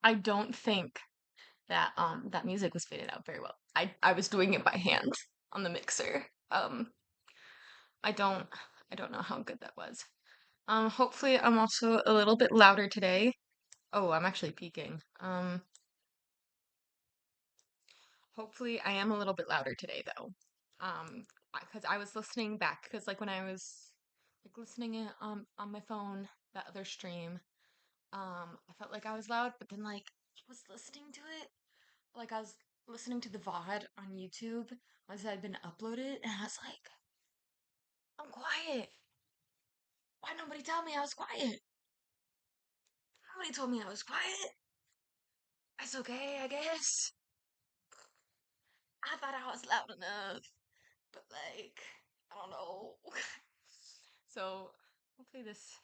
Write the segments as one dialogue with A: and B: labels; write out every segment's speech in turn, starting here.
A: I don't think that that music was faded out very well. I was doing it by hand on the mixer. I don't I don't know how good that was. Hopefully I'm also a little bit louder today. Oh, I'm actually peaking. Hopefully I am a little bit louder today though. Because I was listening back because like when I was like listening it on my phone that other stream, I felt like I was loud, but then like I was listening to it, like I was listening to the VOD on YouTube once it had been uploaded, and I was like, I'm quiet. Why nobody tell me I was quiet? Nobody told me I was quiet. That's okay, I guess. I thought I was loud enough, but like, I don't know. So hopefully this,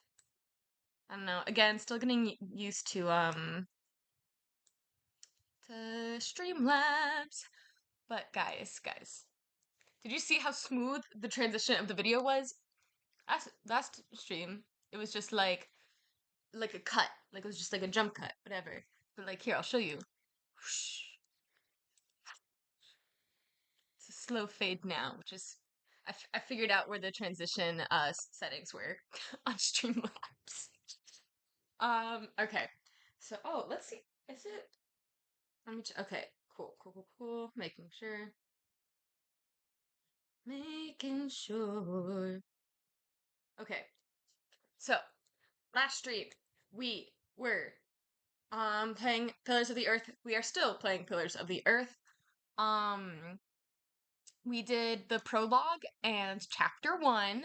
A: I don't know. Again, still getting used to Streamlabs. But guys, did you see how smooth the transition of the video was? Last stream, it was just like a cut, like it was just like a jump cut, whatever. But like here, I'll show you. It's a slow fade now, which is I figured out where the transition settings were on Streamlabs. Okay. So let's see. Is it? Let me. Okay. Cool. Making sure. Making sure. Okay. So last stream we were playing Pillars of the Earth. We are still playing Pillars of the Earth. We did the prologue and chapter 1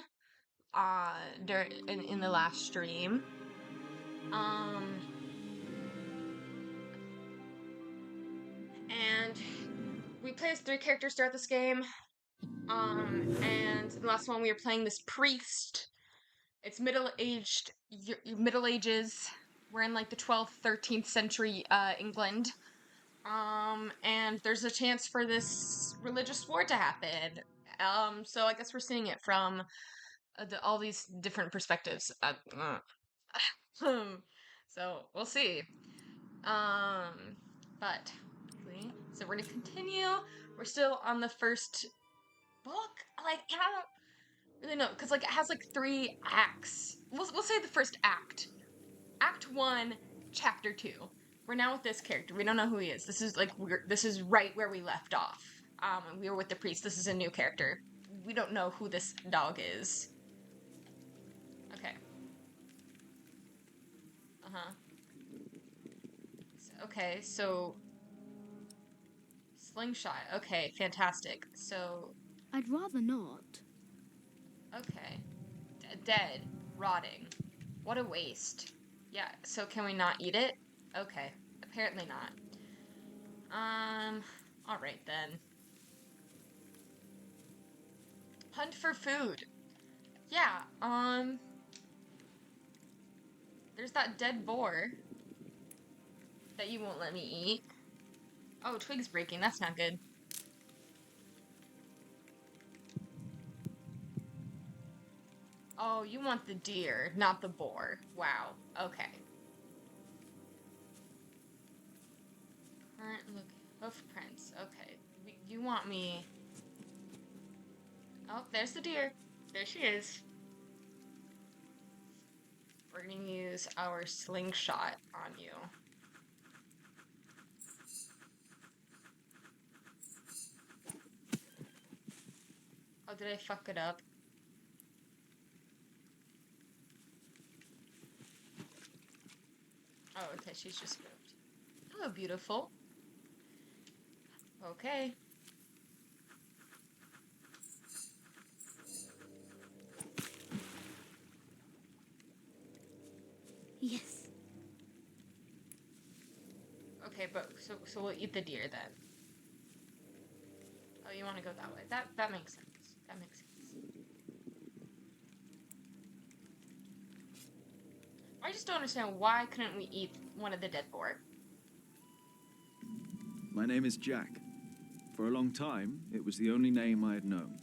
A: in the last stream. Um and we play as 3 characters throughout this game. And the last one we were playing this priest. It's Middle Ages. We're in like the 12th, 13th century England. And there's a chance for this religious war to happen. So I guess we're seeing it from all these different perspectives. So we'll see. But so we're gonna continue. We're still on the first book. Like I don't really know because like it has like 3 acts. We'll say the first act. Act 1, chapter 2. We're now with this character. We don't know who he is. This is right where we left off. We were with the priest. This is a new character. We don't know who this dog is. Okay. Uh-huh. Okay, so slingshot. Okay, fantastic. So
B: I'd rather not.
A: okay. Dead, rotting. What a waste. Yeah, so can we not eat it? Okay, apparently not. All right then. Hunt for food. Yeah, there's that dead boar that you won't let me eat. Oh, twig's breaking. That's not good. Oh, you want the deer, not the boar. Wow. Okay. Current look. Hoof prints. Okay. You want me. Oh, there's the deer. There she is. We're gonna use our slingshot on you. Oh, did I fuck it up? Oh, okay, she's just moved. Hello, beautiful. Okay.
B: Yes.
A: Okay, but so we'll eat the deer then. Oh, you want to go that way? That makes sense. That makes sense. I just don't understand why couldn't we eat one of the dead boar?
C: My name is Jack. For a long time, it was the only name I had known.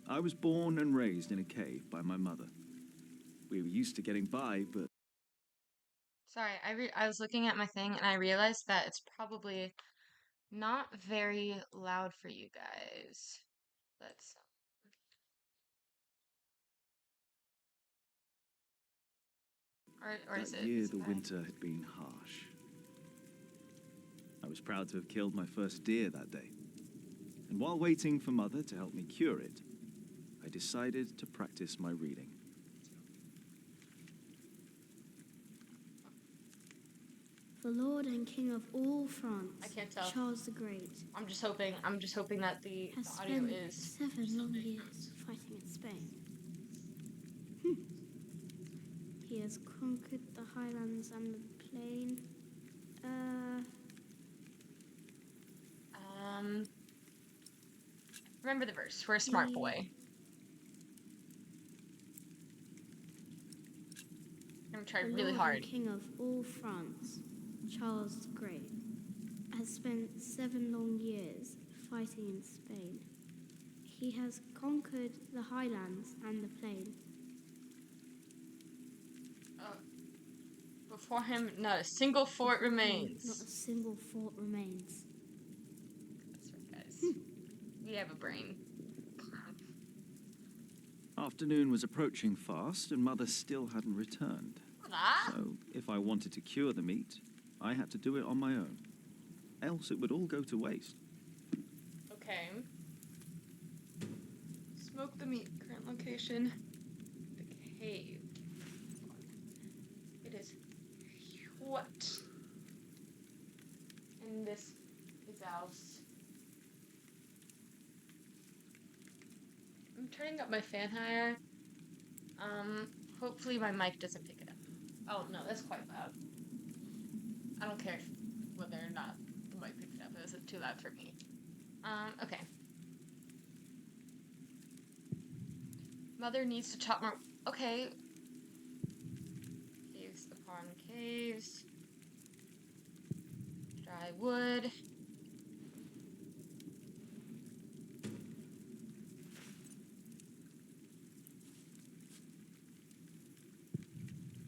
C: I was born and raised in a cave by my mother. We were used to getting by, but...
A: Sorry, I was looking at my thing and I realized that it's probably not very loud for you guys. Let's or
C: That
A: is it?
C: year,
A: Is it
C: the
A: bad?
C: winter had been harsh. I was proud to have killed my first deer that day. And while waiting for Mother to help me cure it, I decided to practice my reading.
B: The Lord and King of all
A: I
B: France,
A: can't tell.
B: Charles the Great,
A: I'm just hoping that the
B: has
A: audio
B: spent
A: is
B: 7 long years fighting in Spain. He has conquered the highlands and the plain.
A: um remember the verse. We're a smart
B: He,
A: boy. I'm gonna try
B: the
A: really
B: Lord and
A: hard.
B: King of all France, Charles the Great, has spent 7 long years fighting in Spain. He has conquered the highlands and the plain.
A: Oh, before him, not a single fort
B: Before him, not
A: remains.
B: a single fort remains.
A: That's right, guys. We have a brain.
C: Afternoon was approaching fast, and Mother still hadn't returned.
A: Ah!
C: So, if I wanted to cure the meat, I had to do it on my own. Else it would all go to waste.
A: Okay. Smoke the meat. Current location. The cave. It is what? And this is house. I'm turning up my fan higher. Hopefully my mic doesn't pick it up. Oh no, that's quite loud. I don't care whether or not the mic picks it up. This is too loud for me. Okay. Mother needs to chop more. Okay. Caves upon caves. Dry wood.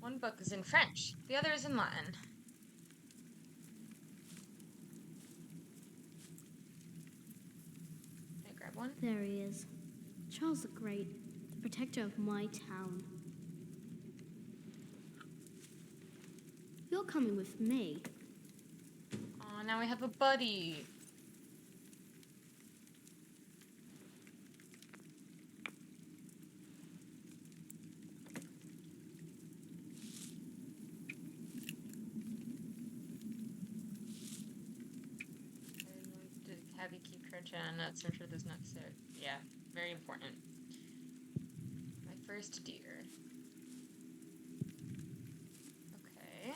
A: One book is in French, the other is in Latin. Can I grab one?
B: There he is. Charles the Great, the protector of my town. You're coming with me.
A: Oh, now we have a buddy. Did Cabby keep crunching on nuts? I'm sure there's nuts there. Yeah, very important. My first deer. Okay.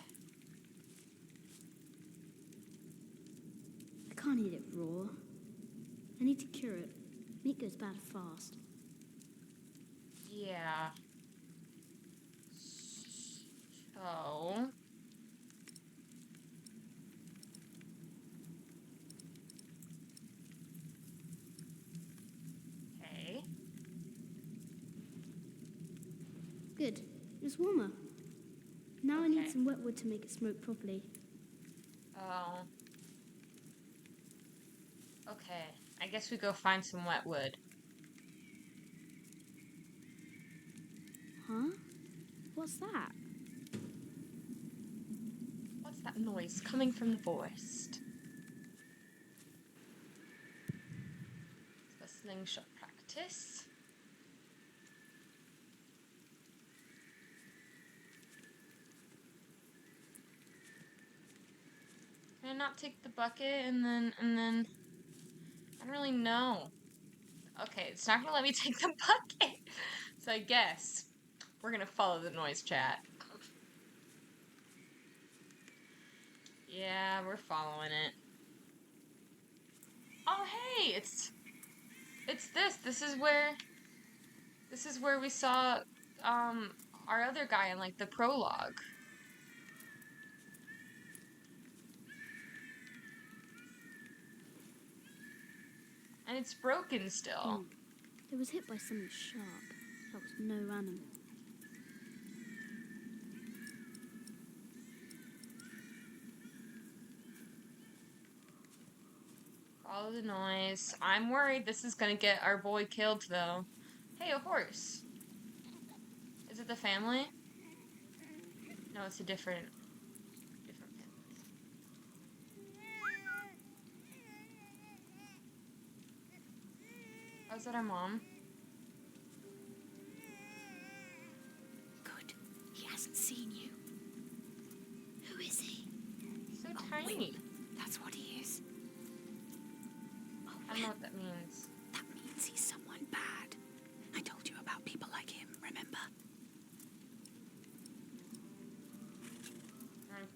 B: I can't eat it raw. I need to cure it. Meat goes bad fast.
A: Yeah. So. Okay.
B: Good. It's warmer. Now I need
A: Okay.
B: some wet wood to make it smoke properly.
A: Oh. Okay. I guess we go find some wet wood.
B: Huh? What's that?
A: What's that noise coming from the forest? Listening shot practice. Can I not take the bucket and then I don't really know. Okay, it's not gonna let me take the bucket. So I guess we're gonna follow the noise chat. Yeah, we're following it. Oh hey, it's this. This is where we saw our other guy in like the prologue. And it's broken still.
B: It was hit by something sharp. That was no animal.
A: Follow the noise. I'm worried this is gonna get our boy killed, though. Hey, a horse. Is it the family? No, it's a different family. Oh, is that our mom?
D: Good. He hasn't seen you. Who is he?
A: So
D: Oh,
A: tiny.
D: Will. That's what he is. Oh,
A: I don't know
D: Will.
A: what that means.
D: That means he's someone bad. I told you about people like him, remember?
A: Mm.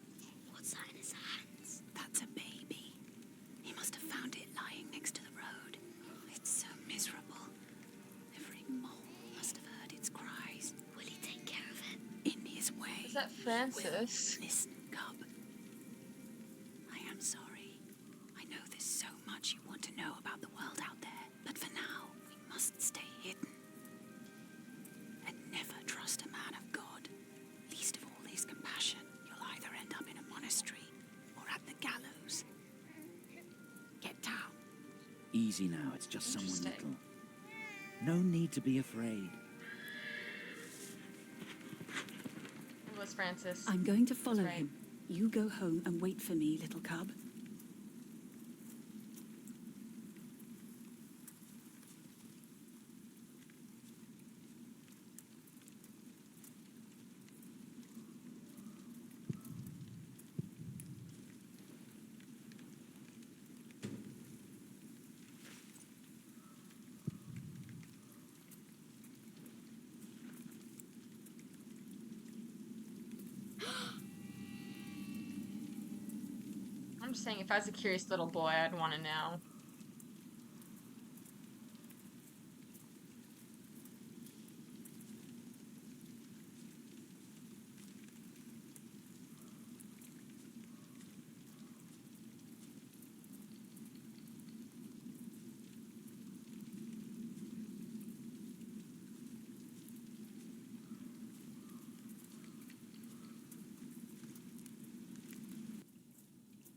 D: What's that in his hands? That's a baby. He must have found it lying next to the road. It's so miserable. Every mole must have heard its cries. Will he take care of it? In his way.
A: Is that Francis?
D: Will. Listen, cub. I am sorry. I know there's so much you want to know about the world out there, but for now, we must stay hidden. And never trust a man of God. Least of all his compassion. You'll either end up in a monastery or at the gallows. Get down.
E: Easy now, it's just someone
A: Interesting.
E: little. No need to be afraid.
A: It was Francis.
D: I'm going to follow
A: That's right.
D: him. You go home and wait for me, little cub.
A: I'm just saying, if I was a curious little boy, I'd want to know.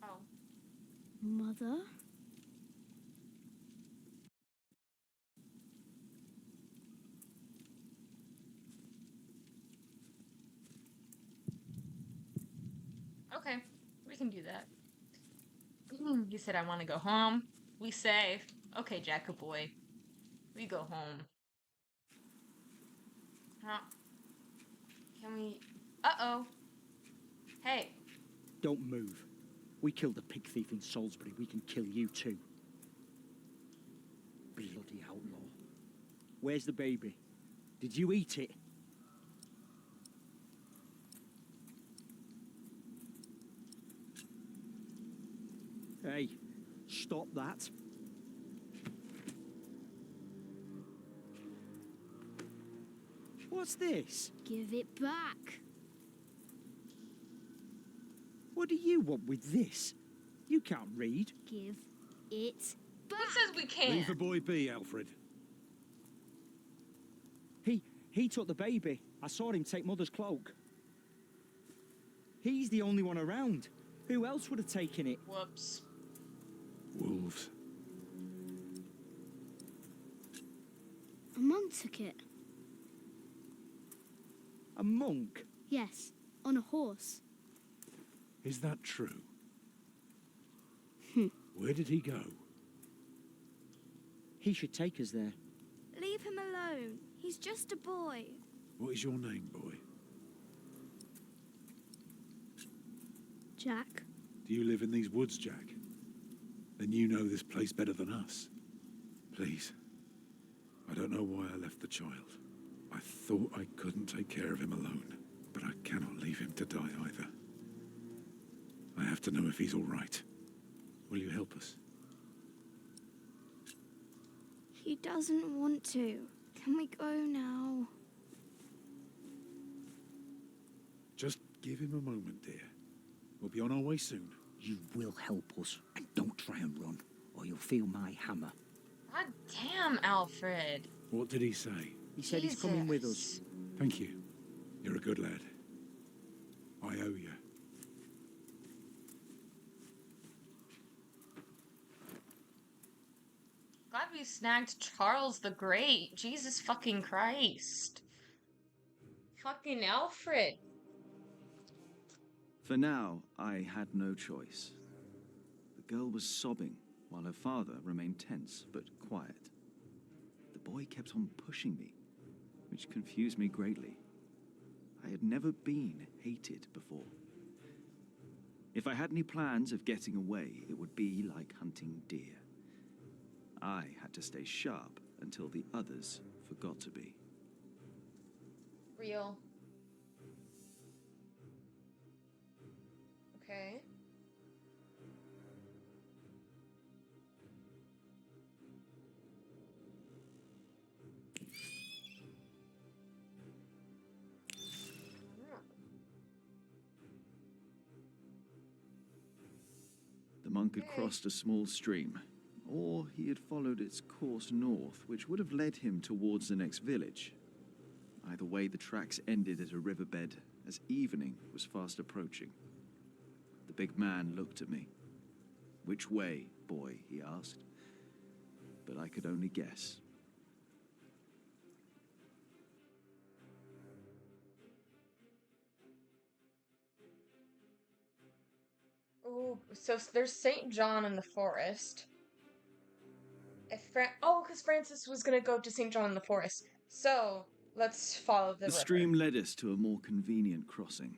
A: Oh.
B: Mother?
A: Okay, we can do that. You said I want to go home. We say, okay, Jacob boy, we go home. Huh? Can we? Uh-oh. Hey,
F: Don't move. We killed a pig thief in Salisbury. We can kill you too. Bloody outlaw. Where's the baby? Did you eat it? Hey, stop that. What's this?
B: Give it back.
F: What do you want with this? You can't read.
B: Give it back.
A: who says we can't?
G: Leave the boy be, Alfred.
F: He took the baby. I saw him take Mother's cloak. He's the only one around. Who else would have taken it?
A: Whoops.
G: Wolves.
B: A monk took it.
F: A monk?
B: Yes, on a horse.
G: Is that true?
B: Hmm.
G: Where did he go?
F: He should take us there.
B: Leave him alone. He's just a boy.
G: What is your name, boy?
B: Jack.
G: Do you live in these woods, Jack? Then you know this place better than us. Please. I don't know why I left the child. I thought I couldn't take care of him alone, but I cannot leave him to die either. I have to know if he's all right. Will you help us?
B: He doesn't want to. Can we go now?
G: Just give him a moment, dear. We'll be on our way soon.
F: You will help us, and don't try and run, or you'll feel my hammer.
A: God damn, Alfred.
G: What did he say?
F: He said he's coming with us.
G: Thank you. You're a good lad. I owe you.
A: snagged Charles the Great. Jesus fucking Christ. Fucking Alfred.
C: For now, I had no choice. The girl was sobbing, while her father remained tense but quiet. The boy kept on pushing me, which confused me greatly. I had never been hated before. If I had any plans of getting away, it would be like hunting deer. I had to stay sharp until the others forgot to be.
A: Real. Okay.
C: The monk had
A: Okay.
C: crossed a small stream, or he had followed its course north, which would have led him towards the next village. Either way, the tracks ended at a riverbed as evening was fast approaching. The big man looked at me. "Which way, boy?" he asked. But I could only guess.
A: Oh, so there's St. John in the forest. Because Francis was gonna go to St. John in the forest. So let's follow the
C: The
A: river.
C: stream led us to a more convenient crossing.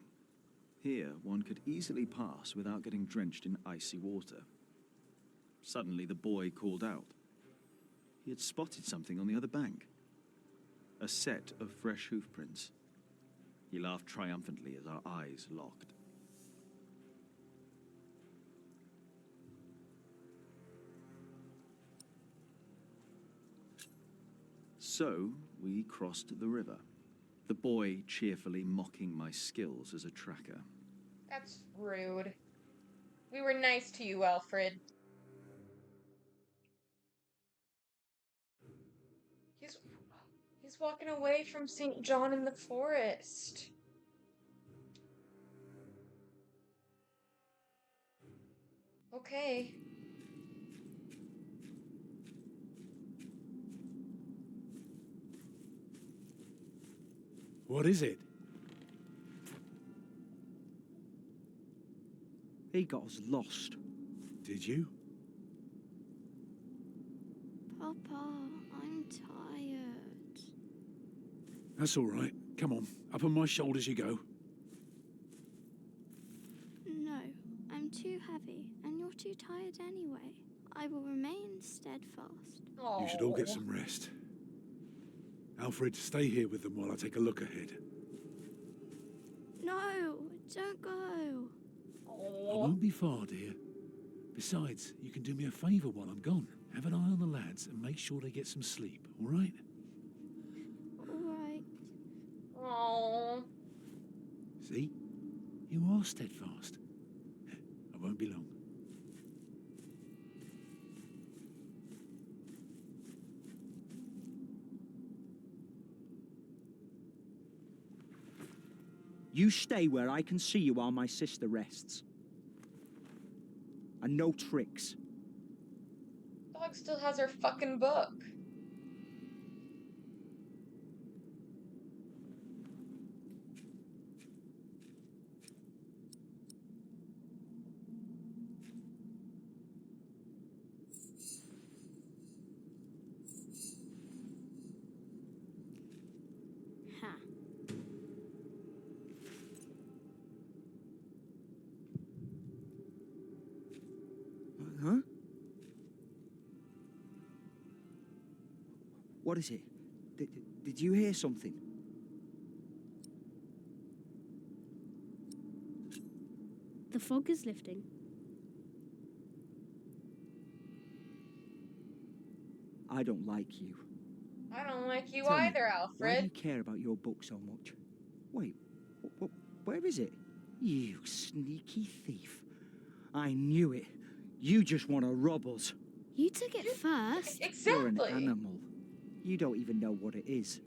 C: Here, one could easily pass without getting drenched in icy water. Suddenly, the boy called out. He had spotted something on the other bank. A set of fresh hoof prints. He laughed triumphantly as our eyes locked. So, we crossed the river, the boy cheerfully mocking my skills as a tracker.
A: That's rude. We were nice to you, Alfred. He's walking away from St. John in the forest. Okay.
G: What is it?
F: He got us lost.
G: Did you?
B: Papa, I'm tired.
G: That's all right. Come on, up on my shoulders you go.
B: No, I'm too heavy, and you're too tired anyway. I will remain steadfast.
G: You should all get
A: Aw.
G: some rest. Alfred, stay here with them while I take a look ahead.
B: No, don't go.
G: I
A: Aw.
G: won't be far, dear. Besides, you can do me a favour while I'm gone. Have an eye on the lads and make sure they get some sleep, all right?
B: All right.
A: Aw.
G: See? You are steadfast. I won't be long.
F: You stay where I can see you while my sister rests. And no tricks.
A: Dog still has her fucking book.
B: Ha.
F: Huh? What is it? Did you hear something?
B: The fog is lifting.
F: I don't like you.
A: I don't like you
F: Tell me,
A: either,
F: why do
A: Alfred.
F: you care about your book so much? Wait, where is it? You sneaky thief. I knew it. You just want to rob us.
B: You took it first.
F: You're an
A: Exactly.
F: animal. You don't even know what it is.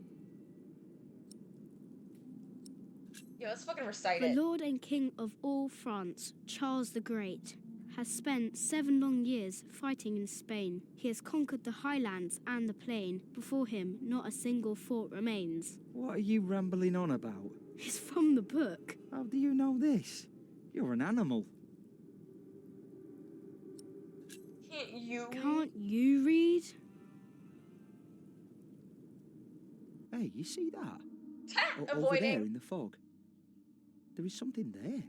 A: Yeah, let's fucking recite
B: The
A: it.
B: Lord and King of all France, Charles the Great, has spent 7 long years fighting in Spain. He has conquered the highlands and the plain. Before him, not a single fort remains.
F: What are you rambling on about?
B: It's from the book.
F: How do you know this? You're an animal.
B: Can't you read?
F: Hey, you see that? Over there
A: Avoiding.
F: in the fog. There is something there.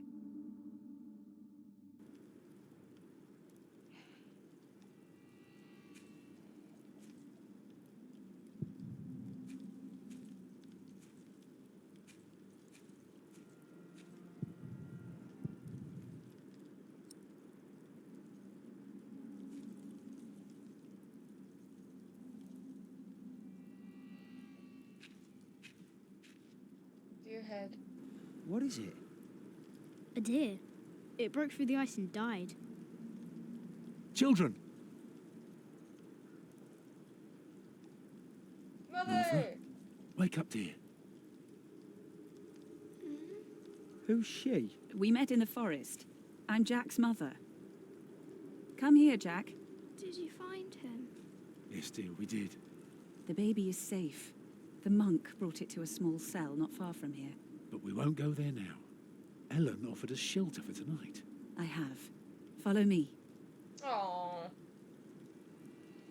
A: Dear head.
F: What is it?
B: A deer. It broke through the ice and died.
G: Children!
A: Mother!
G: Wake up, dear.
F: Who's she?
D: We met in the forest. I'm Jack's mother. Come here, Jack.
B: Did you find him?
G: Yes, dear, we did.
D: The baby is safe. The monk brought it to a small cell not far from here.
G: But we won't go there now. Ellen offered us shelter for tonight.
D: I have. Follow me.
A: Aww.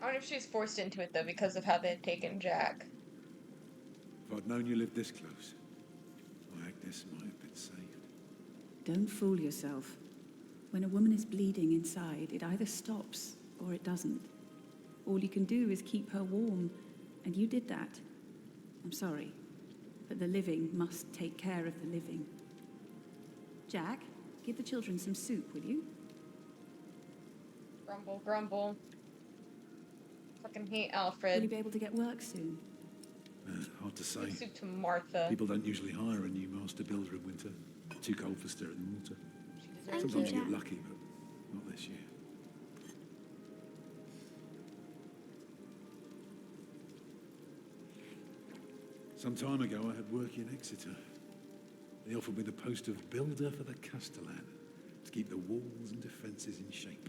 A: I wonder if she was forced into it, though, because of how they'd taken Jack.
G: If I'd known you lived this close, my Agnes might have been saved.
D: Don't fool yourself. When a woman is bleeding inside, it either stops or it doesn't. All you can do is keep her warm, and you did that. I'm sorry, but the living must take care of the living. Jack, give the children some soup, will you?
A: Grumble, grumble. Fucking hate
D: Will
A: Alfred.
D: you be able to get work soon?
G: Hard to say.
A: Give soup to Martha.
G: People don't usually hire a new master builder in winter. Too cold for stirring the water.
B: Thank
G: Sometimes
B: you,
G: you get
B: Jack.
G: lucky, but not this year. Some time ago, I had work in Exeter. They offered me the post of builder for the Castellan to keep the walls and defences in shape.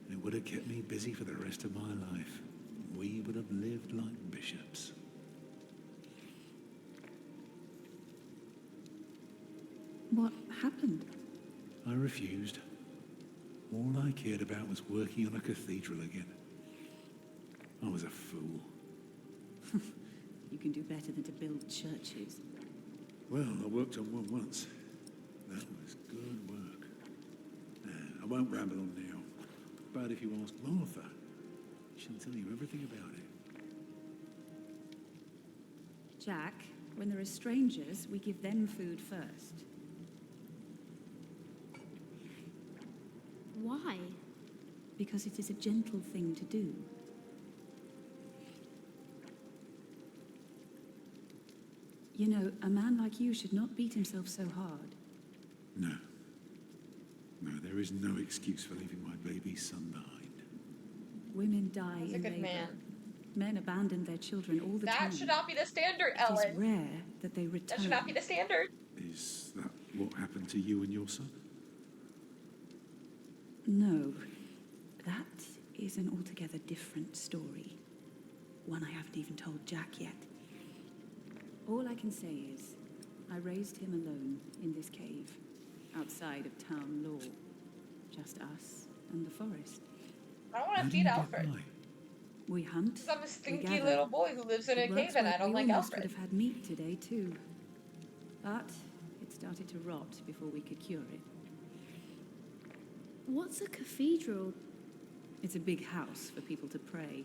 G: And it would have kept me busy for the rest of my life. We would have lived like bishops.
D: What happened?
G: I refused. All I cared about was working on a cathedral again. I was a fool.
D: You can do better than to build churches.
G: Well, I worked on one once. That was good work. I won't ramble on now. But if you ask Martha, she'll tell you everything about it.
D: Jack, when there are strangers, we give them food first.
B: Why?
D: Because it is a gentle thing to do. You know, a man like you should not beat himself so hard.
G: No. No, there is no excuse for leaving my baby son behind.
D: Women die
A: He's a
D: in
A: good
D: labor.
A: man.
D: Men abandon their children all the time.
A: That should not be the standard,
D: It is
A: Ellen.
D: rare that they return.
A: That should not be the standard.
G: Is that what happened to you and your son?
D: No, that is an altogether different story. One I haven't even told Jack yet. All I can say is, I raised him alone in this cave, outside of town law. Just us and the forest.
A: I don't want
G: How
A: to
G: do you
A: feed
G: get
A: Alfred.
G: by?
D: We hunt.
A: Because I'm a
D: we
A: stinky
D: gather.
A: little boy who lives in a
D: It works
A: cave and
D: well.
A: I don't
D: We
A: like
D: almost would
A: Alfred.
D: have had meat today too, but it started to rot before we could cure it.
B: What's a cathedral?
D: It's a big house for people to pray.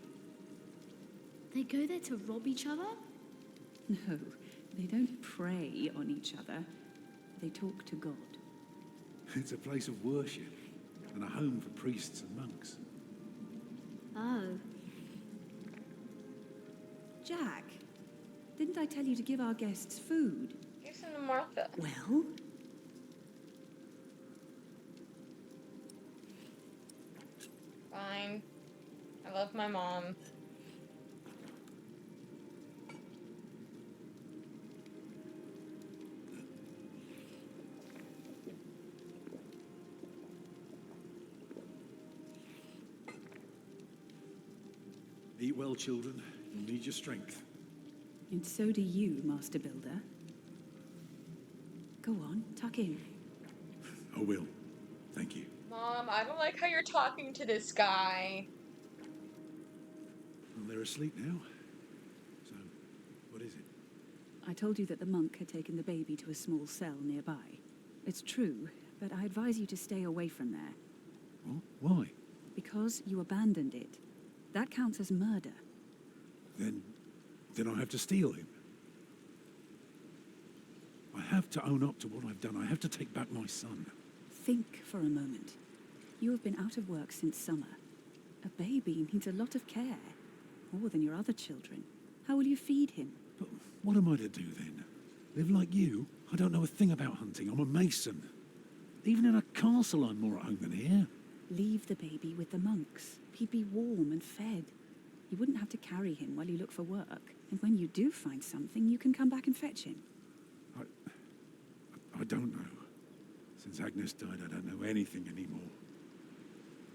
B: They go there to rob each other?
D: No, they don't prey on each other. They talk to God.
G: It's a place of worship and a home for priests and monks.
B: Oh.
D: Jack, didn't I tell you to give our guests food?
A: Give some to Martha.
D: Well,
A: Fine. I love my mom.
G: Eat well, children. You'll need your strength.
D: And so do you, Master Builder. Go on, tuck in.
G: I will. Thank you.
A: Mom, I don't like how you're talking to this guy.
G: Well, they're asleep now. So, what is it?
D: I told you that the monk had taken the baby to a small cell nearby. It's true, but I advise you to stay away from there.
G: What? Why?
D: Because you abandoned it. That counts as murder.
G: Then I have to steal him. I have to own up to what I've done. I have to take back my son.
D: Think for a moment. You have been out of work since summer. A baby needs a lot of care. More than your other children. How will you feed him?
G: But what am I to do then? Live like you? I don't know a thing about hunting. I'm a mason. Even in a castle, I'm more at home than here.
D: Leave the baby with the monks. He'd be warm and fed. You wouldn't have to carry him while you look for work. And when you do find something, you can come back and fetch him.
G: I don't know. Since Agnes died, I don't know anything anymore.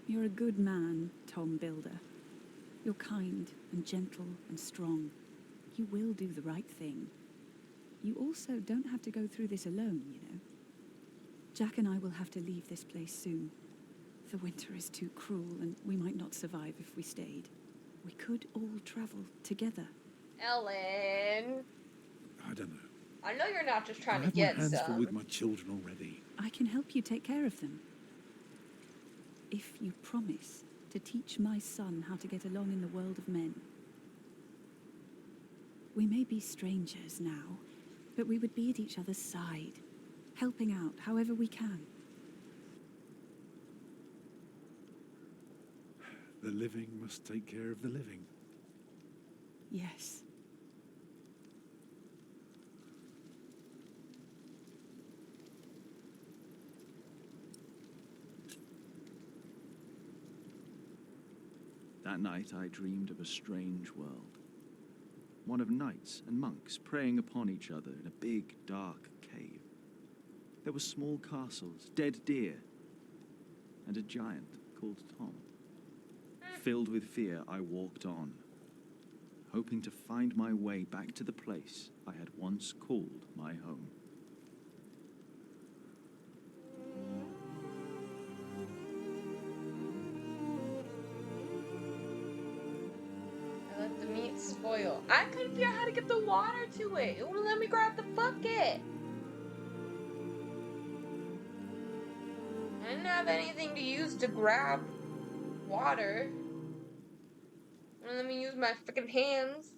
D: You're a good man, Tom Builder. You're kind and gentle and strong. You will do the right thing. You also don't have to go through this alone, you know. Jack and I will have to leave this place soon. The winter is too cruel, and we might not survive if we stayed. We could all travel together.
A: Ellen.
G: I don't know.
A: I know you're not just trying
G: I
A: to
G: have
A: get
G: my hands full
A: some.
G: with my children already.
D: I can help you take care of them. If you promise to teach my son how to get along in the world of men. We may be strangers now, but we would be at each other's side, helping out however we can.
G: The living must take care of the living.
D: Yes.
C: That night I dreamed of a strange world. One of knights and monks preying upon each other in a big, dark cave. There were small castles, dead deer, and a giant called Tom. Filled with fear, I walked on, hoping to find my way back to the place I had once called my home.
A: I let the meat spoil. I couldn't figure out how to get the water to it. It wouldn't let me grab the bucket. I didn't have anything to use to grab water. Wouldn't let me use my freaking hands.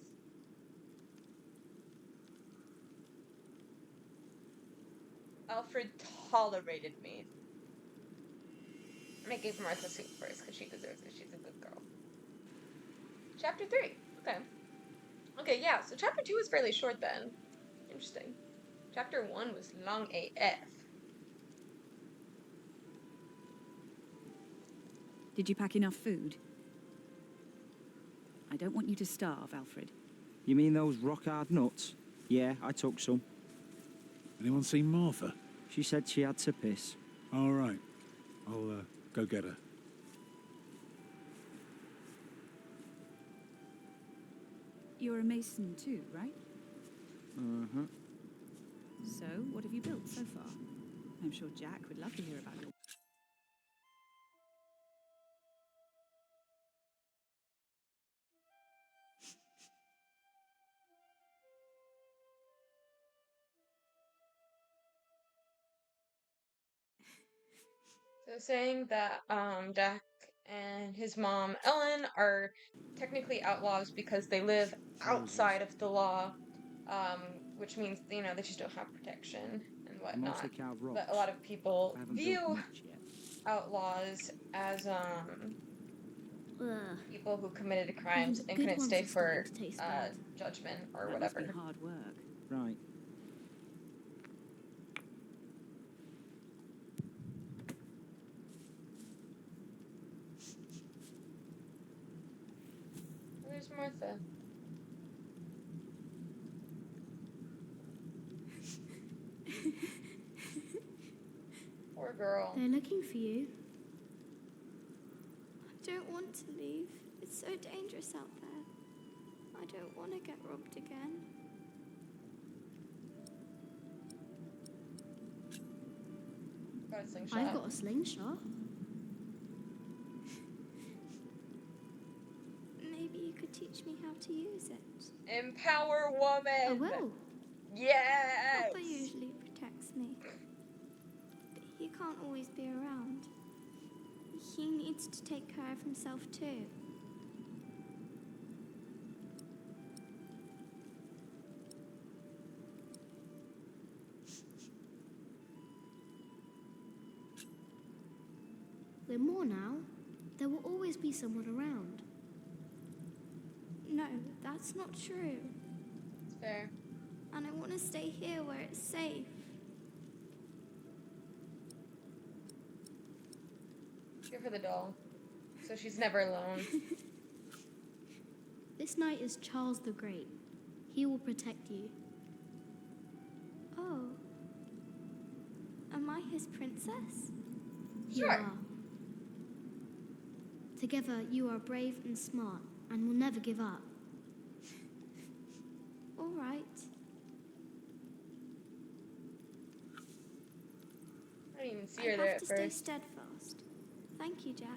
A: Alfred tolerated me. I'm gonna give Martha soup first because she deserves it. She's a good girl. Chapter 3. Okay. Okay, yeah, so chapter 2 was fairly short then. Interesting. Chapter 1 was long AF.
D: Did you pack enough food? I don't want you to starve, Alfred.
F: You mean those rock-hard nuts? Yeah, I took some.
G: Anyone seen Martha?
F: She said she had to piss.
G: All right. I'll go get her.
D: You're a mason too, right?
F: Uh-huh.
D: So, what have you built so far? I'm sure Jack would love to hear about your...
A: So saying that Jack and his mom Ellen are technically outlaws because they live outside of the law, which means they just don't have protection and whatnot.
F: Mostly carved rocks.
A: But a lot of people
F: I haven't
A: view
F: built much yet.
A: outlaws as
B: Ugh.
A: people who committed crimes
B: Even
A: and
B: good
A: couldn't
B: ones
A: stay
B: are
A: for
B: starting to taste bad.
A: judgment or
D: That must
A: whatever.
D: be hard work.
F: Right.
A: Where's Martha? Poor girl.
B: They're looking for you. I don't want to leave. It's so dangerous out there. I don't want to get robbed again.
A: Got a slingshot.
B: I've got a slingshot. Maybe you could teach me how to use it.
A: Empower woman!
B: I will.
A: Yes!
B: Papa usually protects me. But he can't always be around. He needs to take care of himself too. We're more now. There will always be someone around. No, that's not true.
A: It's fair.
B: And I want to stay here where it's safe.
A: Give her the doll. So she's never alone.
B: This knight is Charles the Great. He will protect you. Oh. Am I his princess? You
A: Sure.
B: are. Together, you are brave and smart and will never give up. All right.
A: I didn't even see
B: I
A: her there
B: have
A: at
B: to stay
A: first.
B: steadfast. Thank you, Jack.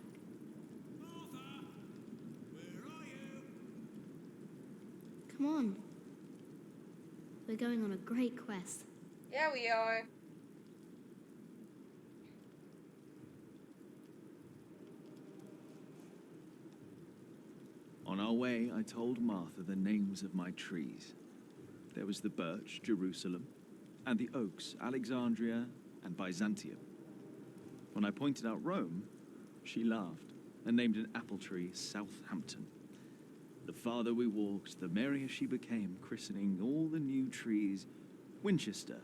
B: Come on. We're going on a great quest.
A: Yeah, we are.
C: On our way, I told Martha the names of my trees. There was the birch, Jerusalem, and the oaks, Alexandria and Byzantium. When I pointed out Rome, she laughed and named an apple tree Southampton. The farther we walked, the merrier she became, christening all the new trees Winchester,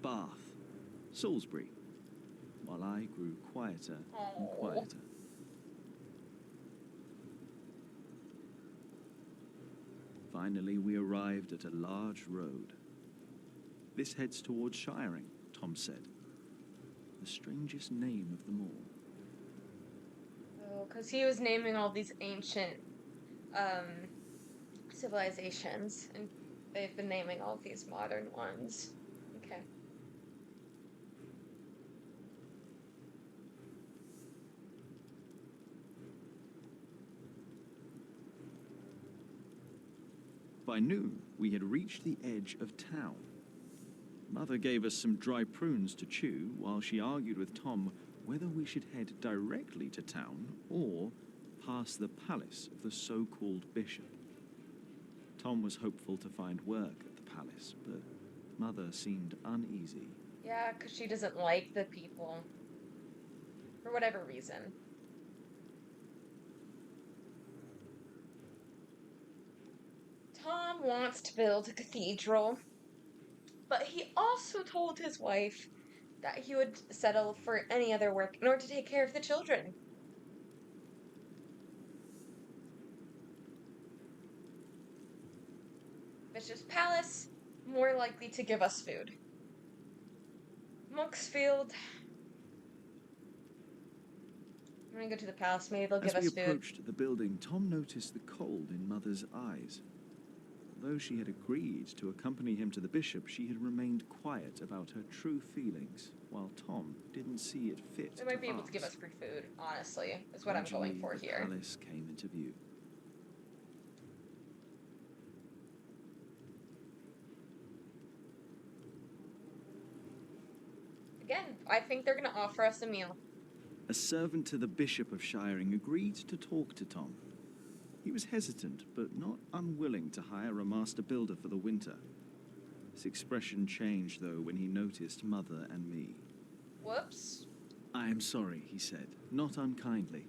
C: Bath, Salisbury, while I grew quieter and quieter. Finally, we arrived at a large road. This heads towards Shiring, Tom said. The strangest name of them all.
A: Oh, because he was naming all these ancient civilizations, and they've been naming all these modern ones. Okay.
C: By noon, we had reached the edge of town. Mother gave us some dry prunes to chew while she argued with Tom whether we should head directly to town or past the palace of the so-called bishop. Tom was hopeful to find work at the palace, but Mother seemed uneasy.
A: Yeah, because she doesn't like the people. For whatever reason. Tom wants to build a cathedral, but he also told his wife that he would settle for any other work in order to take care of the children. Bishop's Palace, more likely to give us food. Monksfield. I'm gonna go to the palace, maybe they'll give
C: As we
A: us food.
C: approached the building, Tom noticed the cold in Mother's eyes. Although she had agreed to accompany him to the bishop, she had remained quiet about her true feelings, while Tom didn't see it fit
A: They might
C: to
A: be able to give us
C: ask.
A: free food, honestly, is what I'm going
C: Gradually,
A: for
C: the
A: here.
C: palace came into view.
A: Again, I think they're gonna offer us a meal.
C: A servant to the Bishop of Shiring agreed to talk to Tom. He was hesitant, but not unwilling to hire a master builder for the winter. His expression changed, though, when he noticed Mother and me.
A: Whoops.
C: "I am sorry," he said, not unkindly.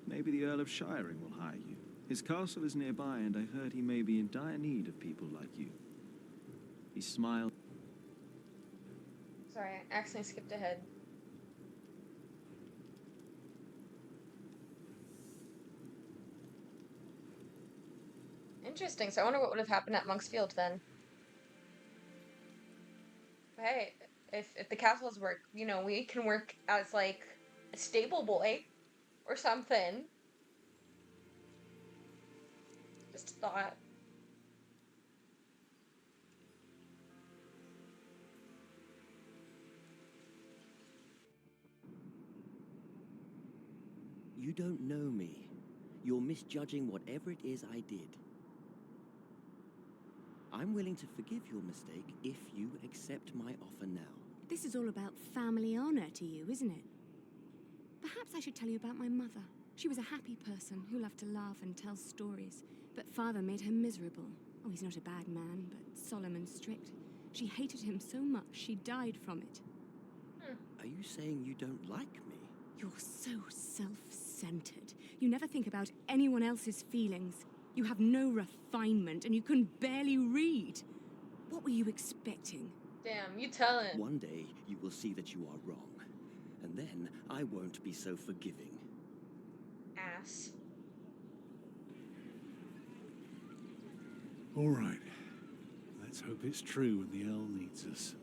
C: "Maybe the Earl of Shiring will hire you. His castle is nearby, and I heard he may be in dire need of people like you." He smiled.
A: Sorry, I accidentally skipped ahead. Interesting, so I wonder what would have happened at Monksfield then. But hey, if the castles work, you know, we can work as, like, a stable boy or something. Just a thought.
H: You don't know me. You're misjudging whatever it is I did. I'm willing to forgive your mistake if you accept my offer now.
D: This is all about family honor to you, isn't it? Perhaps I should tell you about my mother. She was a happy person who loved to laugh and tell stories, but father made her miserable. Oh, he's not a bad man, but solemn and strict. She hated him so much she died from it.
H: Are you saying you don't like me?
D: You're so self-centered. You never think about anyone else's feelings. You have no refinement, and you can barely read. What were you expecting?
A: Damn, you tell him.
H: One day you will see that you are wrong, and then I won't be so forgiving.
A: Ass.
G: All right. Let's hope it's true and the Earl needs us.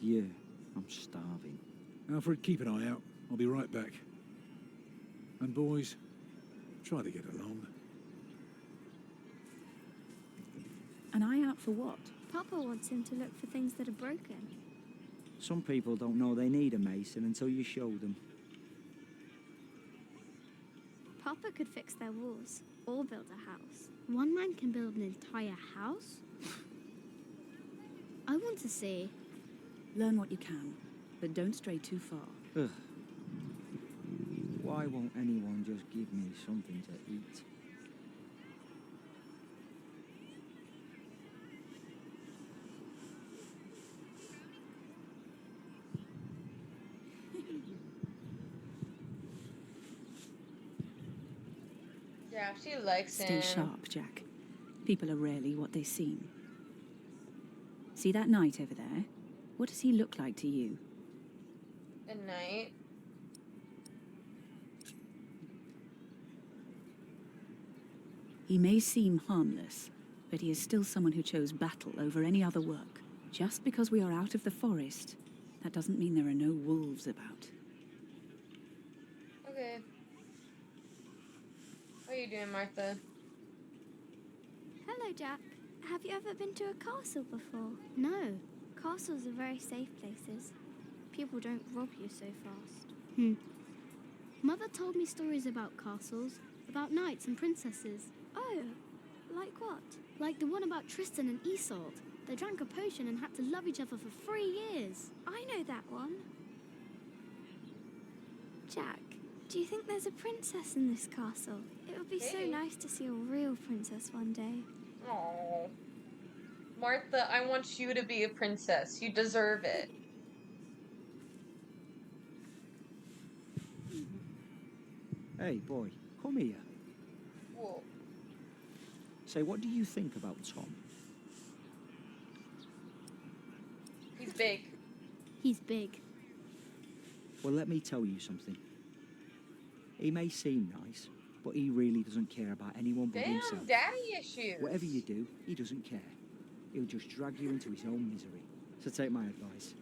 F: Yeah, I'm starving.
G: Alfred, keep an eye out. I'll be right back. And boys, try to get along.
D: An eye out for what?
B: Papa wants him to look for things that are broken.
F: Some people don't know they need a mason until you show them.
B: Papa could fix their walls or build a house. One man can build an entire house? I want to see.
D: Learn what you can, but don't stray too far.
F: Ugh. Why won't anyone just give me something to eat?
A: Yeah, she likes
D: Stay
A: him.
D: sharp, Jack. People are rarely what they seem. See that knight over there? What does he look like to you?
A: At night.
D: He may seem harmless, but he is still someone who chose battle over any other work. Just because we are out of the forest, that doesn't mean there are no wolves about.
A: Okay. What are you doing, Martha?
B: Hello, Jack. Have you ever been to a castle before? No. Castles are very safe places. People don't rob you so fast. Mother told me stories about castles, about knights and princesses. Oh, like what? Like the one about Tristan and Isolde. They drank a potion and had to love each other for 3 years. I know that one. Jack, do you think there's a princess in this castle? It would be so
A: Maybe.
B: nice to see a real princess one day.
A: Oh, Martha, I want you to be a princess. You deserve it.
F: Hey, boy, come here.
A: Whoa.
F: Say, what do you think about Tom?
A: He's big.
B: He's big.
F: Well, let me tell you something. He may seem nice, but he really doesn't care about anyone but
A: Damn,
F: himself.
A: daddy issues.
F: Whatever you do, he doesn't care. He'll just drag you into his own misery. So take my advice.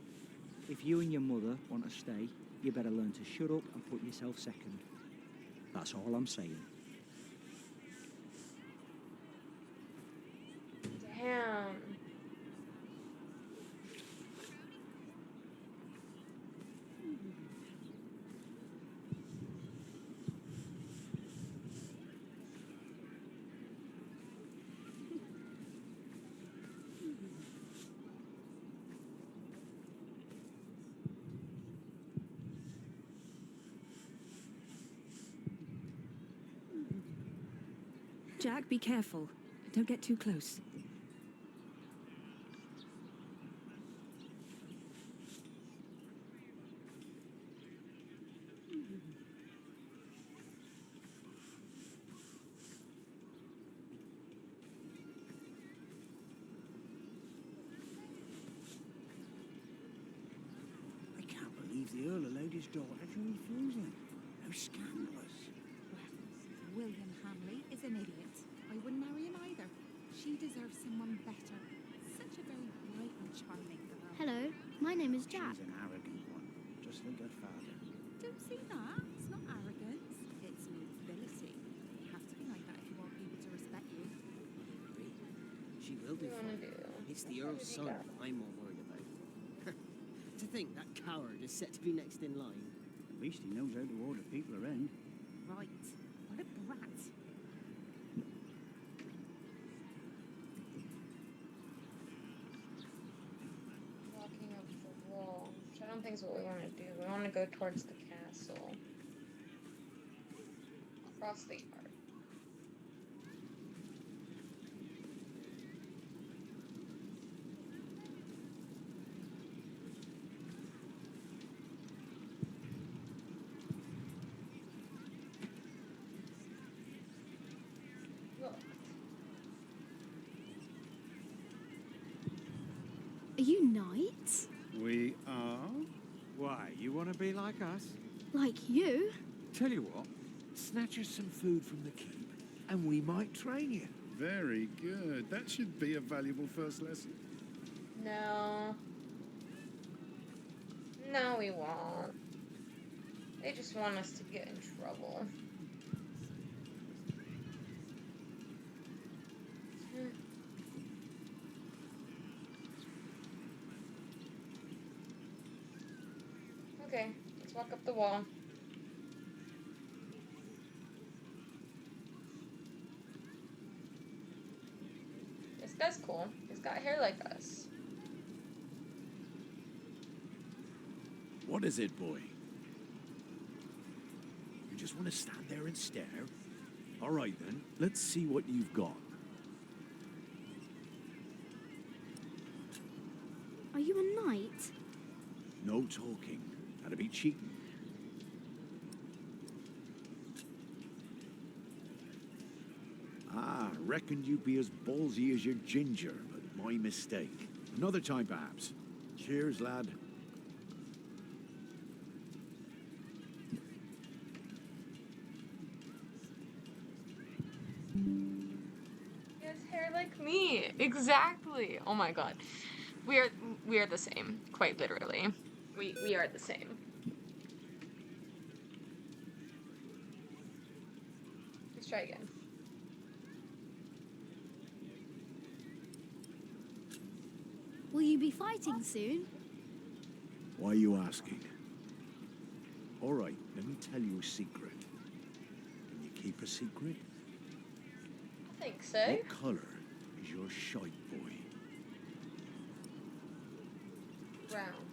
F: If you and your mother want to stay, you better learn to shut up and put yourself second. That's all I'm saying.
A: Damn.
D: Jack, be careful. Don't get too close.
E: I can't believe the Earl allowed his daughter to refuse him. How scandalous.
I: William Hamley is an idiot. I wouldn't marry him either. She deserves someone better. Such a very bright and charming girl.
B: Hello, my name is Jack.
E: She's an arrogant one, just like her father.
I: Don't say that. It's not arrogance. It's nobility. You have to be like that if you want people to respect you.
H: She will
A: What do
H: do
A: you want to
H: fine.
A: do?
H: It's the
A: What
H: Earl's
A: have you
H: son
A: got?
H: I'm more worried about. To think that coward is set to be next in line.
E: At least he knows how to order people around.
I: Right.
A: don't think is what we want to do. We want to go towards the castle. Across the yard. Look.
B: Are you knights?
E: We are? Why, you want to be like us?
B: Like you?
E: Tell you what, snatch us some food from the keep, and we might train you.
G: Very good. That should be a valuable first lesson.
A: No. No, we won't. They just want us to get in trouble. Okay, let's walk up the wall. This guy's cool. He's got hair like us.
C: What is it, boy? You just want to stand there and stare? All right, then. Let's see what you've got.
B: Are you a knight?
C: No talking. That'd be cheating. Ah, reckoned you'd be as ballsy as your ginger, but my mistake. Another time, perhaps. Cheers, lad.
A: He has hair like me. Exactly. Oh my god. We are the same, quite literally. We are the same. Let's try again.
B: Will you be fighting soon?
C: Why are you asking? All right, let me tell you a secret. Can you keep a secret?
A: I think so.
C: What colour is your shite, boy?
A: Brown.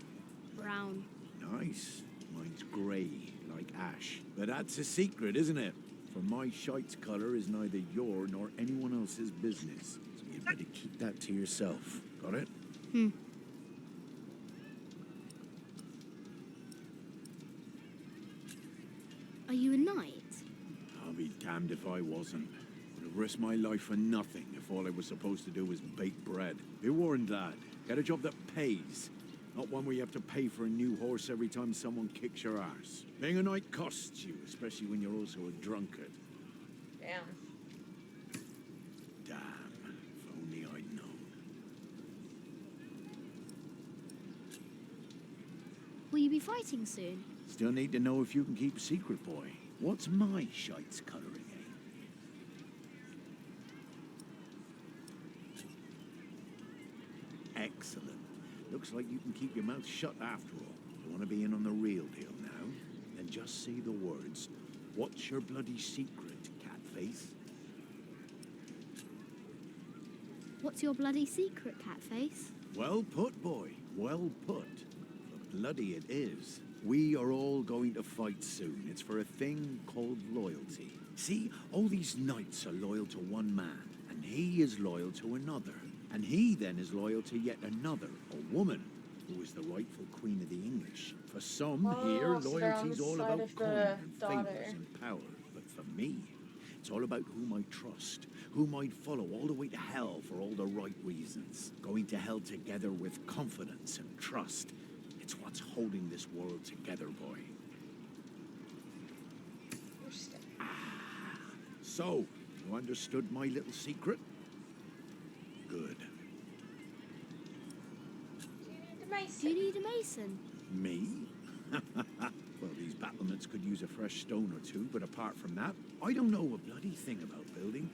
B: Brown.
C: Nice. Mine's grey, like ash. But that's a secret, isn't it? For my shite's colour is neither your nor anyone else's business. So you better keep that to yourself. Got it?
B: Are you a knight?
C: I'll be damned if I wasn't. Would have risked my life for nothing if all I was supposed to do was bake bread. Be warned, lad. Get a job that pays. Not one where you have to pay for a new horse every time someone kicks your arse. Being a knight costs you, especially when you're also a drunkard.
A: Damn.
C: Damn. If only I'd known.
B: Will you be fighting soon?
C: Still need to know if you can keep a secret, boy. What's my shite's colouring, eh? Excellent. Looks like you can keep your mouth shut after all. You want to be in on the real deal now? Then just say the words. What's your bloody secret, Catface?
B: What's your bloody secret, Catface?
C: Well put, boy. Well put. But bloody it is. We are all going to fight soon. It's for a thing called loyalty. See, all these knights are loyal to one man, and he is loyal to another. And he then is loyal to yet another, a woman, who is the rightful queen of the English. For some here,
A: Oh, so they're on
C: loyalty's
A: the
C: all
A: side
C: about
A: of
C: coin
A: the
C: and
A: daughter.
C: favors and power. But for me, it's all about whom I trust, whom I'd follow all the way to hell for all the right reasons. Going to hell together with confidence and trust. It's what's holding this world together, boy.
A: Interesting.
C: So, you understood my little secret? Good.
A: Do you need a mason?
B: Do you need a mason?
C: Me? Well, these battlements could use a fresh stone or two, but apart from that, I don't know a bloody thing about building.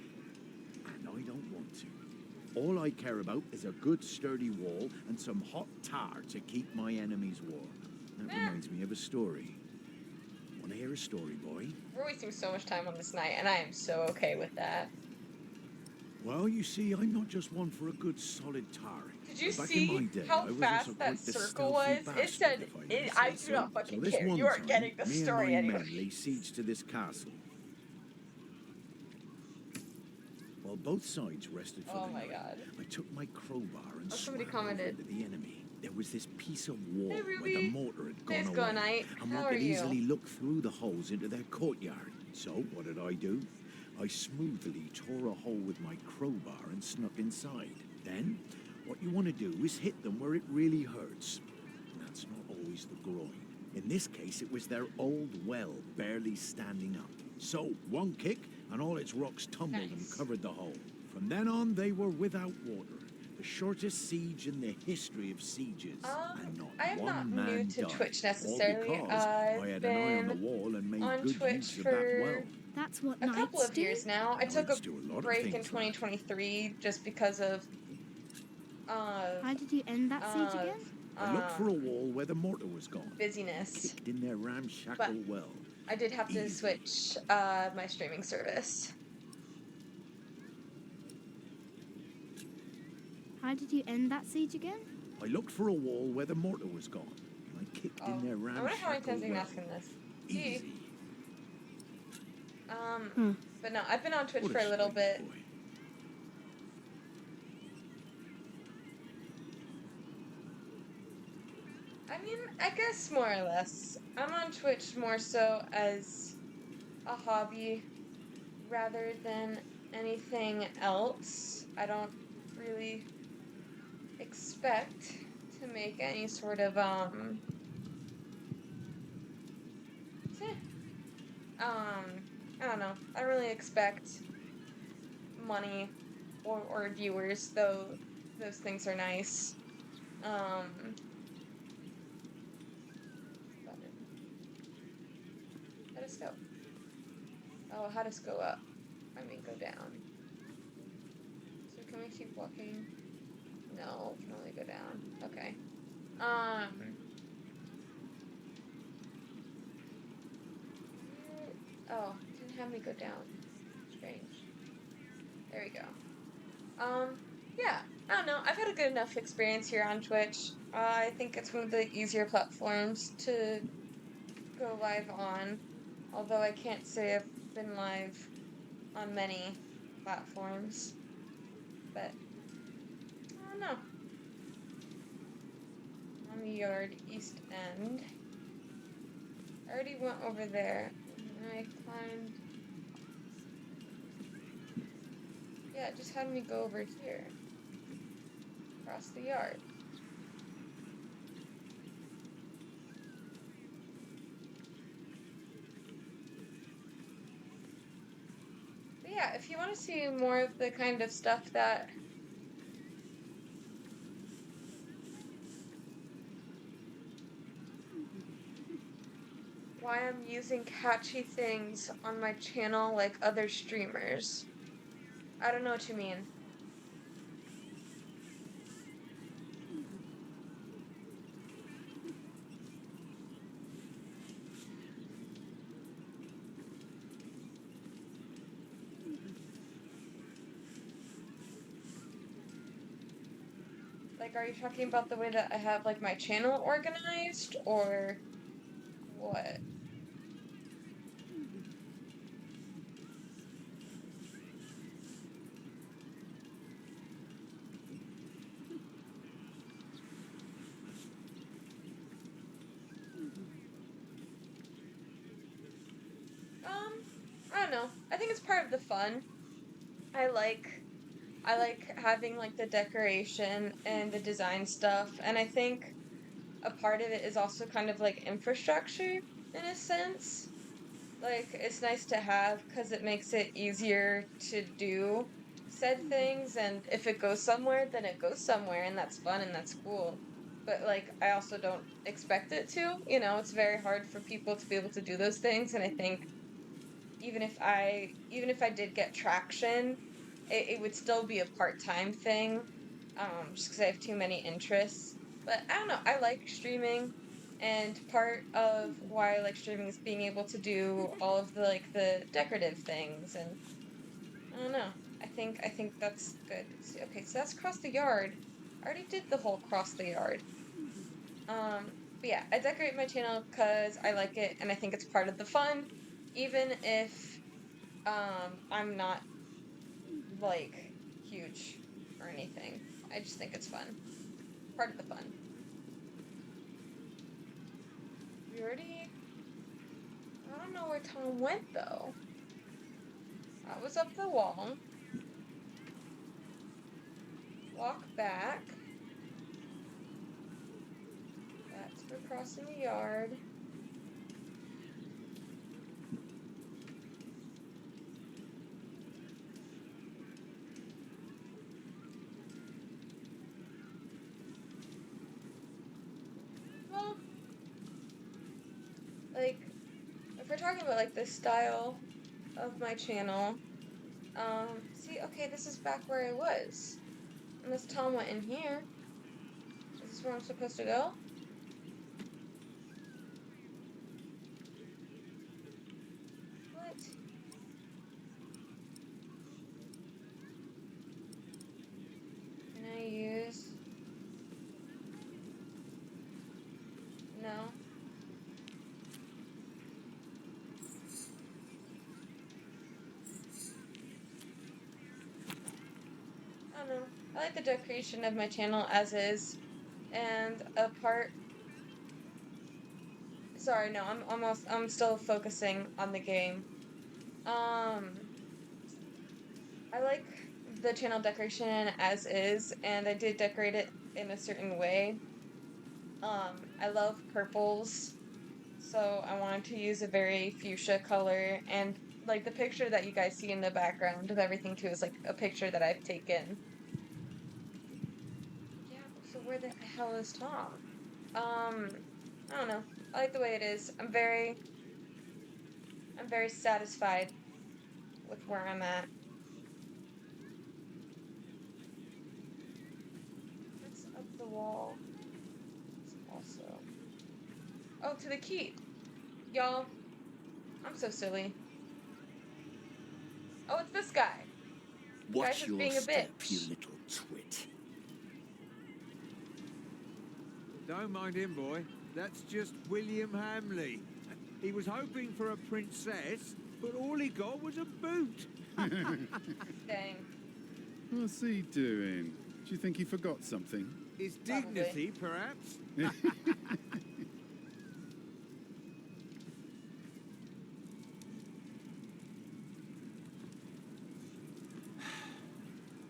C: And I don't want to. All I care about is a good sturdy wall and some hot tar to keep my enemies warm. That reminds me of a story. Want to hear a story, boy?
A: We're wasting so much time on this night, and I am so okay with that.
C: Well, you see, I'm not just one for a good solid tarring.
A: Did you
J: Back in my
A: see
J: day,
A: how
J: I wasn't so
A: fast that
J: quite the
A: circle
J: stealthy
A: was? It
J: bastard,
A: said,
J: if I may
A: I
J: say
A: do
J: so.
A: not fucking
J: So this
A: care. You
J: one
A: are
J: time,
A: getting the
J: me and
A: story
J: my
A: anyway.
J: men lay siege to this castle. While both sides rested for
A: Oh
J: the
A: my
J: night,
A: god.
J: I took my crowbar and
A: Oh, somebody
J: swam over
A: commented.
J: into the enemy. There was this piece of wall
A: Hey,
J: where the
A: Ruby.
J: mortar had
A: Today's
J: gone
A: go
J: away,
A: night.
J: and
A: How
J: one
A: are
J: could
A: you?
J: easily look through the holes into their courtyard. So what did I do? I smoothly tore a hole with my crowbar and snuck inside. Then, what you want to do is hit them where it really hurts. And that's not always the groin. In this case, it was their old well barely standing up. So, one kick, and all its rocks tumbled and covered the hole. From then on, they were without water. The shortest siege in the history of sieges, and not
A: I am
J: one
A: not
J: man
A: new to
J: died.
A: Twitch
J: All
A: necessarily.
J: because I had an eye on the
A: I've
J: wall and
A: been
J: made
A: on
J: good
A: Twitch
J: use of that well.
A: for
B: That's what
A: a couple
B: knights
A: of
B: do?
A: years now. I took a
J: Knights do a lot of
A: break in
J: things, lad.
A: 2023 just because of
B: How did you end that siege again?
J: I looked for a wall where the mortar was gone.
A: busyness.
J: Kicked in their ramshackle
A: But
J: well.
A: I did have to
J: Easy.
A: switch my streaming service.
B: How did you end that siege again?
J: I looked for a wall where the mortar was gone. I kicked in their
A: I wonder how many
J: ramshackle
A: times I'm
J: well.
A: asking this.
J: Easy.
A: But no, I've been on Twitch
J: What
A: for a little
J: strange
A: bit.
J: boy.
A: I mean, I guess more or less. I'm on Twitch more so as a hobby rather than anything else. I don't really expect to make any sort of I don't know. I don't really expect money or viewers, though those things are nice. How does go? Oh, how does go up? I mean, go down. So can we keep walking? No, we can only go down. Okay. Oh, it didn't have me go down. Strange. There we go. Yeah. I don't know. I've had a good enough experience here on Twitch. I think it's one of the easier platforms to go live on. Although I can't say I've been live on many platforms. But I don't know. On the yard east end. I already went over there. And I climbed. Yeah, it just had me go over here. Across the yard. But yeah, if you want to see more of the kind of stuff that why I'm using catchy things on my channel like other streamers. I don't know what you mean. Like, are you talking about the way that I have, like, my channel organized, or what? I don't know. I think it's part of the fun. I like having, like, the decoration and the design stuff, and I think a part of it is also kind of like infrastructure in a sense. Like, it's nice to have because it makes it easier to do said things, and if it goes somewhere, then it goes somewhere, and that's fun and that's cool. But, like, I also don't expect it to. It's very hard for people to be able to do those things, and I think even if I did get traction, it would still be a part-time thing, just because I have too many interests. But I don't know, I like streaming, and part of why I like streaming is being able to do all of the decorative things, and I don't know. I think that's good. Okay, so that's across the yard. I already did the whole cross the yard. But yeah, I decorate my channel because I like it and I think it's part of the fun, even if I'm not like huge or anything. I just think it's fun. Part of the fun. We already I don't know where Tom went though. I was up the wall. Walk back. That's for crossing the yard. Well, like, if we're talking about like the style of my channel, see, okay, this is back where I was. Unless Tom went in here. Is this where I'm supposed to go? What? Can I use? No. I don't know. I like the decoration of my channel as is. And a part. Sorry, no, I'm still focusing on the game. Um, I like the channel decoration as is, and I did decorate it in a certain way. I love purples, so I wanted to use a very fuchsia color, and like the picture that you guys see in the background of everything too is like a picture that I've taken. Yeah, so where the hell is Tom? I don't know. I like the way it is. I'm very satisfied with where I'm at. What's up the wall? It's also. Oh, to the keep. Y'all, I'm so silly. Oh, it's this guy. The guy's
H: Watch
A: just
H: your
A: being a
H: step, you
A: bitch.
H: little twit.
E: Don't mind him, boy. That's just William Hamley. He was hoping for a princess, but all he got was a boot.
A: Dang.
K: What's he doing? Do you think he forgot something?
E: His
A: Probably.
E: dignity, perhaps.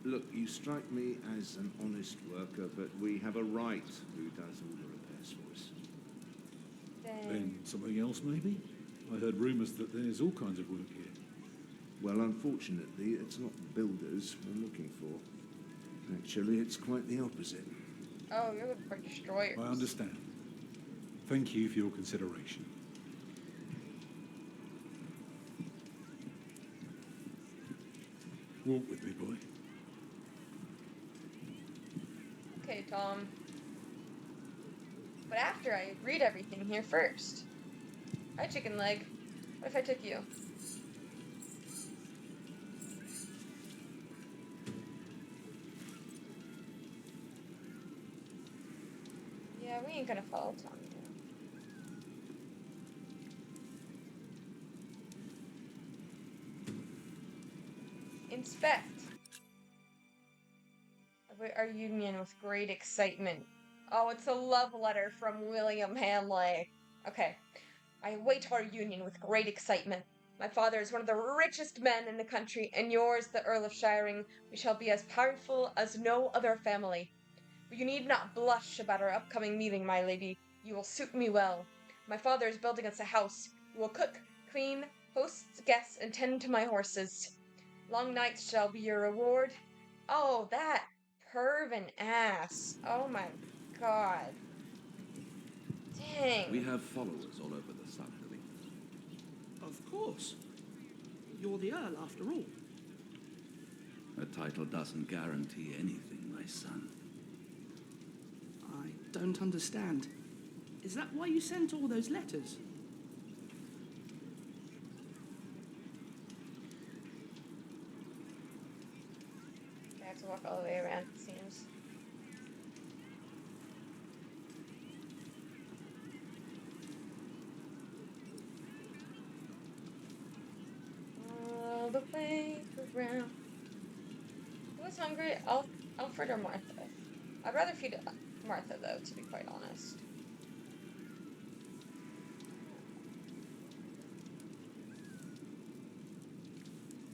J: Look, you strike me as an honest worker, but we have a right who does all the repairs for us.
A: Dang.
G: Then something else, maybe? I heard rumours that there's all kinds of work here.
J: Well, unfortunately, it's not builders we're looking for. Actually, it's quite the opposite.
A: Oh, you're looking for destroyers.
G: I understand. Thank you for your consideration. Walk with me, boy.
A: Okay, Tom. But after I read everything here first. Hi, chicken leg. What if I took you? Yeah, we ain't gonna follow Tom. Inspect. Await our union with great excitement. Oh, it's a love letter from William Hanley. Okay. I await our union with great excitement. My father is one of the richest men in the country, and yours, the Earl of Shiring, we shall be as powerful as no other family. But you need not blush about our upcoming meeting, my lady. You will suit me well. My father is building us a house. You will cook, clean, host guests, and tend to my horses. Long nights shall be your reward. Oh, that pervin ass. Oh my god. Dang.
H: We have followers all over the south, do we?
L: Of course. You're the Earl, after all.
H: A title doesn't guarantee anything, my son.
L: I don't understand. Is that why you sent all those letters?
A: I have to walk all the way around, it seems. way around. Who's hungry? Alfred or Martha? I'd rather feed Martha, though, to be quite honest.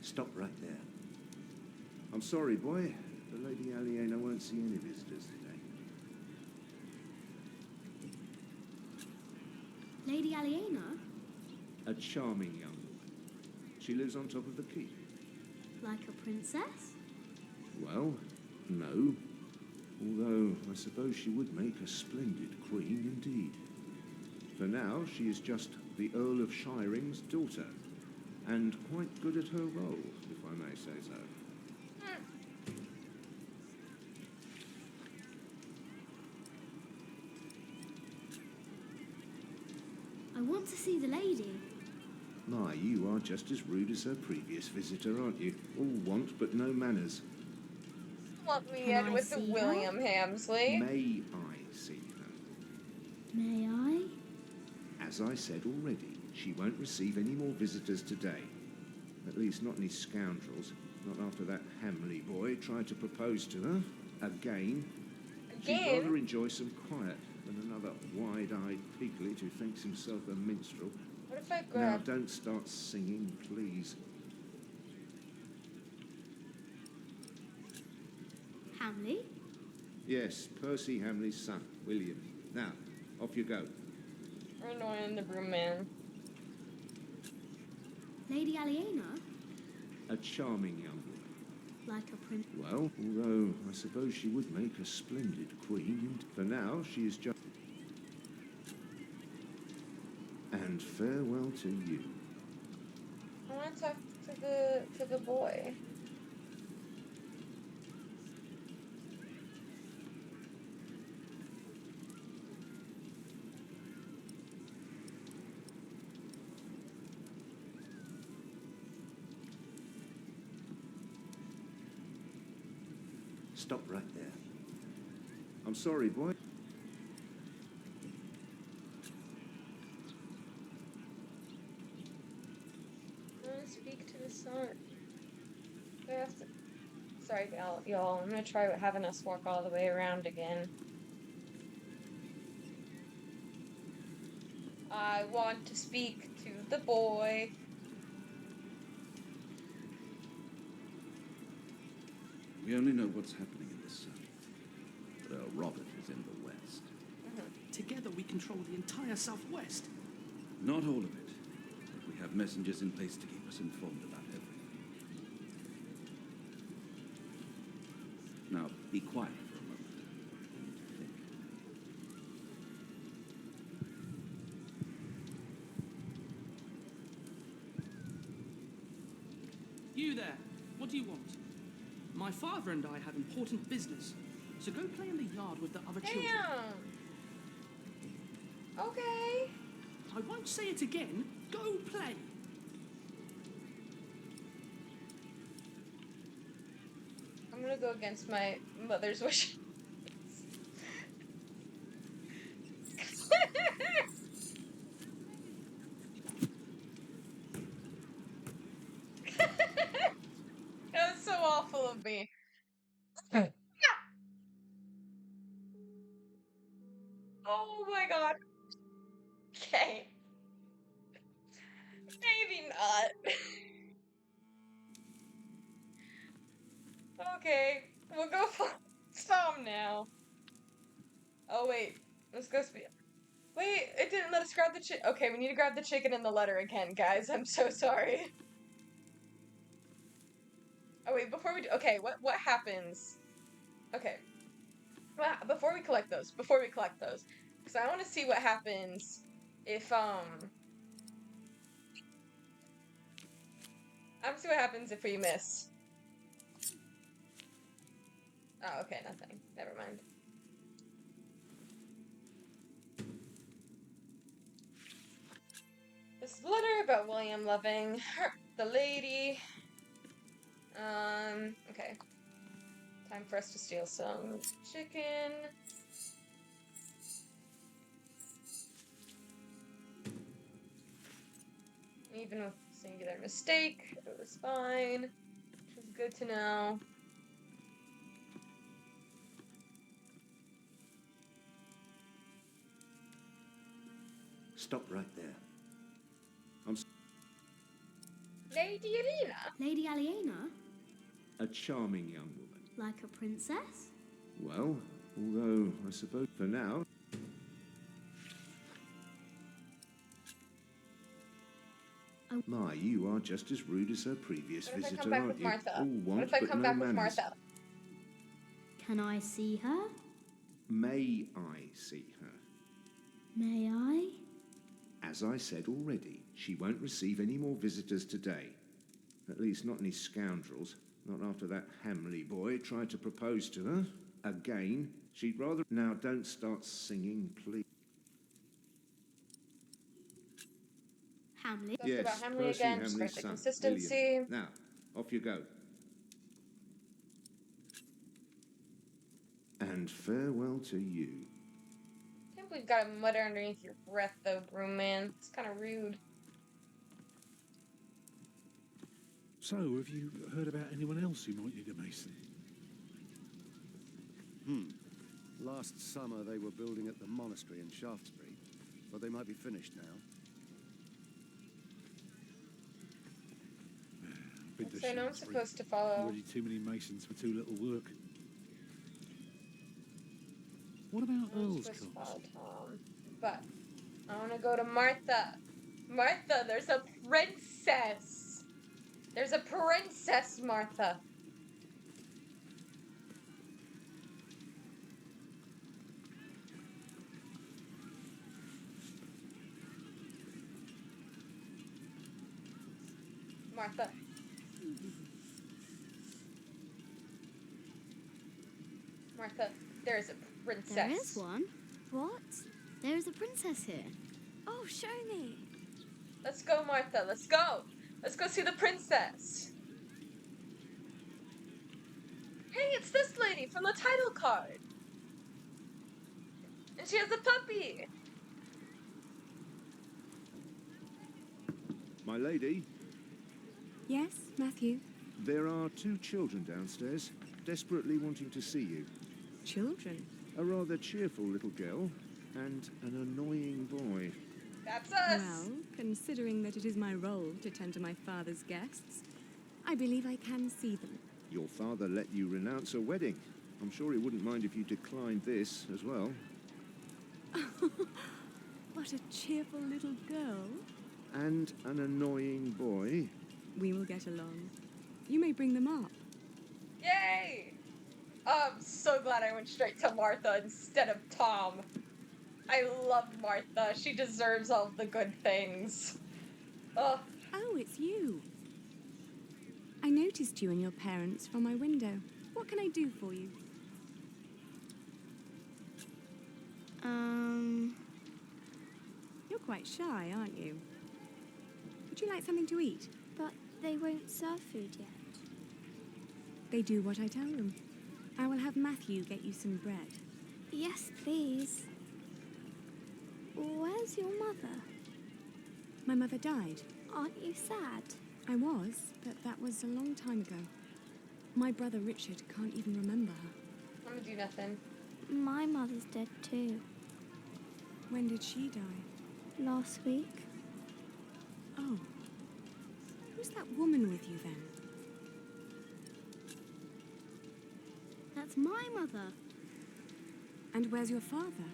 J: Stop right there. I'm sorry, boy. The Lady Aliena won't see any visitors today.
B: Lady Aliena?
J: A charming young woman. She lives on top of the keep.
B: Like a princess?
J: Well, no. Although, I suppose she would make a splendid queen indeed. For now, she is just the Earl of Shiring's daughter, and quite good at her role, if I may say so.
B: I want to see the lady.
J: My, you are just as rude as her previous visitor, aren't you? All want but no manners.
A: Want me
B: Can
A: in
B: I
A: with the
B: see her?
A: William Hamsley?
J: May I see her?
B: May I?
J: As I said already, she won't receive any more visitors today. At least not any scoundrels. Not after that Hamley boy tried to propose to her. Again. She'd rather enjoy some quiet than another wide-eyed piglet who thinks himself a minstrel.
A: What if I
J: Now,
A: grab...
J: don't start singing, please.
B: Hamley?
J: Yes, Percy Hamley's son, William. Now, off you go.
A: We're annoying the broom man.
B: Lady Aliena?
J: A charming young woman.
B: Like a prince.
J: Well, although I suppose she would make a splendid queen. For now, she is just... And farewell to you.
A: I want to talk to the boy.
J: Stop right there. I'm sorry, boy.
A: I want to speak to the son. I have to... Sorry, y'all. I'm gonna try having us walk all the way around again. I want to speak to the boy.
M: We only know what's happening in the south. But Earl Robert is in the west.
L: Together we control the entire southwest.
M: Not all of it. But we have messengers in place to keep us informed about everything. Now, be quiet for a moment. I need to think.
L: You there, what do you want? My father and I have important business, so go play in the yard with the other children.
A: Damn! Okay.
L: I won't say it again. Go play.
A: I'm gonna go against my mother's wishes. That was so awful of me. Oh my god. Okay. Maybe not. Okay. We'll go for some now. Oh wait. Let's go speak. Wait, it didn't let us grab the chicken. Okay, we need to grab the chicken and the letter again, guys. I'm so sorry. Oh wait, before we do, okay, what happens? Okay. Well, before we collect those, because I want to see what happens if I want to see what happens if we miss. Oh, okay, nothing. Never mind. This letter about William loving the lady. Okay. Time for us to steal some chicken. Even with Singular mistake. It was fine. Which was good to know.
J: Stop right there.
A: Lady Alina?
B: Lady Aliena?
J: A charming young woman.
B: Like a princess?
J: Well, although I suppose for now. My, you are just as rude as her previous
A: What if I
J: visitor,
A: come back
J: aren't
A: with
J: you?
A: Martha?
J: All
A: What
J: want
A: if I
J: but
A: come
J: no
A: back with
J: manners.
A: Martha?
B: Can I see her?
J: May I see her?
B: May I?
J: As I said already, she won't receive any more visitors today. At least not any scoundrels. Not after that Hamley boy tried to propose to her. Again, she'd rather... Now, don't start singing, please.
B: Hamlet?
A: Talk about Hamley
J: Percy
A: again, just for
J: Hamley's
A: the
J: son,
A: consistency.
J: William. Now, off you go. And farewell to you.
A: I can't believe you got a mutter underneath your breath, though, Broom Man. It's kind of rude.
G: So, have you heard about anyone else who might need a mason?
N: Last summer they were building at the monastery in Shaftesbury, but they might be finished now.
A: So no one's supposed to follow.
G: Already too many masons for too little work. What about
A: No one's
G: Earl's
A: supposed to
G: cars?
A: follow Tom. But I want to go to Martha. Martha, there's a princess. There's a princess, Martha. Martha. Martha, there is a princess.
B: There is one.
I: What?
B: There is a princess here.
I: Oh, show me.
A: Let's go, Martha. Let's go. Let's go see the princess. Hey, it's this lady from the title card. And she has a puppy.
J: My lady,
D: Yes, Matthew?
J: there are 2 children downstairs, desperately wanting to see you.
D: Children?
J: A rather cheerful little girl and an annoying boy.
A: That's us.
D: Well, considering that it is my role to tend to my father's guests, I believe I can see them.
J: Your father let you renounce a wedding. I'm sure he wouldn't mind if you declined this as well.
D: What a cheerful little girl.
J: And an annoying boy.
D: We will get along. You may bring them up.
A: Yay! I'm so glad I went straight to Martha instead of Tom. I love Martha. She deserves all the good things. Ugh.
D: Oh, it's you. I noticed you and your parents from my window. What can I do for you? You're quite shy, aren't you? Would you like something to eat?
B: But they won't serve food yet.
D: They do what I tell them. I will have Matthew get you some bread.
B: Yes, please. Where's your mother?
D: My mother died.
B: Aren't you sad?
D: I was, but that was a long time ago. My brother Richard can't even remember her.
A: I'm gonna do nothing.
B: My mother's dead too.
D: When did she die?
B: Last week.
D: Oh. Who's that woman with you then?
B: That's my mother.
D: And where's your father?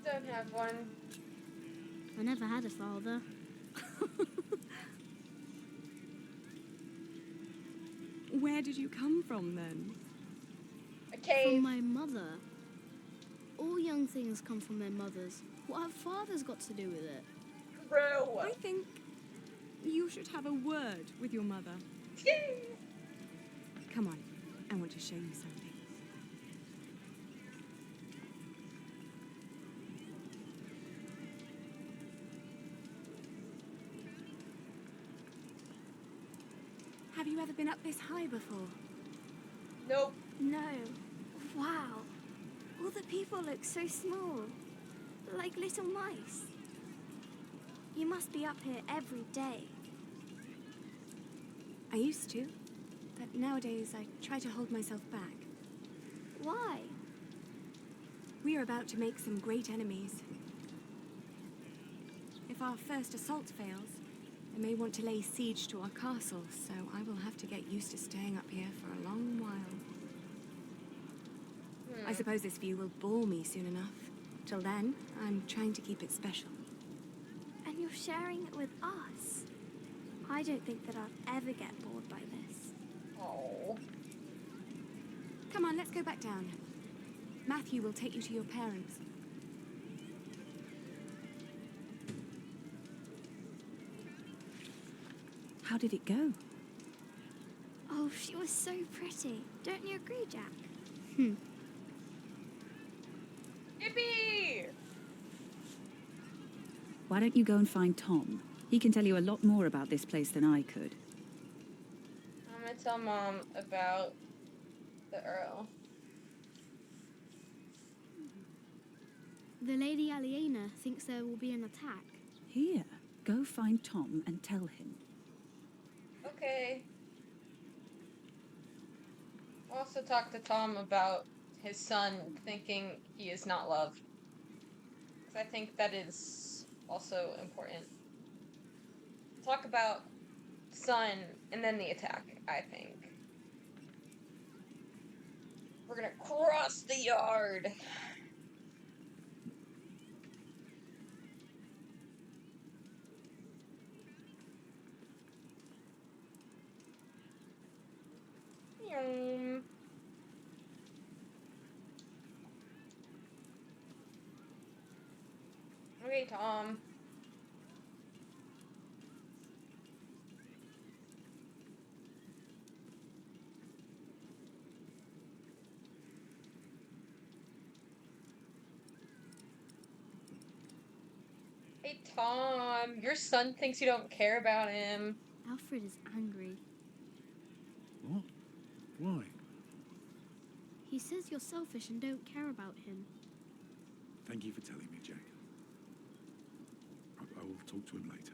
A: Don't have one.
B: I never had a father.
D: Where did you come from then?
A: A cave.
B: From my mother. All young things come from their mothers. What have fathers got to do with it?
A: True.
D: I think you should have a word with your mother. Come on, I want to show you something. Have you ever been up this high before?
A: Nope.
B: No. Wow. All the people look so small. Like little mice.
O: You must be up here every day.
D: I used to, but nowadays I try to hold myself back.
O: Why?
D: We are about to make some great enemies. If our first assault fails, they may want to lay siege to our castle, so I will have to get used to staying up here for a long while. I suppose this view will bore me soon enough. Till then, I'm trying to keep it special.
O: And you're sharing it with us. I don't think that I'll ever get bored by this.
A: Oh.
D: Come on, let's go back down. Matthew will take you to your parents.
I: How did it go?
O: Oh, she was so pretty. Don't you agree, Jack?
A: Yippee!
I: Why don't you go and find Tom? He can tell you a lot more about this place than I could.
A: I'm gonna tell Mom about the Earl.
B: The Lady Aliena thinks there will be an attack.
I: Here, go find Tom and tell him.
A: Okay. I'll also talk to Tom about his son thinking he is not loved. Because I think that is also important. Talk about son and then the attack, I think. We're gonna cross the yard. Okay, Tom. Hey, Tom. Your son thinks you don't care about him.
B: Alfred is angry.
G: What? Why?
B: He says you're selfish and don't care about him.
G: Thank you for telling me, Jack. I will talk to him later.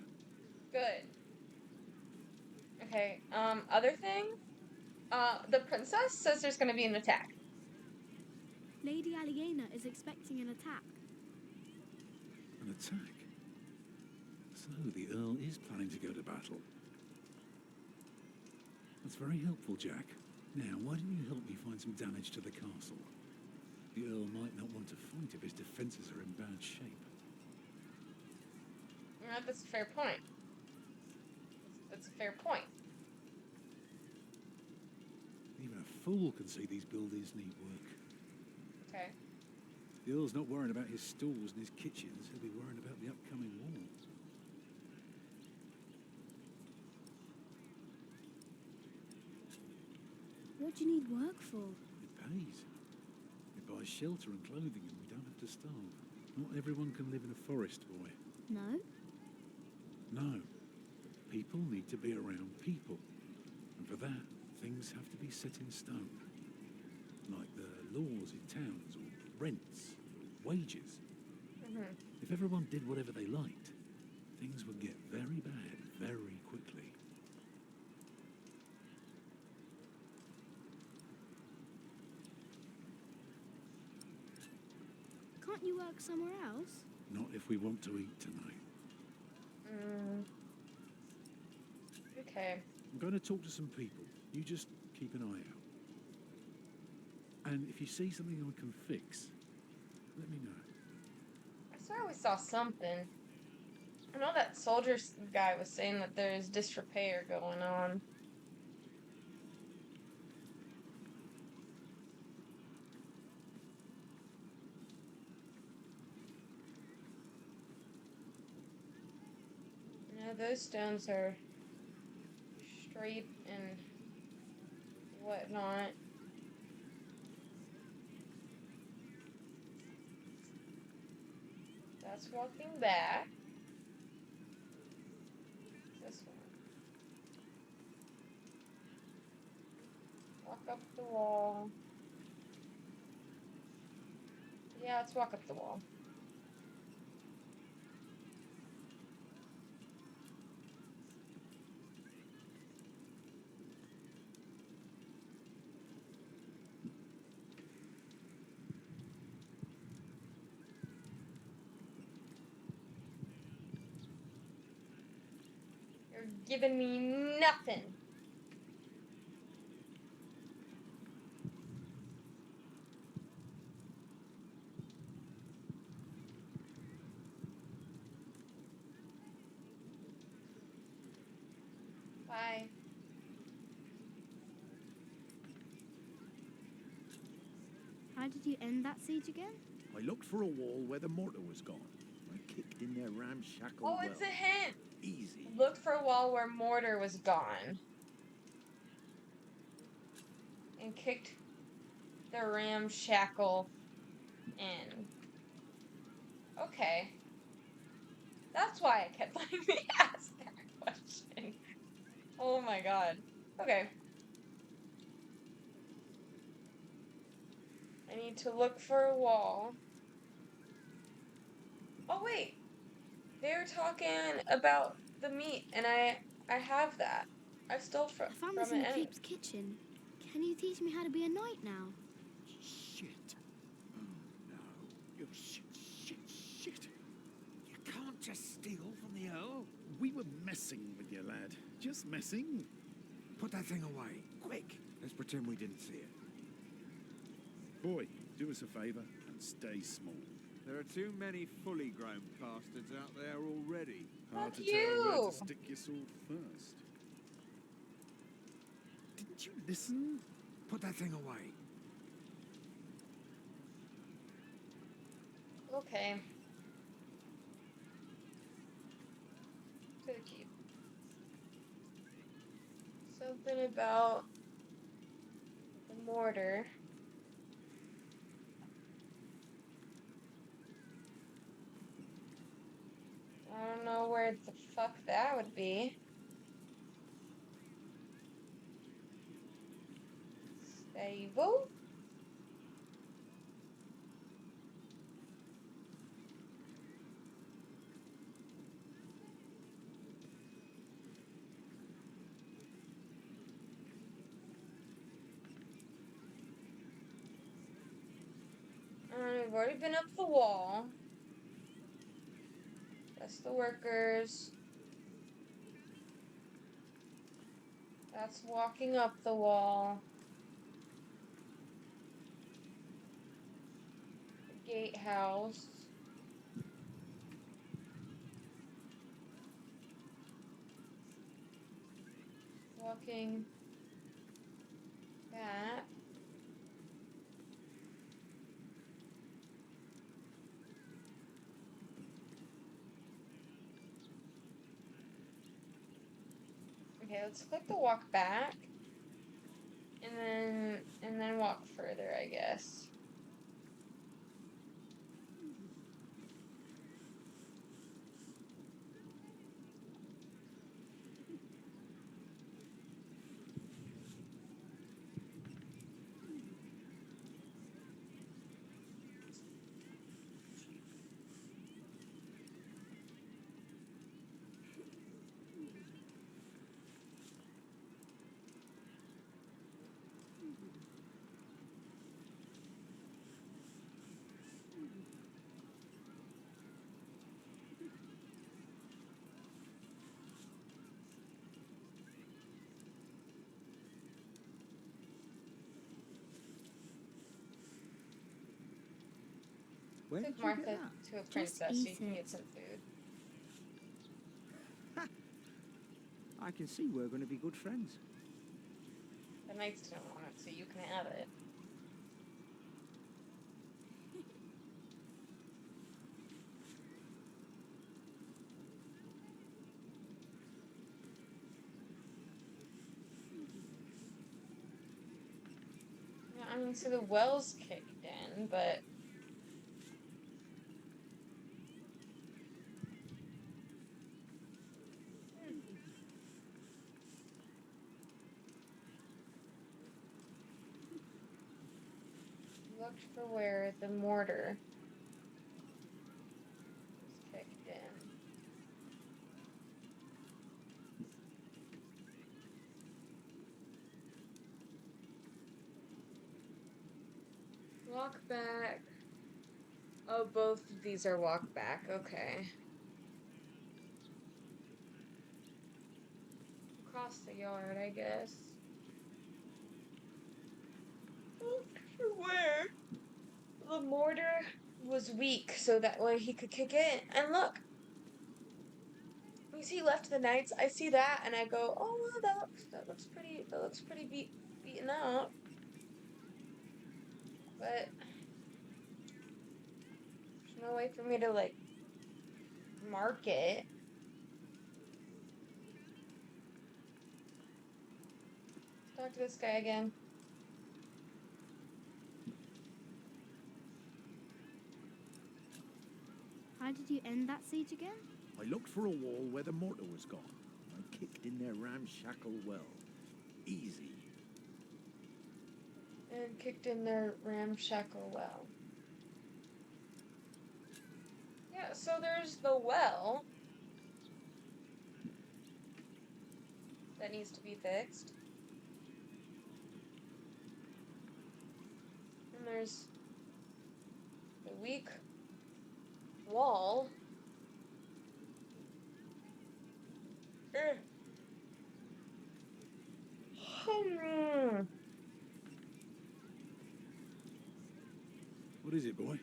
A: Good. Okay, other thing? The princess says there's gonna be an attack.
B: Lady Aliena is expecting an attack.
G: An attack? So the Earl is planning to go to battle. That's very helpful, Jack. Now, why don't you help me find some damage to the castle? The Earl might not want to fight if his defences are in bad shape.
A: Yeah, that's a fair point. That's a fair point.
G: Even a fool can see these buildings need work.
A: Okay.
G: The Earl's not worrying about his stalls and his kitchens. He'll be worrying about the upcoming war.
B: What do you need work for?
G: It pays. It buys shelter and clothing and we don't have to starve. Not everyone can live in a forest, boy.
B: No?
G: No. People need to be around people. And for that, things have to be set in stone. Like the laws in towns, or rents, or wages. If everyone did whatever they liked, things would get very bad very quickly.
B: Can't you work somewhere else?
G: Not if we want to eat tonight.
A: Okay.
G: I'm going to talk to some people. You just keep an eye out. And if you see something I can fix, let me know.
A: I swear we saw something. I know that soldier guy was saying that there's disrepair going on. Yeah, those stones are straight and whatnot. That's walking back. This one. Walk up the wall. Yeah, let's walk up the wall. They're giving me nothing. Bye.
B: How did you end that siege again?
J: I looked for a wall where the mortar was gone. I kicked in their ramshackle
A: Oh,
J: well.
A: it's a hint.
J: Easy.
A: Looked for a wall where mortar was gone. And kicked the ramshackle in. Okay. That's why I kept letting me ask that question. Oh my god. Okay. I need to look for a wall. Oh wait. They're talking about the meat and I have that. I stole
B: I found this
A: from
B: in
A: it
B: the
A: anyway.
B: keep's kitchen. Can you teach me how to be a knight now?
J: Shit. Oh no. You shit. You can't just steal from the Earl.
K: We were messing with you, lad. Just messing.
E: Put that thing away, quick. Let's pretend we didn't see it.
K: Boy, do us a favour and stay small.
E: There are too many fully grown bastards out there already.
K: Hard
A: Fuck
K: to tell where
A: you.
K: to stick your sword first. Didn't you listen?
E: Put that thing away.
A: Okay. To the keep. Something about the mortar. I don't know where the fuck that would be. Stable? We've already been up the wall. That's the workers. That's walking up the wall. The gatehouse. Walking back. Okay, let's click the walk back. And then walk further, I guess.
F: Where
A: Took
F: did you get
A: Martha
F: that?
A: to a
B: Just
A: princess so
B: eat
A: you can
B: it.
A: get some food.
F: I can see we're going to be good friends.
A: The knights don't want it, so you can have it. Yeah, I mean, so the well's kicked in, but looked for where the mortar was kicked in. Walk back. Oh, both of these are walk back. Okay. across the yard, I guess. Not sure where the mortar was weak, so that way he could kick it. And look, you see left the knights. I see that, and I go, oh wow, that looks pretty beaten up. But there's no way for me to like mark it. Talk to this guy again.
B: How did you end that siege again?
J: I looked for a wall where the mortar was gone. I kicked in their ramshackle well. Easy.
A: And kicked in their ramshackle well. Yeah, so there's the well that needs to be fixed. And there's the weak wall.
G: What is it, boy?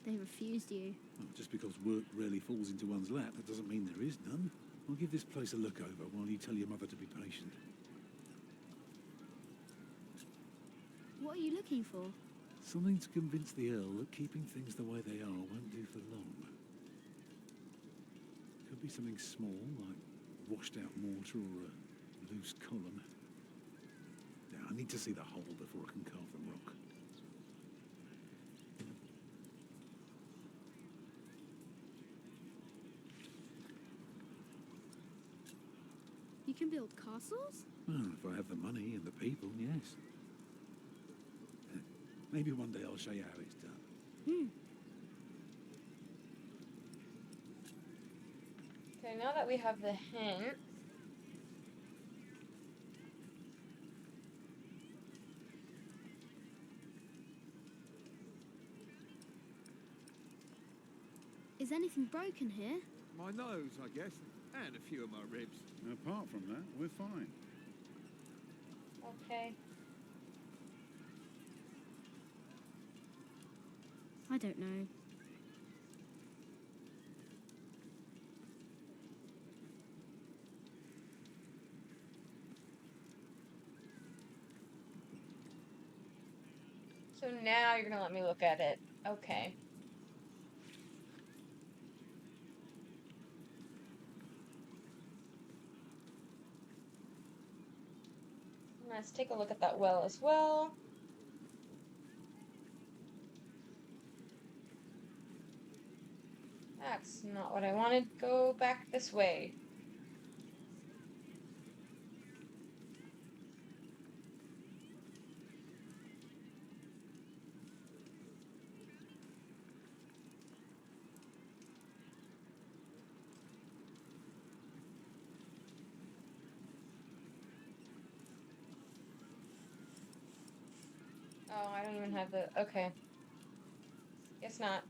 B: They refused you.
G: Well, just because work rarely falls into one's lap, that doesn't mean there is none. I'll give this place a look over while you tell your mother to be patient.
B: What are you looking for?
G: Something to convince the Earl that keeping things the way they are won't do for long. Could be something small, like washed out mortar or a loose column. Yeah, I need to see the hole before I can carve the rock.
B: You can build castles?
G: Well, if I have the money and the people, yes. Maybe one day I'll show you how it's done.
B: Hmm.
A: Okay, now that we have the hint.
B: Is anything broken here?
E: My nose, I guess, and a few of my ribs.
K: Apart from that, we're fine.
A: Okay.
B: I don't know.
A: So now you're gonna let me look at it. Okay. Let's take a look at that well as well. That's not what I wanted. Go back this way. Oh, I don't even have the... Okay. Guess not.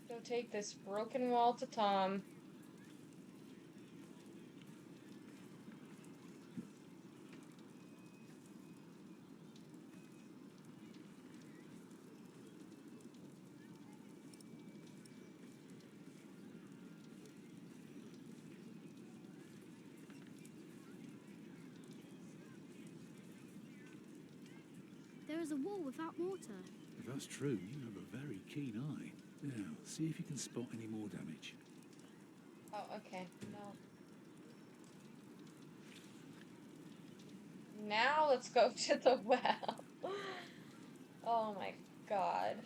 A: Go take this broken wall to Tom.
B: There is a wall without mortar.
G: If that's true, you have a very keen eye. Now, see if you can spot any more damage.
A: Oh, okay. No. Now let's go to the well. Oh my god.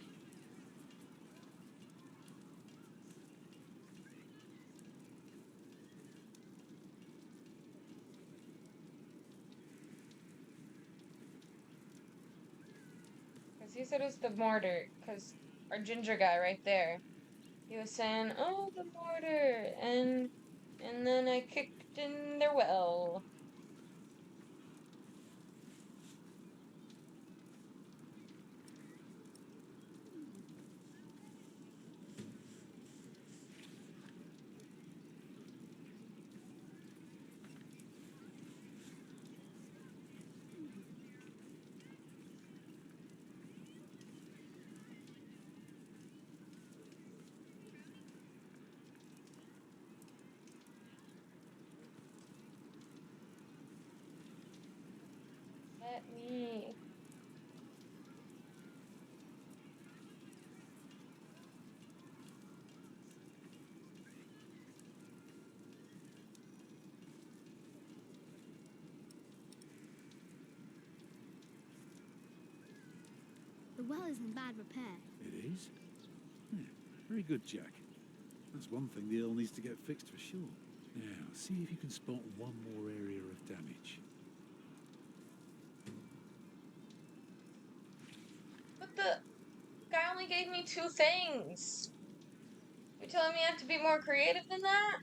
A: Because he said it was the mortar, because our ginger guy right there. He was saying, "Oh, the mortar," and then I kicked in their well. Let me.
B: The well is in bad repair.
G: It is? Yeah, very good, Jack. That's one thing the Earl needs to get fixed for sure. Now, see if you can spot one more area of damage.
A: But the guy only gave me 2 things. You're telling me I have to be more creative than that?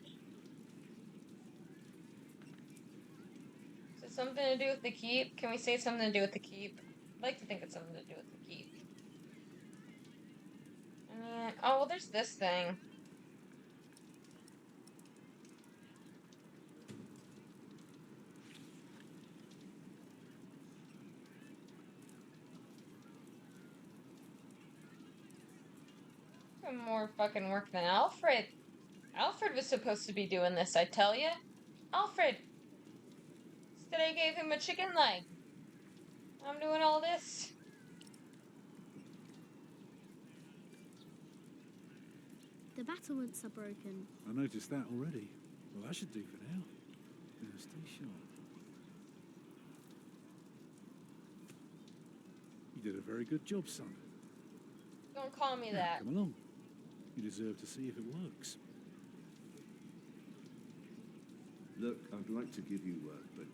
A: Is it something to do with the keep? Can we say something to do with the keep? I'd like to think it's something to do with the keep. I mean, oh, well, there's this thing. More fucking work than Alfred. Alfred was supposed to be doing this, I tell you. Alfred! Instead I gave him a chicken leg. I'm doing all this.
B: The battlements are broken.
G: I noticed that already. Well, that should do for now. Now, stay sharp. You did a very good job, son.
A: Don't call me
G: Now,
A: that.
G: come along. You deserve to see if it works.
K: Look, I'd like to give you work, but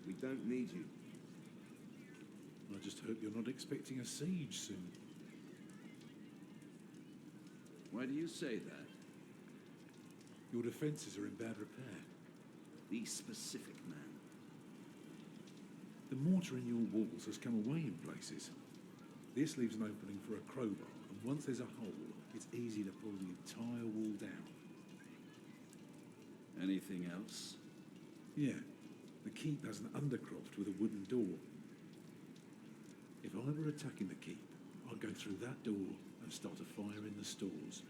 K: we don't need you.
G: I just hope you're not expecting a siege soon.
M: Why do you say that?
G: Your defences are in bad repair.
M: Be specific, man.
G: The mortar in your walls has come away in places. This leaves an opening for a crowbar, and once there's a hole, it's easy to pull the entire wall down.
M: Anything else?
G: Yeah, the keep has an undercroft with a wooden door. If I were attacking the keep, I'd go through that door and start a fire in the stores.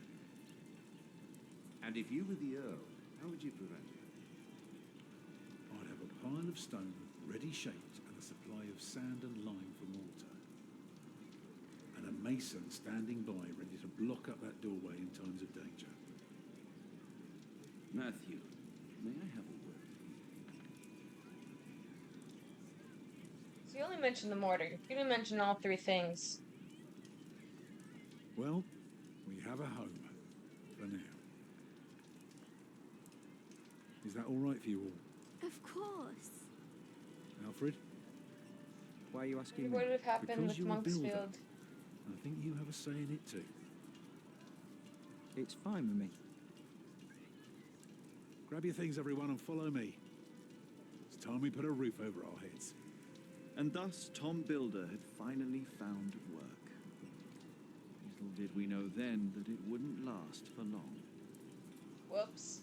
K: And if you were the Earl, how would you prevent it?
G: I'd have a pile of stone ready shaped and a supply of sand and lime for mortar. And a mason standing by ready to block up that doorway in times of danger.
M: Matthew, may I have a word?
A: So you only mentioned the mortar. You didn't mention all 3 things.
G: Well, we have a home. For now. Is that all right for you all?
B: Of course.
G: Alfred?
F: Why are you asking
A: What
F: me?
A: would have happened
G: Because
A: with
G: you're a builder.
A: Monksfield?
G: I think you have a say in it too.
F: It's fine with me.
G: Grab your things, everyone, and follow me. It's time we put a roof over our heads.
C: And thus Tom Builder had finally found work. Little did we know then that it wouldn't last for long.
A: Whoops.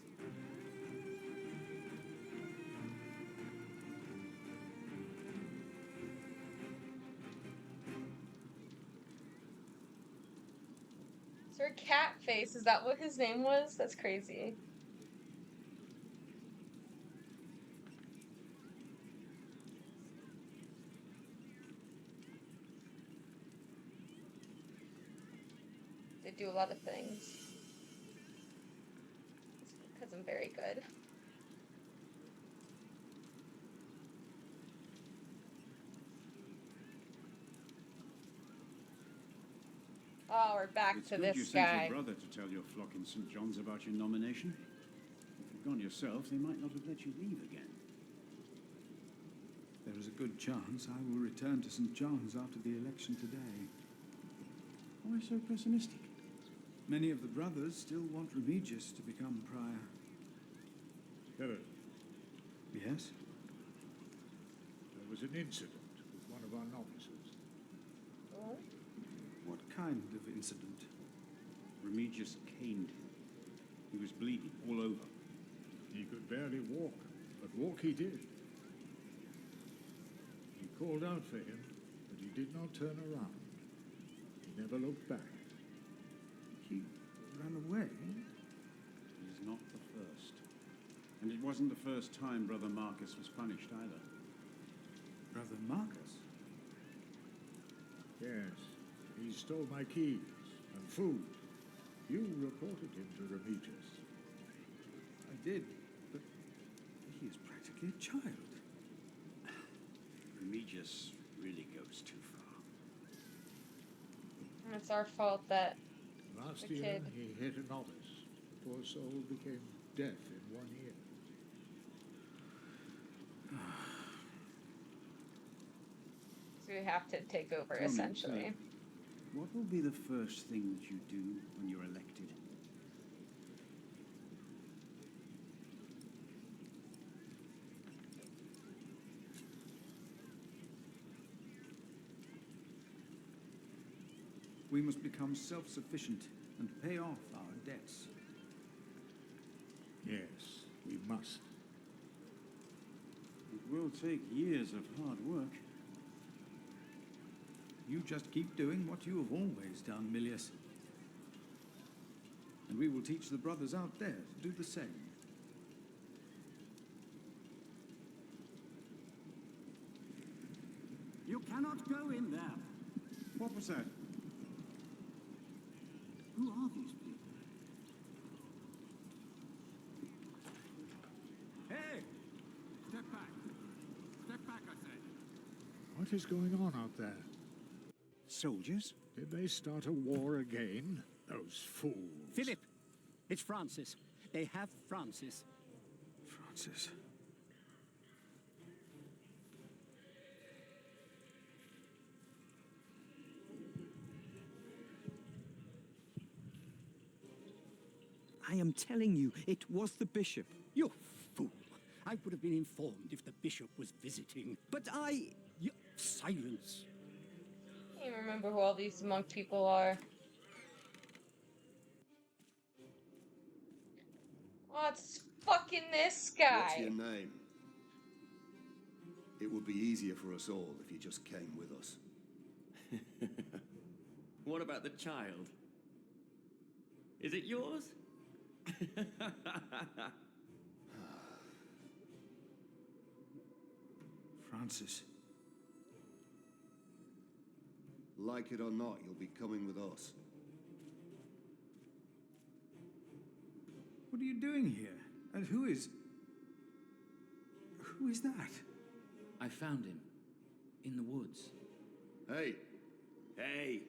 A: Sir Catface, is that what his name was? That's crazy. They do a lot of things. It's because I'm very good. Oh, we're back
P: It's
A: to
P: good you
A: this
P: sent
A: guy.
P: your brother to tell your flock in St. John's about your nomination. If you'd gone yourself, they might not have let you leave again.
Q: There is a good chance I will return to St. John's after the election today.
P: Why so pessimistic?
Q: Many of the brothers still want Remigius to become prior.
G: Philip,
Q: Yes?
G: there was an incident with one of our novices.
Q: What kind of incident?
P: Remigius caned him. He was bleeding all over.
G: He could barely walk, but walk he did. He called out for him, but he did not turn around. He never looked back.
Q: He ran away?
P: He's not the first. And it wasn't the first time Brother Marcus was punished either.
Q: Brother Marcus?
G: Yes, he stole my keys and food. You reported him to Remigius.
Q: I did, but he is practically a child.
P: Remigius really goes too far.
A: And it's our fault that
G: Last
A: the
G: year,
A: kid...
G: he hit a novice. The poor soul became deaf in 1 year.
A: So we have to take over,
P: Tell me,
A: essentially.
P: Philip, what will be the first thing that you do when you're elected?
Q: We must become self-sufficient and pay off our debts.
G: Yes, we must.
P: It will take years of hard work.
Q: You just keep doing what you have always done, Milius. And we will teach the brothers out there to do the same.
P: You cannot go in there. What was that? Who are these people? Hey! Step back. Step back, I said.
G: What is going on out there?
J: Soldiers?
G: Did they start a war again? Those fools.
R: Philip! It's Francis. They have Francis.
Q: Francis.
R: I am telling you, it was the bishop.
S: You fool! I would have been informed if the bishop was visiting.
R: But I...
S: Silence!
A: I can't remember who all these monk people are. Oh, it's fucking this guy.
T: What's your name? It would be easier for us all if you just came with us.
H: What about the child? Is it yours?
Q: Francis.
T: Like it or not, you'll be coming with us.
Q: What are you doing here? And who is... Who is that?
H: I found him. In the woods.
T: Hey! Hey!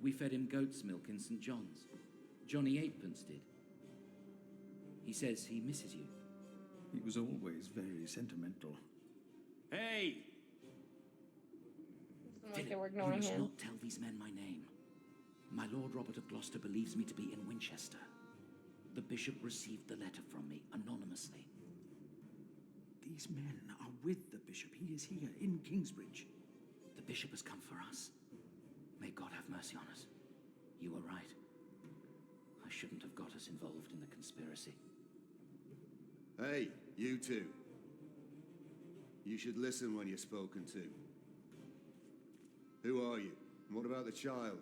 H: We fed him goat's milk in St. John's. Johnny Eightpence did. He says he misses you.
Q: He was always very sentimental.
H: Hey!
A: Like they were
H: you
A: ignoring
H: must
A: him.
H: not tell these men my name. My Lord Robert of Gloucester believes me to be in Winchester. The bishop received the letter from me anonymously.
Q: These men are with the bishop. He is here in Kingsbridge.
H: The bishop has come for us. May God have mercy on us. You were right. I shouldn't have got us involved in the conspiracy.
T: Hey, you two. You should listen when you're spoken to. Who are you? And what about the child?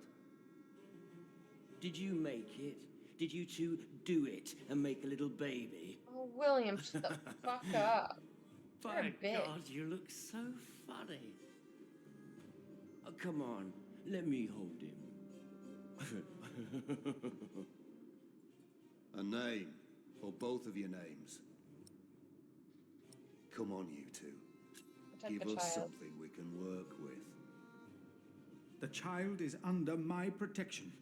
H: Did you make it? Did you two do it and make a little baby?
A: Oh, William, shut the fuck up. You're a
H: By
A: bitch.
H: God, you look so funny. Oh, come on, let me hold him.
T: A name, or both of your names. Come on, you two.
A: Protect
T: Give
A: the
T: us
A: child.
T: something we can work with.
Q: The child is under my protection.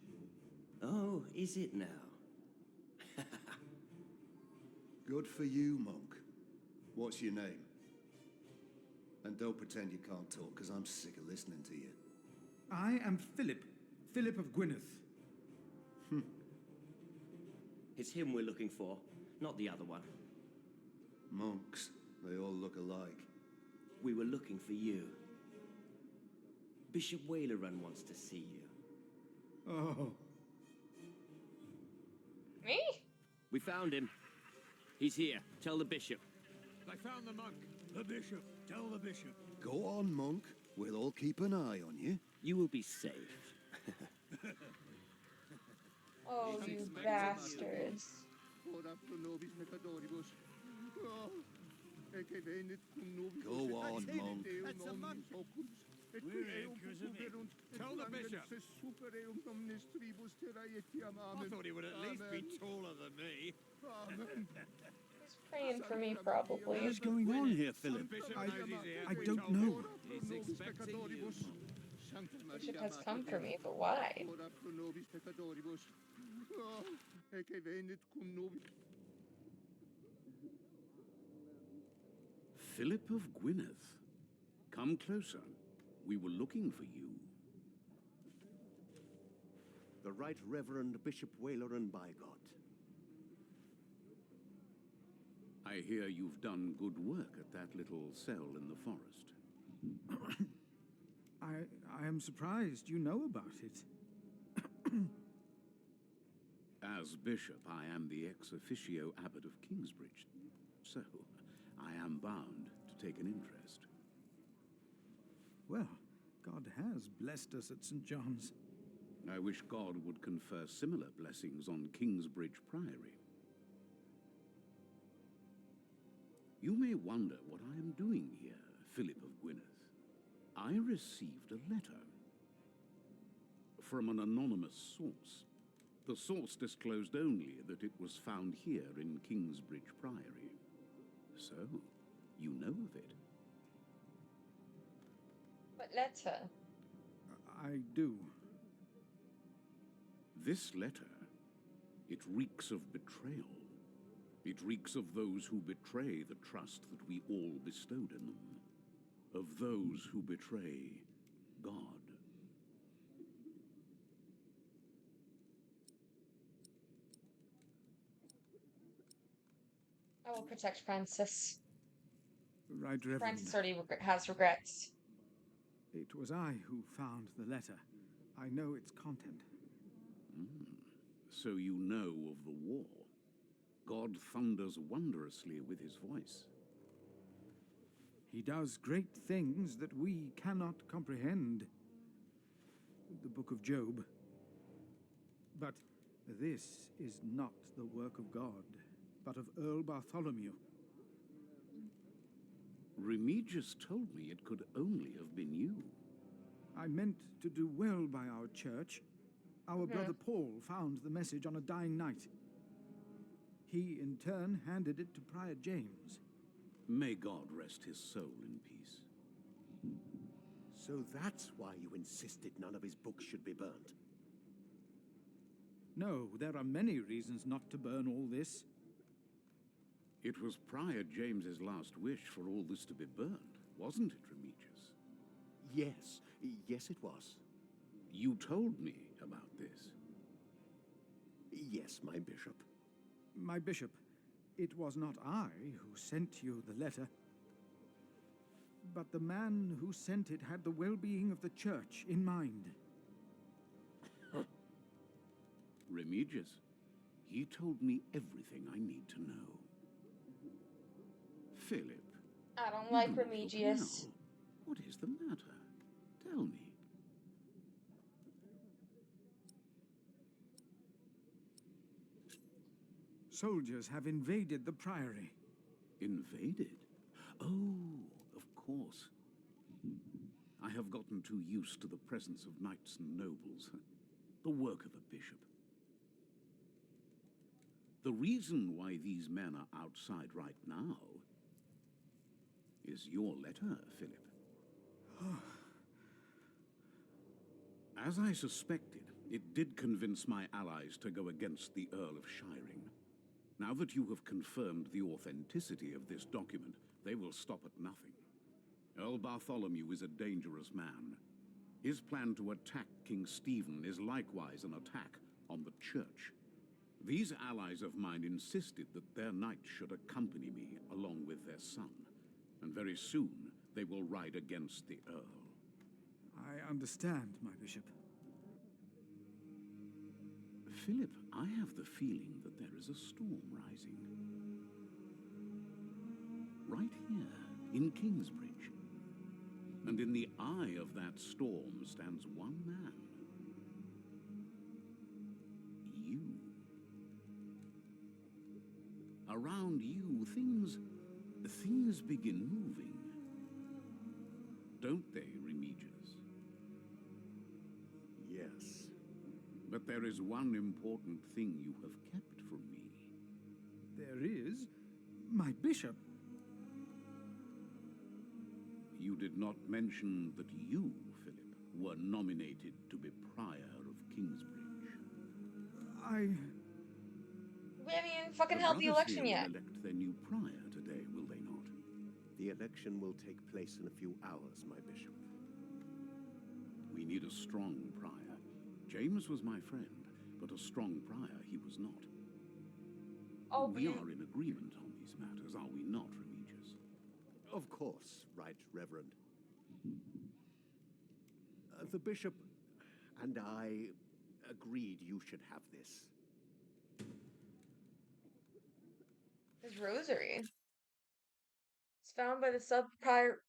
H: Oh, is it now?
T: Good for you, monk. What's your name? And don't pretend you can't talk, because I'm sick of listening to you.
Q: I am Philip. Philip of Gwynedd.
U: It's him we're looking for, not the other one.
T: Monks. They all look alike.
U: We were looking for you. Bishop Wailerun wants to see you.
Q: Oh.
A: Me?
U: We found him. He's here. Tell the bishop.
E: They found the monk.
S: The bishop. Tell the bishop.
J: Go on, monk. We'll all keep an eye on you.
U: You will be safe.
A: Oh, you bastards.
J: Go on, monk.
S: That's a monk. We're here because of it.
E: Tell the bishop. I thought he would at least be taller than me.
A: He's praying for me, probably.
K: What is going on here, Philip?
Q: I don't know.
E: He's expecting you.
A: Bishop has come for me, but why?
M: Philip of Gwynedd. Come closer. We were looking for you.
J: The Right Reverend Bishop Wailerun Bygod.
M: I hear you've done good work at that little cell in the forest.
Q: I am surprised you know about it.
M: As bishop, I am the ex officio abbot of Kingsbridge, so I am bound to take an interest.
Q: Well, God has blessed us at St. John's.
M: I wish God would confer similar blessings on Kingsbridge Priory. You may wonder what I am doing here, Philip of Gwynedd. I received a letter from an anonymous source. The source disclosed only that it was found here in Kingsbridge Priory. So, you know of it.
A: What letter?
Q: I do.
M: This letter, it reeks of betrayal. It reeks of those who betray the trust that we all bestowed in them. Of those who betray God.
A: I will protect Francis.
Q: Right, Reverend.
A: Francis already has regrets.
Q: It was I who found the letter. I know its content.
M: So you know of the war. God thunders wondrously with his voice.
Q: He does great things that we cannot comprehend. The Book of Job. But this is not the work of God, but of Earl Bartholomew.
M: Remigius told me it could only have been you.
Q: I meant to do well by our church. Our brother Paul found the message on a dying night. He, in turn, handed it to Prior James.
M: May God rest his soul in peace.
J: So that's why you insisted none of his books should be burnt?
Q: No, there are many reasons not to burn all this.
M: It was Prior James's last wish for all this to be burned, wasn't it, Remigius?
J: Yes it was.
M: You told me about this.
J: Yes, my bishop.
Q: My bishop, it was not I who sent you the letter. But the man who sent it had the well-being of the church in mind.
M: Remigius, he told me everything I need to know. Philip.
A: I don't like
M: you look
A: Remigius.
M: well. What is the matter? Tell me.
Q: Soldiers have invaded the priory.
M: Invaded? Oh, of course. I have gotten too used to the presence of knights and nobles. The work of a bishop. The reason why these men are outside right now is your letter, Philip. As I suspected, it did convince my allies to go against the Earl of Shiring. Now that you have confirmed the authenticity of this document, they will stop at nothing. Earl Bartholomew is a dangerous man. His plan to attack King Stephen is likewise an attack on the church. These allies of mine insisted that their knight should accompany me along with their son, and very soon they will ride against the Earl.
Q: I understand, my bishop.
M: Philip, I have the feeling that there is a storm rising. Right here, in Kingsbridge. And in the eye of that storm stands one man. You. Around you, things begin moving. Don't they, Remigius?
J: Yes.
M: But there is one important thing you have kept from me.
Q: There is? My bishop?
M: You did not mention that you, Philip, were nominated to be Prior of Kingsbridge.
A: We haven't even fucking held the
M: brothers
A: election
M: here
A: yet.
M: will elect their new Prior today, will they not?
J: The election will take place in a few hours, my bishop.
M: We need a strong Prior. James was my friend, but a strong Prior he was not.
A: Oh,
M: we are in agreement on these matters, are we not, Remigius?
J: Of course, Right Reverend. The bishop and I agreed you should have this.
A: His rosary. It's found by the sub-prior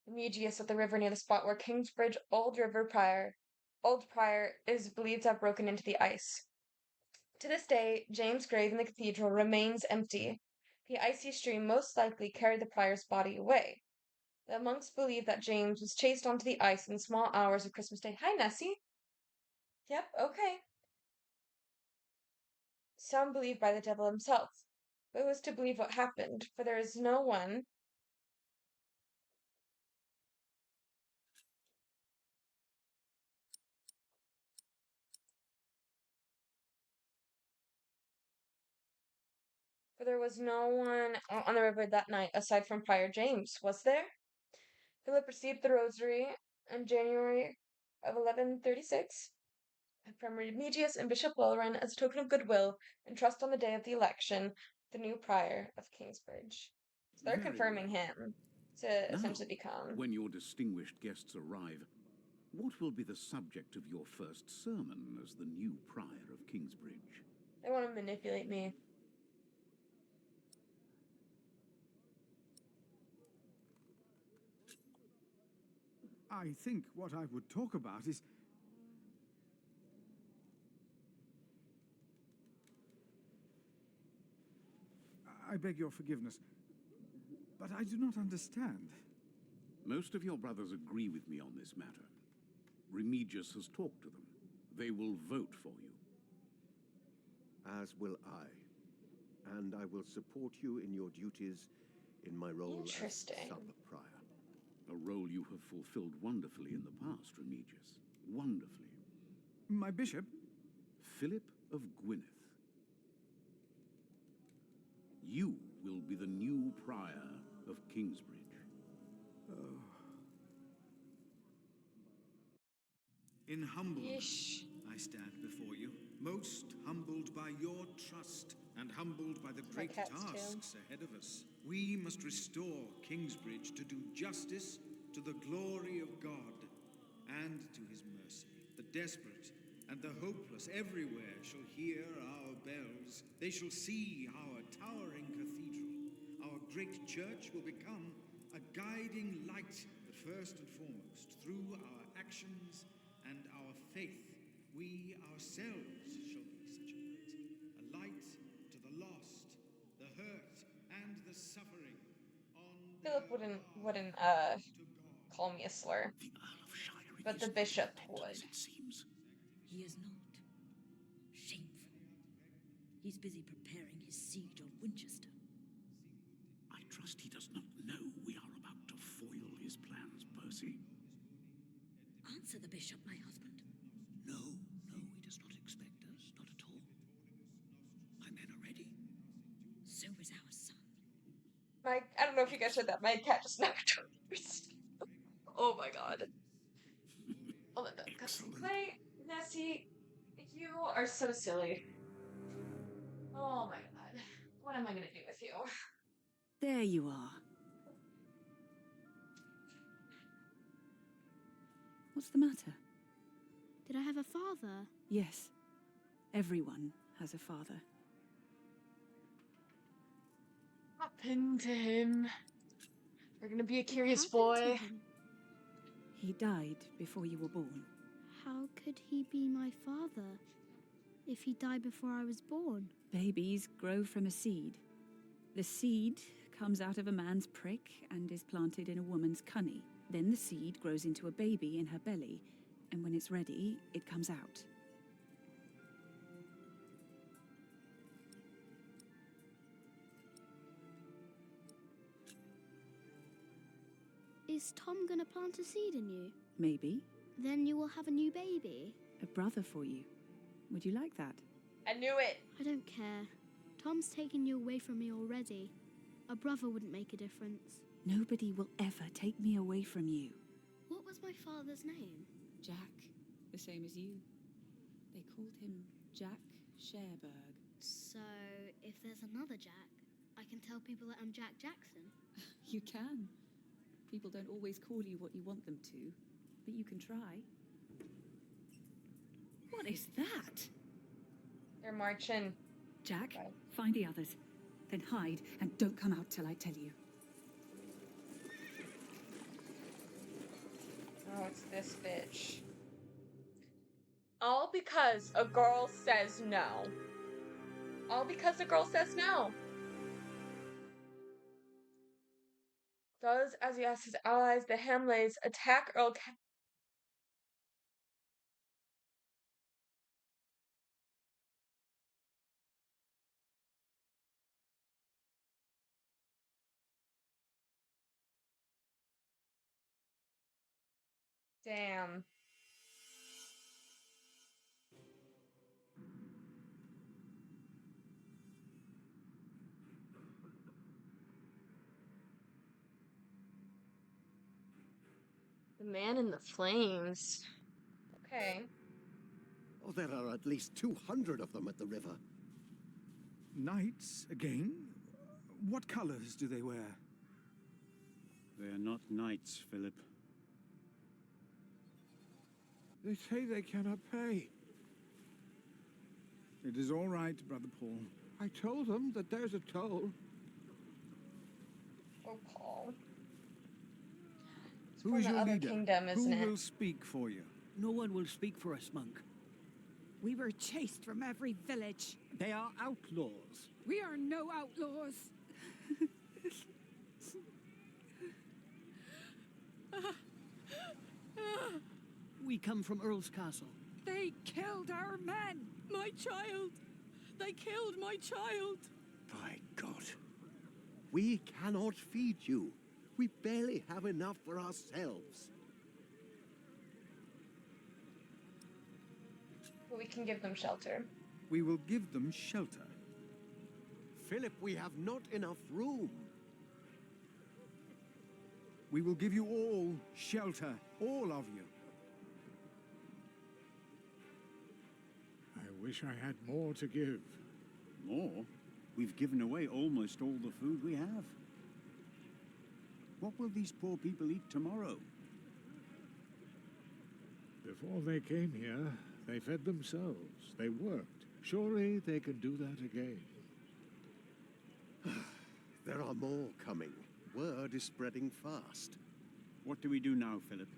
A: Remigius at the river near the spot where Kingsbridge Old Prior is believed to have broken into the ice. To this day, James' grave in the cathedral remains empty. The icy stream most likely carried the prior's body away. The monks believe that James was chased onto the ice in the small hours of Christmas Day. Hi, Nessie. Yep, okay. Some believe by the devil himself. But who is to believe what happened? For there is no one For there was no one on the river that night aside from Prior James, was there? Philip received the rosary in January of 1136 from Remigius and Bishop Welleran as a token of goodwill and trust on the day of the election, the new Prior of Kingsbridge. So they're
M: Very
A: confirming
M: well.
A: him to
M: Now,
A: essentially become.
M: when your distinguished guests arrive, what will be the subject of your first sermon as the new Prior of Kingsbridge?
A: They want to manipulate me.
Q: I think what I would talk about is... I beg your forgiveness, but I do not understand.
M: Most of your brothers agree with me on this matter. Remigius has talked to them. They will vote for you.
J: As will I. And I will support you in your duties in my role as sub-prior.
M: A role you have fulfilled wonderfully in the past, Remigius. Wonderfully.
Q: My bishop?
M: Philip of Gwynedd. You will be the new Prior of Kingsbridge.
L: In humbleness, I stand before you, most humbled by your trust and humbled by the great tasks ahead of us. We must restore Kingsbridge to do justice to the glory of God and to his mercy. The desperate and the hopeless everywhere shall hear our bells. They shall see our towering cathedral. Our great church will become a guiding light, but first and foremost, through our actions and our faith, we ourselves shall be such a light to the lost, the hurt, and the suffering.
A: Philip wouldn't call me a slur. But the bishop would.
H: It seems. He is not. Shameful. He's busy preparing his siege on Winchester.
M: I trust he does not know we are about to foil his plans, Percy.
H: Answer the bishop, my husband.
S: No, he does not expect us, not at all. My men are ready.
H: So is our son.
A: I don't know if you guys heard that. My cat just knocked over. Oh my god. Oh, Clay, Nessie, you are so silly. Oh my god. What am I gonna do with you?
D: There you are. What's the matter?
B: Did I have a father?
D: Yes, everyone has a father.
A: What happened to him? We're gonna be a curious
B: What happened
A: boy.
B: to him?
D: He died before you were born.
B: How could he be my father if he died before I was born?
D: Babies grow from a seed. The seed comes out of a man's prick and is planted in a woman's cunny. Then the seed grows into a baby in her belly, and when it's ready, it comes out.
B: Is Tom gonna plant a seed in you?
D: Maybe.
B: Then you will have a new baby.
D: A brother for you. Would you like that?
A: I knew it.
B: I don't care. Tom's taken you away from me already. A brother wouldn't make a difference.
D: Nobody will ever take me away from you.
B: What was my father's name?
D: Jack, the same as you. They called him Jack Sherberg.
B: So, if there's another Jack, I can tell people that I'm Jack Jackson.
D: You can. People don't always call you what you want them to, but you can try. What is that?
A: They're marching.
D: Jack, find the others. Then hide and don't come out till I tell you.
A: Oh, it's this bitch. All because a girl says no. All because the girl says no. Does as he asks his allies, the Hamleys, attack Earl Damn. The man in the flames. Okay.
J: Oh, there are at least 200 of them at the river.
Q: Knights again? What colors do they wear?
P: They are not knights, Philip.
E: They say they cannot pay.
Q: It is all right, Brother Paul.
E: I told them that there's a toll.
A: Oh, Paul. It's
Q: Who
A: from
Q: is
A: the
Q: your
A: other
Q: leader?
A: kingdom, isn't
Q: Who
A: it?
Q: will speak for you?
R: No one will speak for us, monk.
I: We were chased from every village.
R: They are outlaws.
I: We are no outlaws.
R: We come from Earl's Castle.
I: They killed our men. My child. They killed my child.
J: By God. We cannot feed you. We barely have enough for ourselves.
A: But we can give them shelter.
Q: We will give them shelter.
J: Philip, we have not enough room.
Q: We will give you all shelter, all of you.
G: I wish I had more to give.
P: More? We've given away almost all the food we have. What will these poor people eat tomorrow?
G: Before they came here, they fed themselves. They worked. Surely they can do that again.
J: There are more coming. Word is spreading fast.
P: What do we do now, Philip?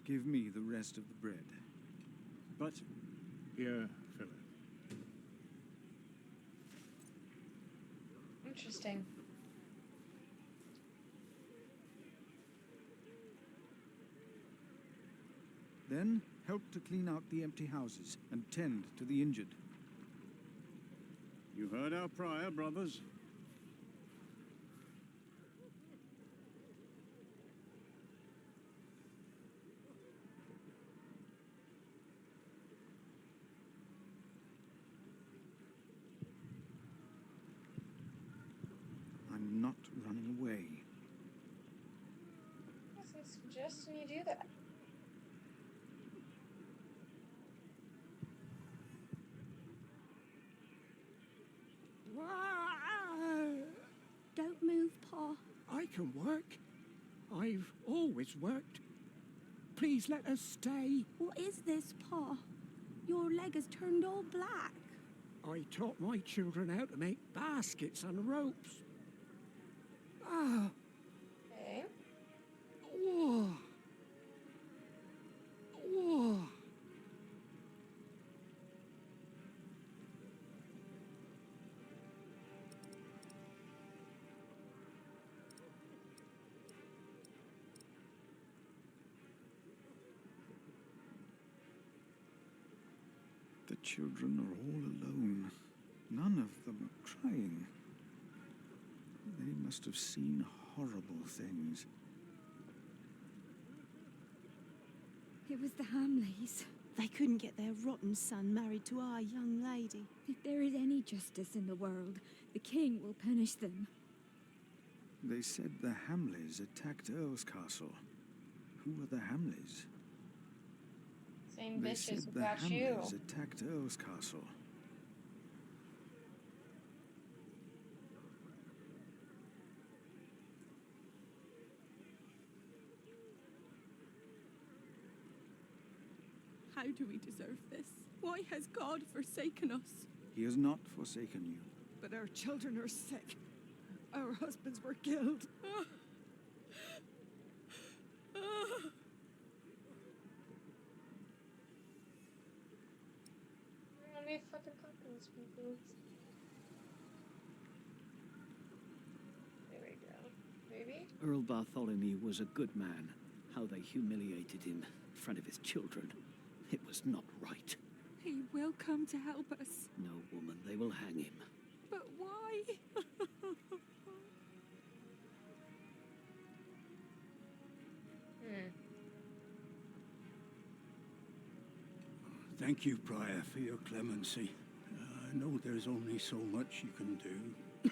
Q: Give me the rest of the bread.
P: But...
G: Here, Philip.
A: Interesting.
Q: Then help to clean out the empty houses and tend to the injured.
P: You heard our prior, brothers.
Q: I'm not running away.
A: I wasn't suggesting you do that.
N: can work. I've always worked. Please let us stay.
I: What is this, Pa? Your leg has turned all black.
N: I taught my children how to make baskets and ropes. Ah.
A: Okay.
N: Whoa. Whoa.
Q: The children are all alone. None of them are crying. They must have seen horrible things.
I: It was the Hamleys.
V: They couldn't get their rotten son married to our young lady.
I: If there is any justice in the world, the king will punish them.
Q: They said the Hamleys attacked Earl's castle. Who are the Hamleys?
A: Same
Q: They
A: bitches
Q: said
A: who
Q: the
A: got you.
Q: Hamleys attacked Earl's castle.
I: How do we deserve this? Why has God forsaken us?
Q: He has not forsaken you.
I: But our children are sick. Our husbands were killed.
A: We fucking talking to people. There we go. Maybe?
H: Earl Bartholomew was a good man. How they humiliated him in front of his children. It was not right.
I: He will come to help us.
H: No, woman, they will hang him.
I: But why?
K: Thank you, Prior, for your clemency. I know there's only so much you can do.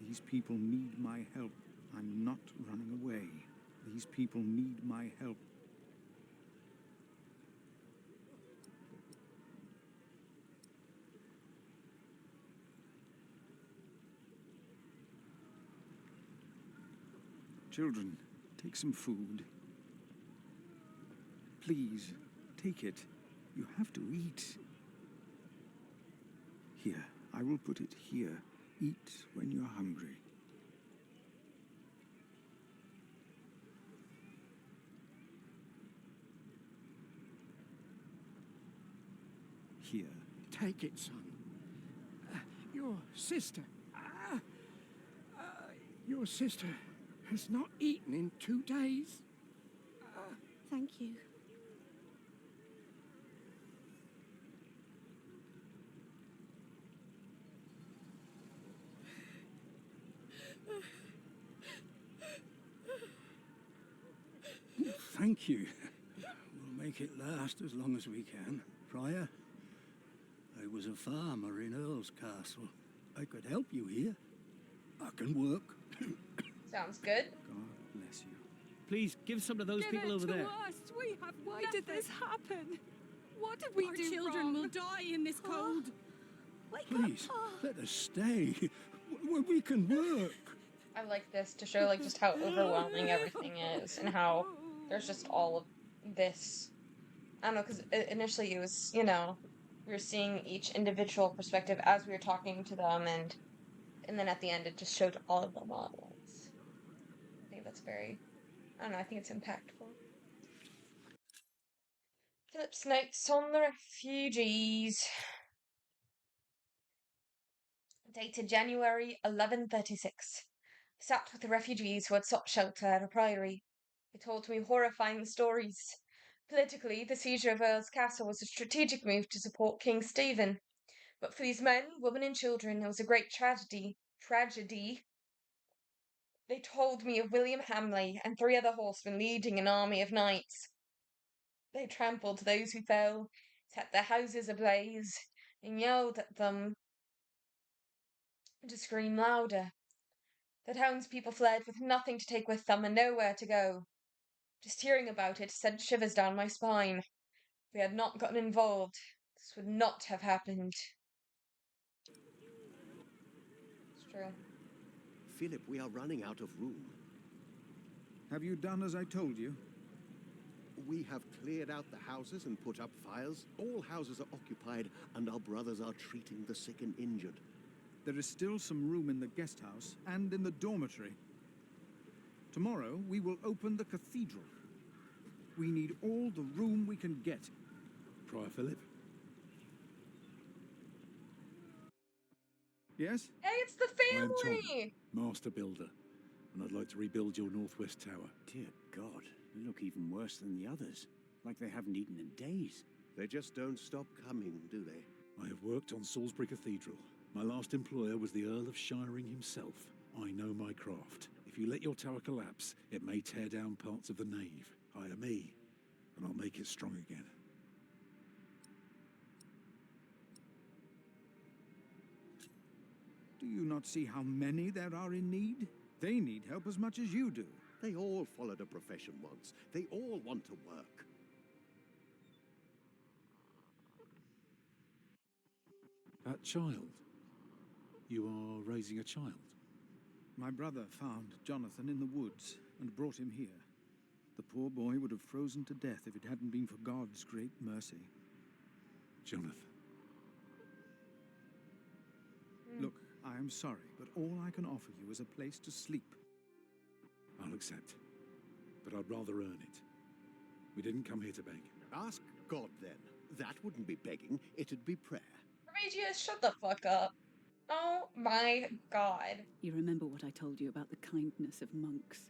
Q: These people need my help. I'm not running away. These people need my help. Children, take some food. Please, take it. You have to eat. Here, I will put it here. Eat when you're hungry. Here.
N: Take it, son. Your sister. Your sister has not eaten in 2 days.
O: Thank you.
K: Thank you. We'll make it last as long as we can. Prior, I was a farmer in Earl's Castle. I could help you here. I can work.
A: Sounds good.
Q: God bless you.
H: Please, give some to those
I: Give
H: people
I: it
H: over
I: to
H: there.
I: us. We have Why did this happen? What did we
V: Our
I: do
V: children
I: wrong?
V: will die in this cold.
I: Wake
K: Please,
I: up, Pa.
K: let us stay. We can work.
A: I like this to show like just how overwhelming everything is and how there's just all of this. I don't know, because initially it was, we were seeing each individual perspective as we were talking to them, and then at the end it just showed all of them all at once. I think that's very, I don't know, I think it's impactful. Philip's notes on the refugees. Dated January 1136. Sat with the refugees who had sought shelter at a priory. They told me horrifying stories. Politically, the seizure of Earl's Castle was a strategic move to support King Stephen. But for these men, women, and children, it was a great tragedy. They told me of William Hamley and 3 other horsemen leading an army of knights. They trampled those who fell, set their houses ablaze, and yelled at them to scream louder. The townspeople fled with nothing to take with them and nowhere to go. Just hearing about it sent shivers down my spine. If we had not gotten involved, this would not have happened. It's true.
C: Philip, we are running out of room.
Q: Have you done as I told you?
C: We have cleared out the houses and put up fires. All houses are occupied, and our brothers are treating the sick and injured.
Q: There is still some room in the guest house and in the dormitory. Tomorrow, we will open the cathedral. We need all the room we can get.
G: Prior Philip?
Q: Yes?
A: Hey, it's the
G: I am
A: family!
G: Tom, Master Builder, and I'd like to rebuild your northwest tower.
K: Dear God, they look even worse than the others. Like they haven't eaten in days.
C: They just don't stop coming, do they?
G: I have worked on Salisbury Cathedral. My last employer was the Earl of Shiring himself. I know my craft. If you let your tower collapse, it may tear down parts of the nave. Hire me, and I'll make it strong again.
Q: Do you not see how many there are in need? They need help as much as you do.
C: They all followed a profession once. They all want to work.
G: That child? You are raising a child?
Q: My brother found Jonathan in the woods and brought him here. The poor boy would have frozen to death if it hadn't been for God's great mercy.
G: Jonathan.
Q: Look, I am sorry, but all I can offer you is a place to sleep.
G: I'll accept. But I'd rather earn it. We didn't come here to beg.
C: Ask God, then. That wouldn't be begging, it'd be prayer.
A: Regius, shut the fuck up. Oh my god.
D: You remember what I told you about the kindness of monks?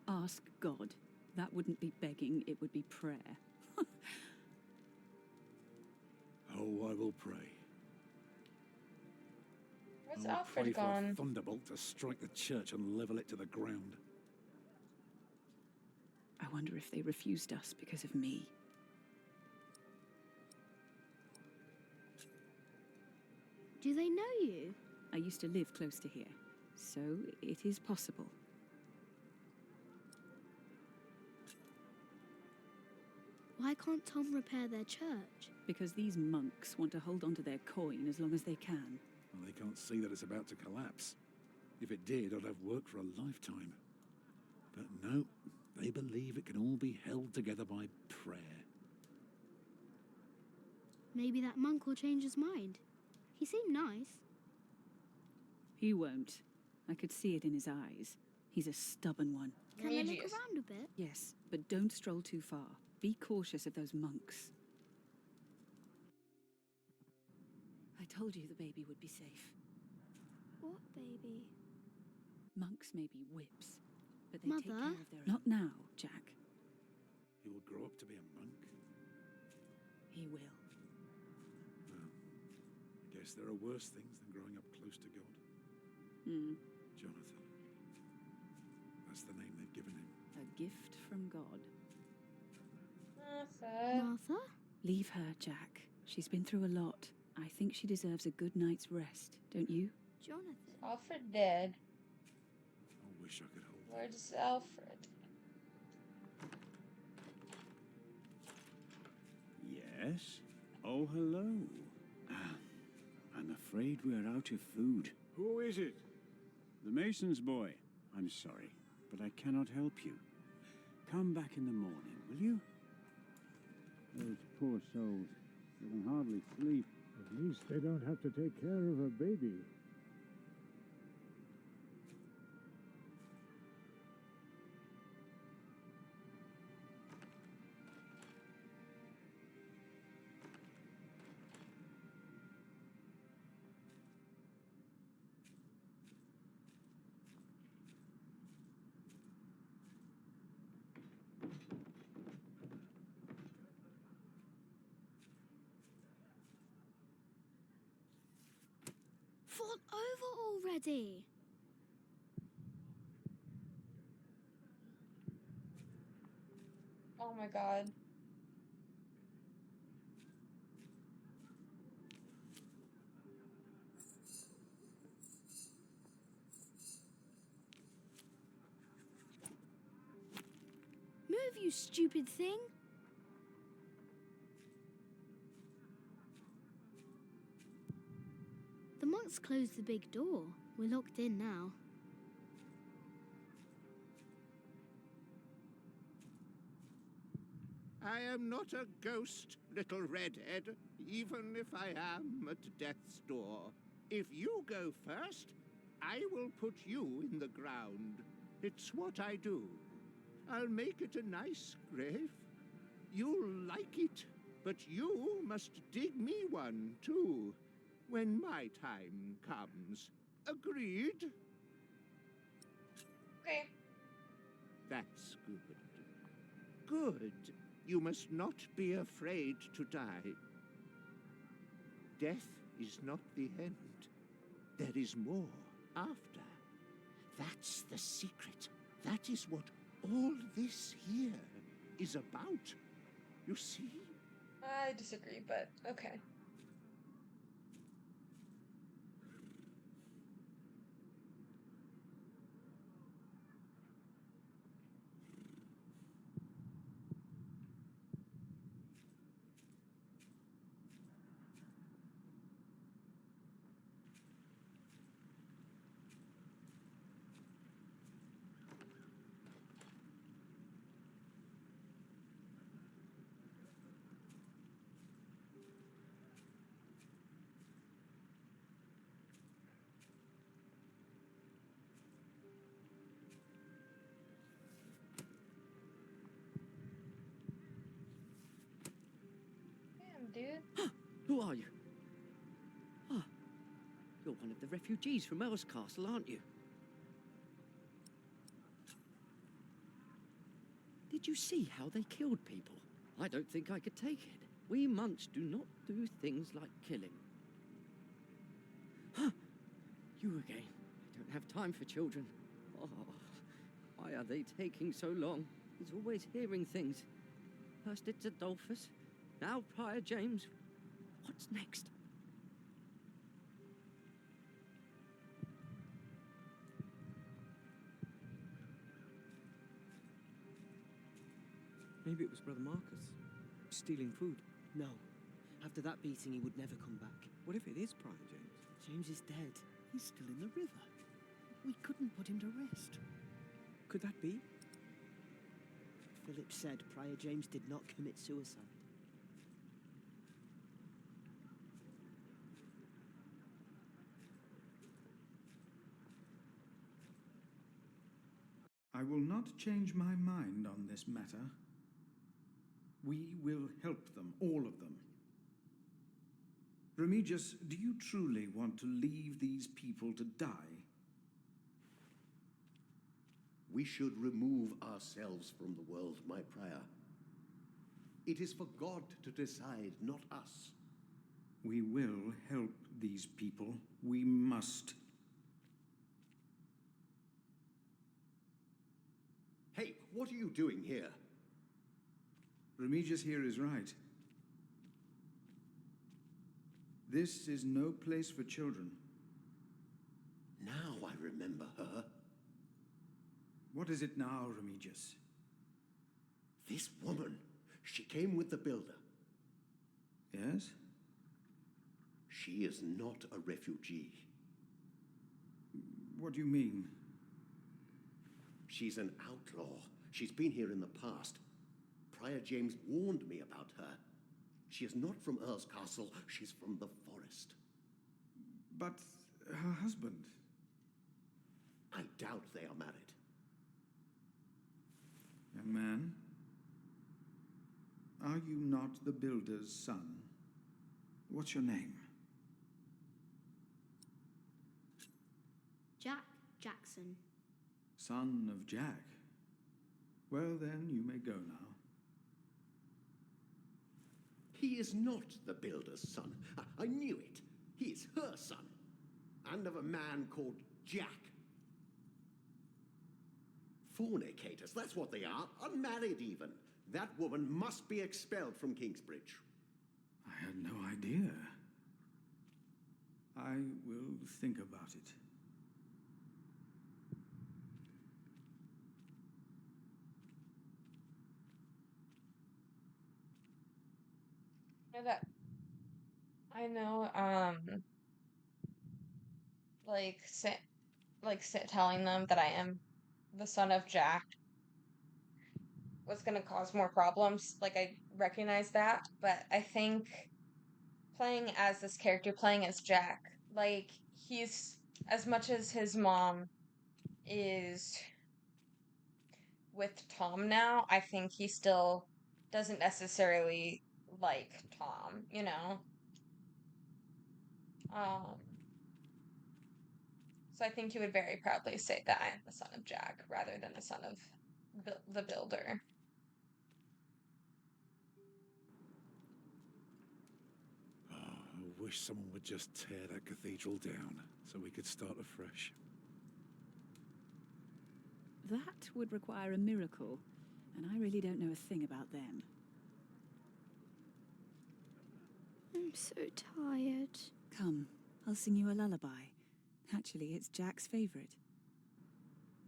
D: Ask God. That wouldn't be begging, it would be prayer.
G: Oh, I will pray.
A: Where's
G: I will
A: Alfred
G: pray for
A: gone?
G: a thunderbolt to strike the church and level it to the ground.
D: I wonder if they refused us because of me.
B: Do they know you?
D: I used to live close to here, so it is possible.
B: Why can't Tom repair their church?
D: Because these monks want to hold on to their coin as long as they can.
G: Well, they can't see that it's about to collapse. If it did, I'd have work for a lifetime. But no, they believe it can all be held together by prayer.
B: Maybe that monk will change his mind. He seemed nice.
D: He won't. I could see it in his eyes. He's a stubborn one.
B: Can I look around a bit?
D: Yes, but don't stroll too far. Be cautious of those monks. I told you the baby would be safe.
B: What baby?
D: Monks may be whips, but they
B: Mother?
D: take care of their own. Not now, Jack.
G: He will grow up to be a monk.
D: He will.
G: Well, I guess there are worse things than growing up close to God. Jonathan. That's the name they've given him.
D: A gift from God.
B: Martha?
D: Leave her, Jack. She's been through a lot. I think she deserves a good night's rest, don't you?
B: Jonathan.
A: Alfred dead.
G: I wish I could hold him.
A: Where's Alfred?
K: Yes? Oh, hello. I'm afraid we're out of food.
P: Who is it?
K: The mason's boy. I'm sorry, but I cannot help you. Come back in the morning, will you?
P: Those poor souls. They can hardly sleep. At least they don't have to take care of a baby.
B: Fall over already.
A: Oh my god.
B: move, you stupid thing! The monks closed the big door. We're locked in now.
C: I am not a ghost, little redhead, even if I am at death's door. If you go first, I will put you in the ground. It's what I do. I'll make it a nice grave. You'll like it, but you must dig me one, too, when my time comes. Agreed?
A: Okay.
C: That's good. Good. You must not be afraid to die. Death is not the end. There is more after. That's the secret. That is what all this here is about. You see?
A: I disagree, but okay. Damn, dude.
U: Who are you? Ah, you're one of the refugees from Earl's Castle, aren't you? Did you see how they killed people? I don't think I could take it. We monks do not do things like killing. Huh, you again. I don't have time for children. Oh, why are they taking so long? He's always hearing things. First it's Adolphus, now Prior James. What's next?
F: Maybe it was Brother Marcus. Stealing food. No. After that beating, he would never come back. What if it is Prior James? James is dead. He's still in the river. We couldn't put him to rest. Could that be?
T: Philip said Prior James did not commit suicide.
L: I will not change my mind on this matter. We will help them, all of them. Remigius, do you truly want to leave these people to die?
C: We should remove ourselves from the world, my prior. It is for God to decide, not us.
L: We will help these people. We must.
C: Hey, what are you doing here?
L: Remigius here is right. This is no place for children.
C: Now I remember her.
L: What is it now, Remigius?
C: This woman, she came with the builder.
L: Yes?
C: She is not a refugee.
L: What do you mean?
C: She's an outlaw. She's been here in the past. Prior James warned me about her. She is not from Earl's Castle. She's from the forest.
L: But her husband?
C: I doubt they are married.
L: Young man, are you not the builder's son? What's your name?
B: Jack Jackson.
L: Son of Jack. Well then, you may go now.
C: He is not the builder's son. I knew it. He is her son. And of a man called Jack. Fornicators, that's what they are. Unmarried even. That woman must be expelled from Kingsbridge.
L: I had no idea. I will think about it.
A: that I know, like telling them that I am the son of Jack was gonna cause more problems. Like I recognize that, but I think playing as this character, playing as Jack, like he's as much as his mom is with Tom now, I think he still doesn't necessarily like Tom, you know? Um, so I think he would very proudly say that I am the son of Jack rather than the son of the builder.
G: Oh, I wish someone would just tear that cathedral down so we could start afresh.
D: That would require a miracle, and I really don't know a thing about them.
O: I'm so tired.
D: Come, I'll sing you a lullaby. Actually, it's Jack's favorite.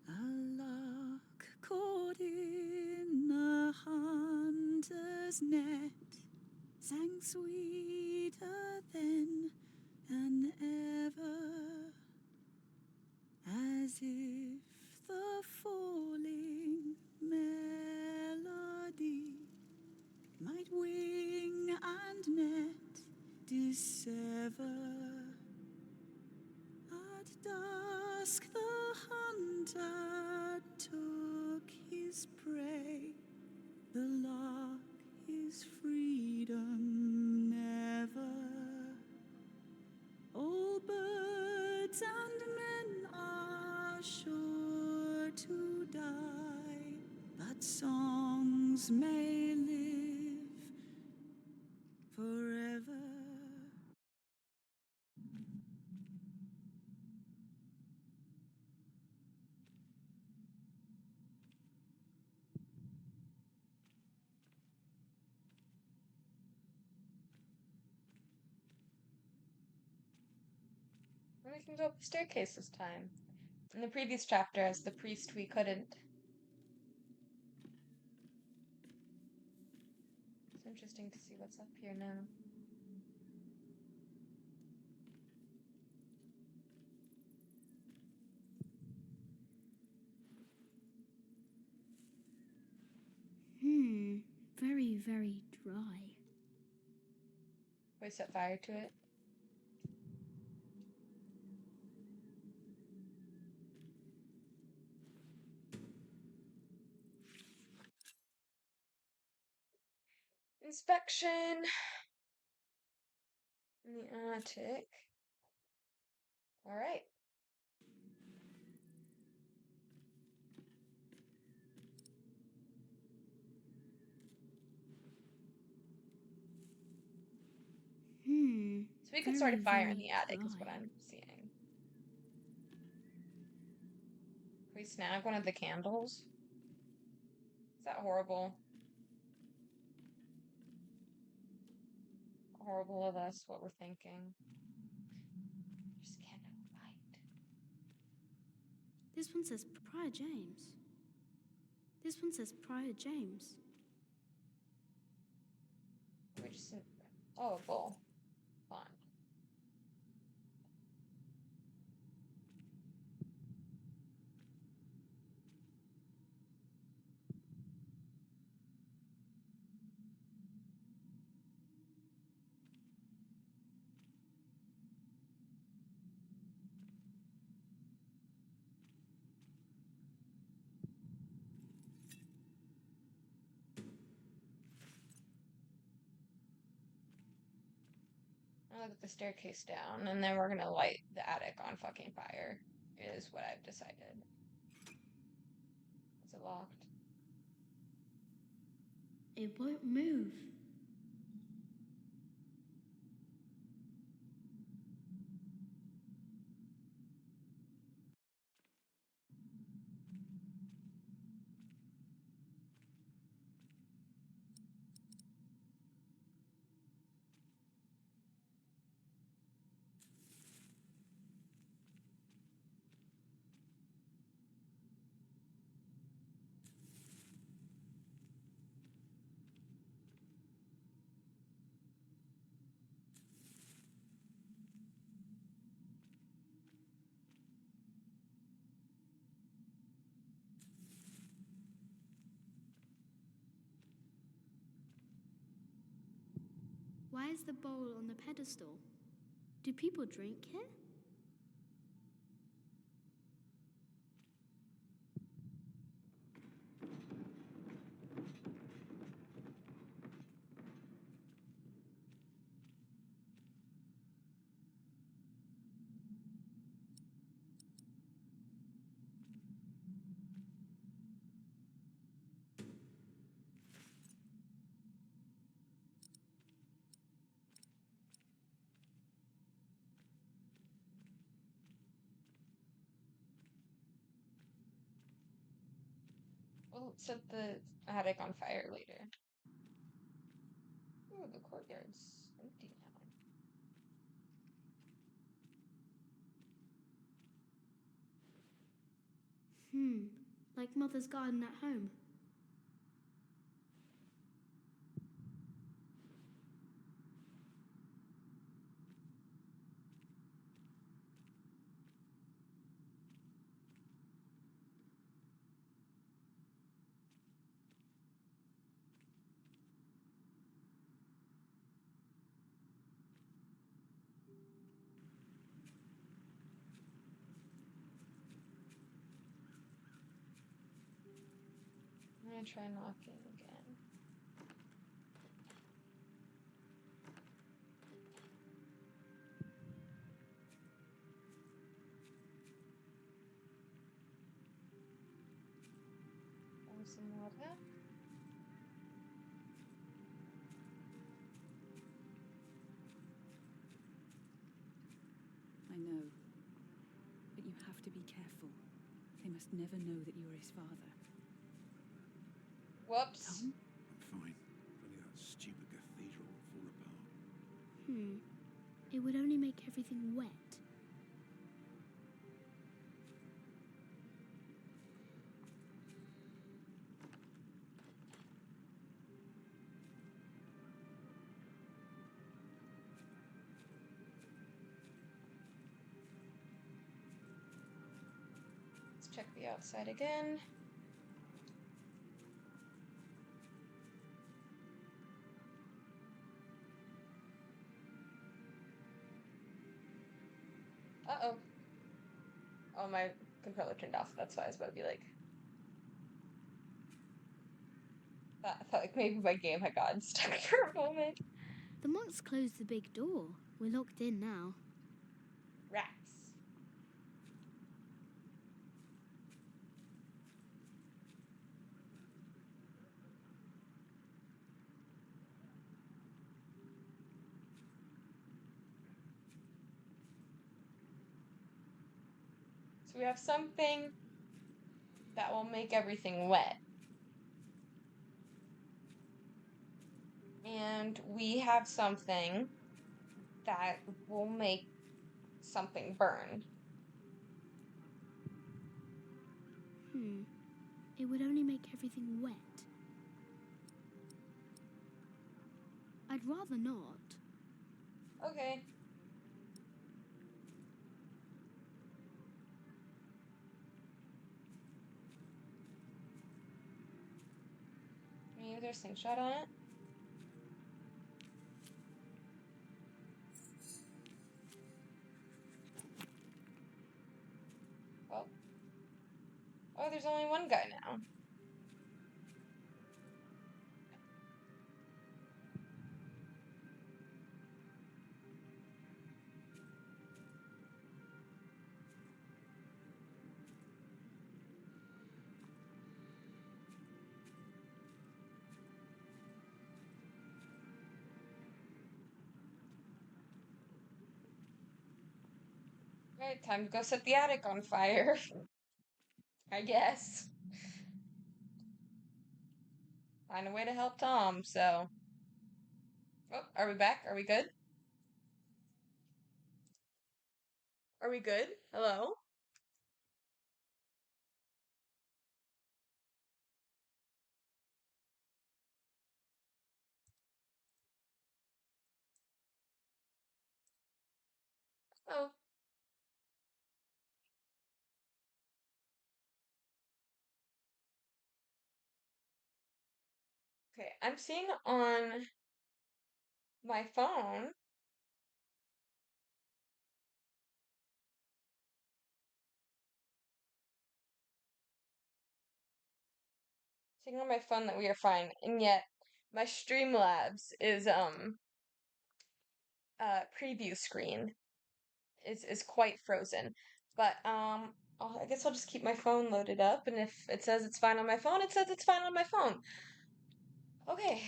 D: A lark caught in a hunter's net sang sweeter than ever, as if the falling melody might wing and net dissever. At dusk the hunter took his prey, the lark his freedom never. All birds and men are sure to die, but songs may live forever.
A: We can go up the staircase this time. In the previous chapter, as the priest, we couldn't. It's interesting to see what's up here now.
B: Very, very dry.
A: We set fire to it. Inspection in the attic. All right. So we could start a fire in the attic, is what I'm seeing. Can we snag one of the candles? Is that horrible? Horrible of us, what we're thinking. Just candle light.
B: This one says Prior James. This one says Prior James.
A: We just oh, a bowl. Fine. I'll look at the staircase down, and then we're gonna light the attic on fucking fire, is what I've decided. Is it locked?
B: It won't move. Why is the bowl on the pedestal? Do people drink here?
A: We'll set the attic on fire later. Ooh, the courtyard's empty now.
B: Like Mother's garden at home.
A: I'm gonna try knocking again. Some water.
D: I know. But you have to be careful. They must never know that you are his father.
A: Whoops.
D: Tom?
G: I'm fine. Only that stupid cathedral will fall apart.
B: It would only make everything wet.
A: Let's check the outside again. Uh-oh. Oh, my controller turned off. That's why I was about to be like... I thought like maybe my game had gotten stuck for a moment.
B: The monks closed the big door. We're locked in now.
A: Rats. So we have something that will make everything wet. And we have something that will make something burn.
B: It would only make everything wet. I'd rather not.
A: Okay. Can you use our slingshot on it? Oh. Oh, there's only one guy now. Right, time to go set the attic on fire. I guess. Find a way to help Tom, so. Oh, are we back? Are we good? Are we good? Hello? Oh. Okay, I'm seeing on My phone? Saying on my phone that we are fine, and yet my Streamlabs is preview screen is quite frozen. But I guess I'll just keep my phone loaded up, and if it says it's fine on my phone, it says it's fine on my phone. Okay.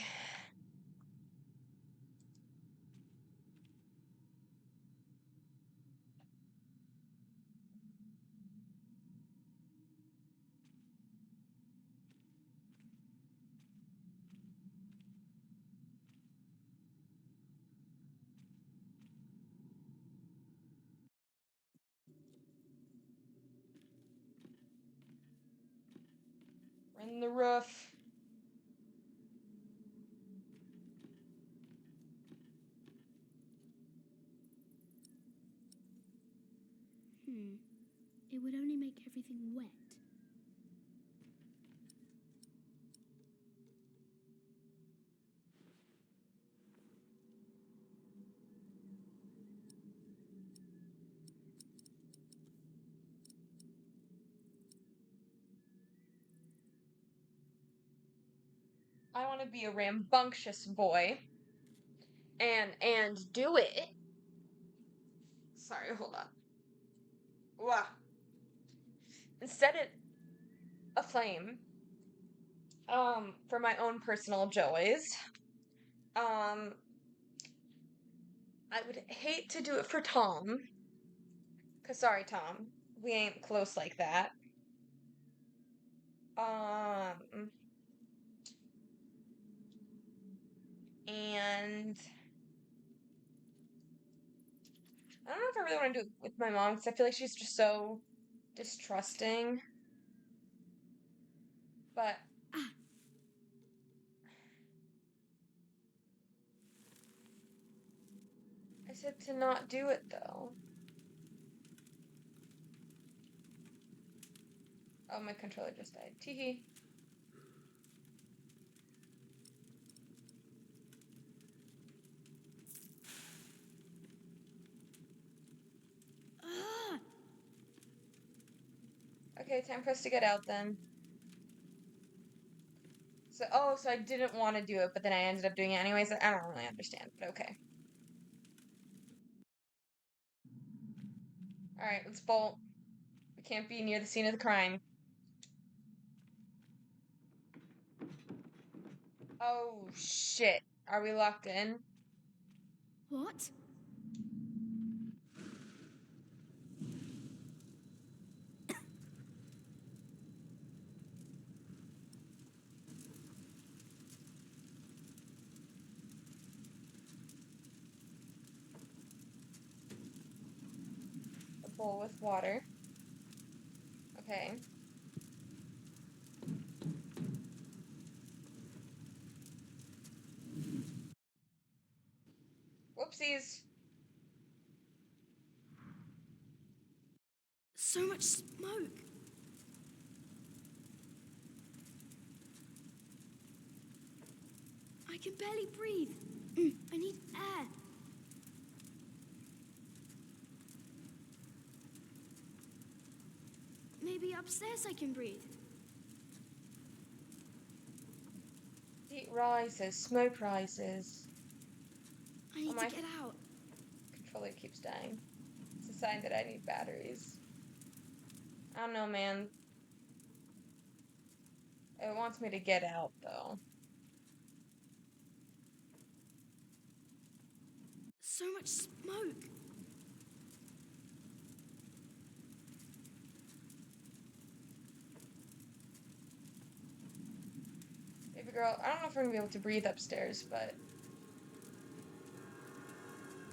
A: We're in the roof.
B: It would only make everything wet.
A: I want to be a rambunctious boy and do it. Sorry, hold on. Wow. Instead of flame, for my own personal joys, I would hate to do it for Tom. 'Cause sorry, Tom, we ain't close like that. And I don't know if I really want to do it with my mom, because I feel like she's just so distrusting. But I said to not do it, though. Oh, my controller just died. Teehee. Okay, time for us to get out then. So I didn't want to do it, but then I ended up doing it anyways. I don't really understand, but okay. Alright, let's bolt. We can't be near the scene of the crime. Oh, shit. Are we locked in?
B: What?
A: A bowl with water. Okay. Whoopsies.
B: So much smoke. I can barely breathe. I need air. Maybe upstairs I can breathe.
A: Heat rises, smoke rises.
B: I need to get out.
A: Controller keeps dying. It's a sign that I need batteries. I don't know, man. It wants me to get out, though.
B: So much smoke.
A: Baby girl, I don't know if we're gonna be able to breathe upstairs, but...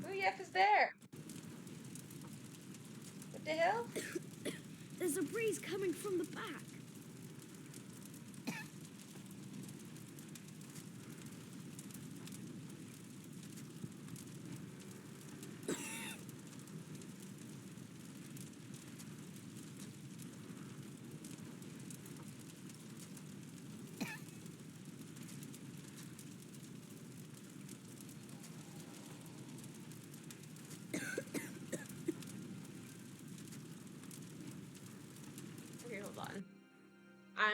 A: Who the F is there? What the hell?
B: There's a breeze coming from the back.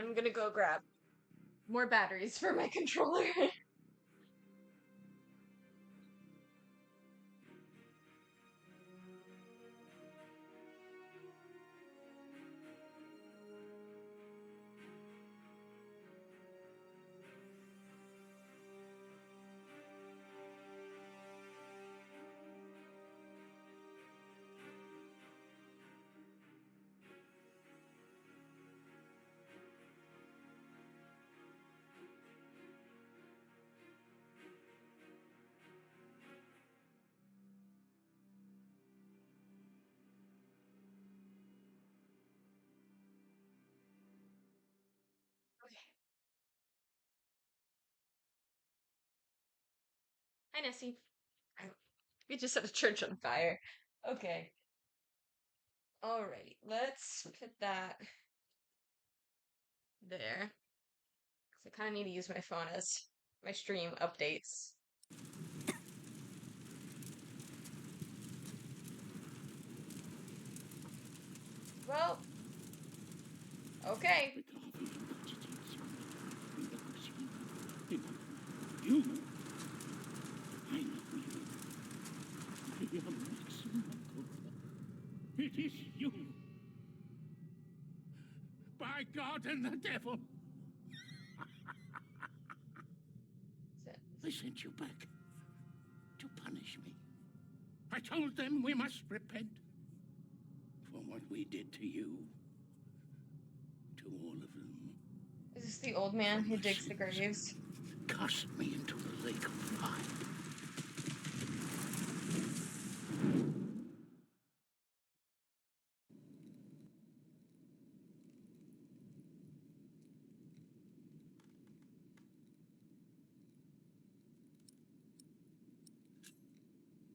A: I'm gonna go grab more batteries for my controller. Hi, Nessie. We just set a church on fire. Okay. Alright, let's put that there. Because I kind of need to use my phone as my stream updates. Well, okay.
C: You? I know you. I am Maxim. It is you. By God and the devil. I sent you back to punish me. I told them we must repent for what we did to you. To all of them.
A: Is this the old man who digs the graves?
C: Cast me into the lake of fire.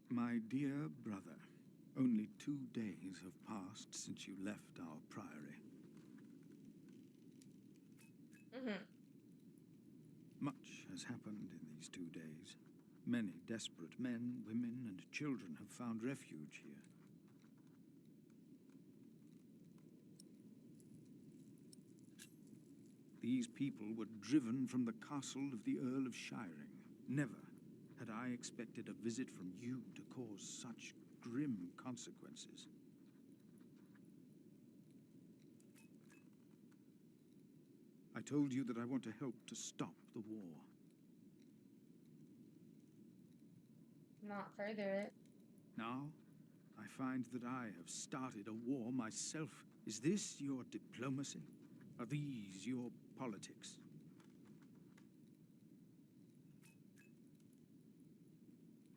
Q: My dear brother, only 2 days have passed since you left our priory. Much has happened in these 2 days. Many desperate men, women, and children have found refuge here. These people were driven from the castle of the Earl of Shiring. Never had I expected a visit from you to cause such grim consequences. I told you that I want to help to stop the war.
A: Not further it.
Q: Now, I find that I have started a war myself. Is this your diplomacy? Are these your politics?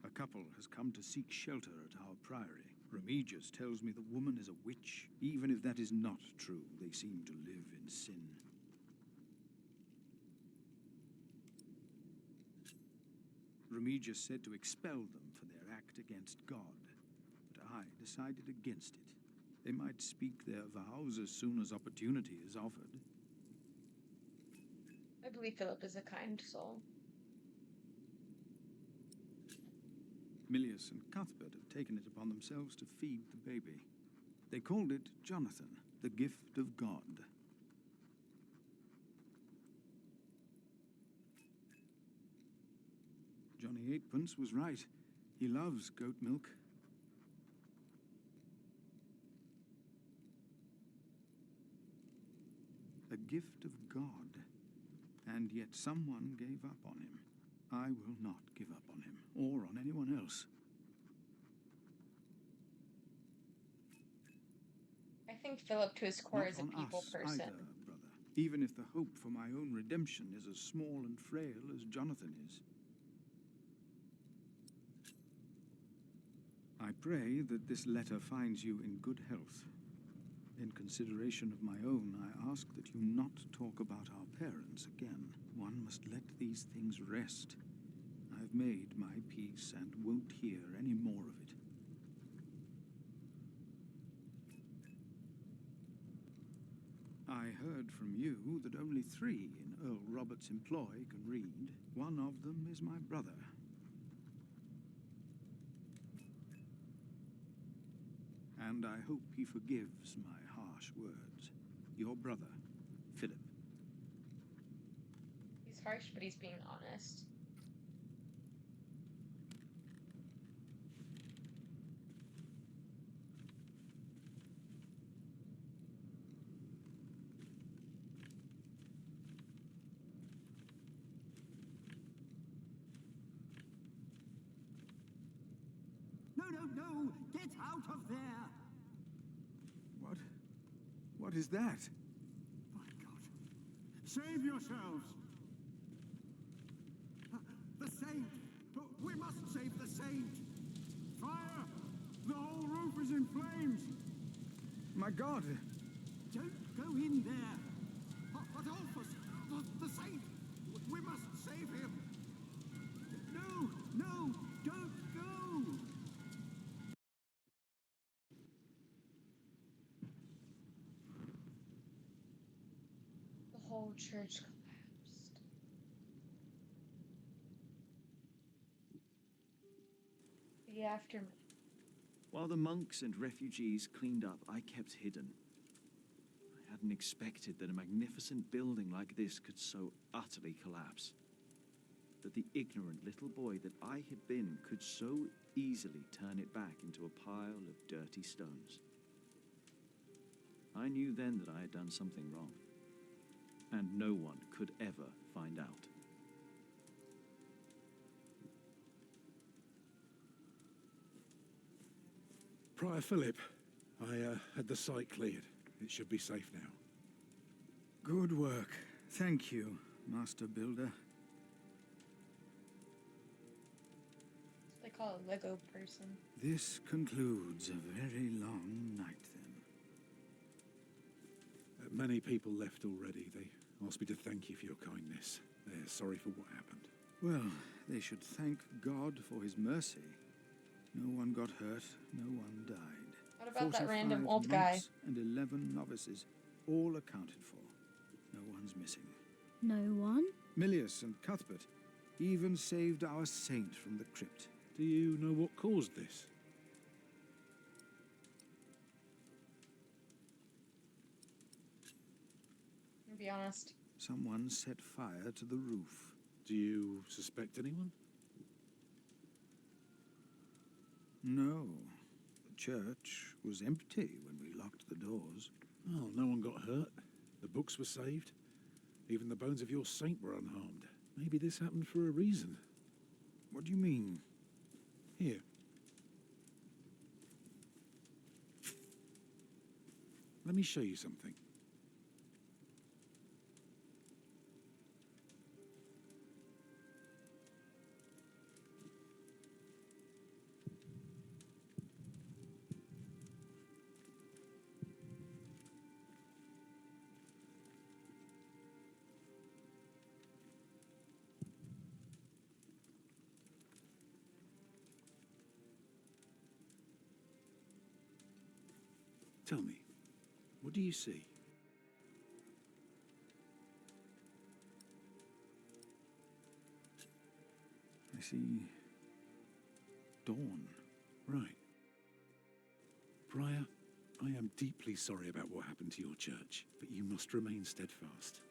Q: A couple has come to seek shelter at our priory. Remigius tells me the woman is a witch. Even if that is not true, they seem to live in sin. Remigius said to expel them for their act against God, but I decided against it. They might speak their vows as soon as opportunity is offered.
A: I believe Philip is a kind soul.
Q: Milius and Cuthbert have taken it upon themselves to feed the baby. They called it Jonathan, the gift of God. Johnny Eightpence was right. He loves goat milk. A gift of God. And yet someone gave up on him. I will not give up on him, or on anyone else.
A: I think Philip, to his core,
Q: Not
A: is a
Q: on
A: people
Q: us
A: person.
Q: either, brother. Even if the hope for my own redemption is as small and frail as Jonathan is. I pray that this letter finds you in good health. In consideration of my own, I ask that you not talk about our parents again. One must let these things rest. I've made my peace and won't hear any more of it. I heard from you that only 3 in Earl Robert's employ can read. One of them is my brother. And I hope he forgives my harsh words. Your brother, Philip.
A: harsh, but he's being honest.
K: No, no, no! Get out of there! What? What is that? My God. Save yourselves! The saint! We must save the saint! Fire! The whole roof is in flames! My God! Don't go in there! Adolphus! The saint! We must save him! No! No! Don't go!
A: The whole church collapsed. The aftermath.
M: While the monks and refugees cleaned up, I kept hidden. I hadn't expected that a magnificent building like this could so utterly collapse. That the ignorant little boy that I had been could so easily turn it back into a pile of dirty stones. I knew then that I had done something wrong, and no one could ever find out.
G: Prior Philip, I had the site cleared. It should be safe now.
Q: Good work. Thank you, Master Builder.
A: They call a Lego person.
Q: This concludes a very long night, then.
G: Many people left already. They asked me to thank you for your kindness. They're sorry for what happened.
Q: Well, they should thank God for his mercy. No one got hurt, no one died.
A: What about that random
Q: 45
A: old guy?
Q: monks and 11 novices, all accounted for. No one's missing.
B: No one?
Q: Milius and Cuthbert even saved our saint from the crypt.
G: Do you know what caused this?
A: To be honest.
Q: Someone set fire to the roof.
G: Do you suspect anyone?
Q: No. The church was empty when we locked the doors.
G: Oh, no one got hurt. The books were saved. Even the bones of your saint were unharmed. Maybe this happened for a reason.
Q: What do you mean?
G: Here. Let me show you something. Tell me, what do you see?
Q: I see dawn.
G: Right. Prior, I am deeply sorry about what happened to your church, but you must remain steadfast.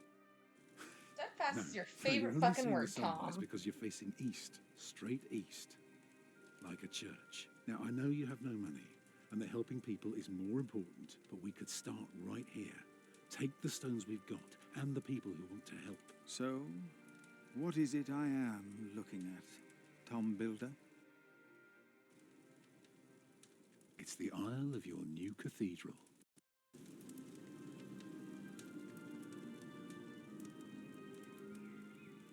A: Steadfast is your
G: No, you're
A: favorite
G: only
A: fucking
G: seeing
A: word,
G: the sunrise
A: Tom.
G: because you're facing east, straight east, like a church. Now, I know you have no money, and that helping people is more important, but we could start right here. Take the stones we've got, and the people who want to help.
Q: So, what is it I am looking at, Tom Builder?
G: It's the aisle of your new cathedral.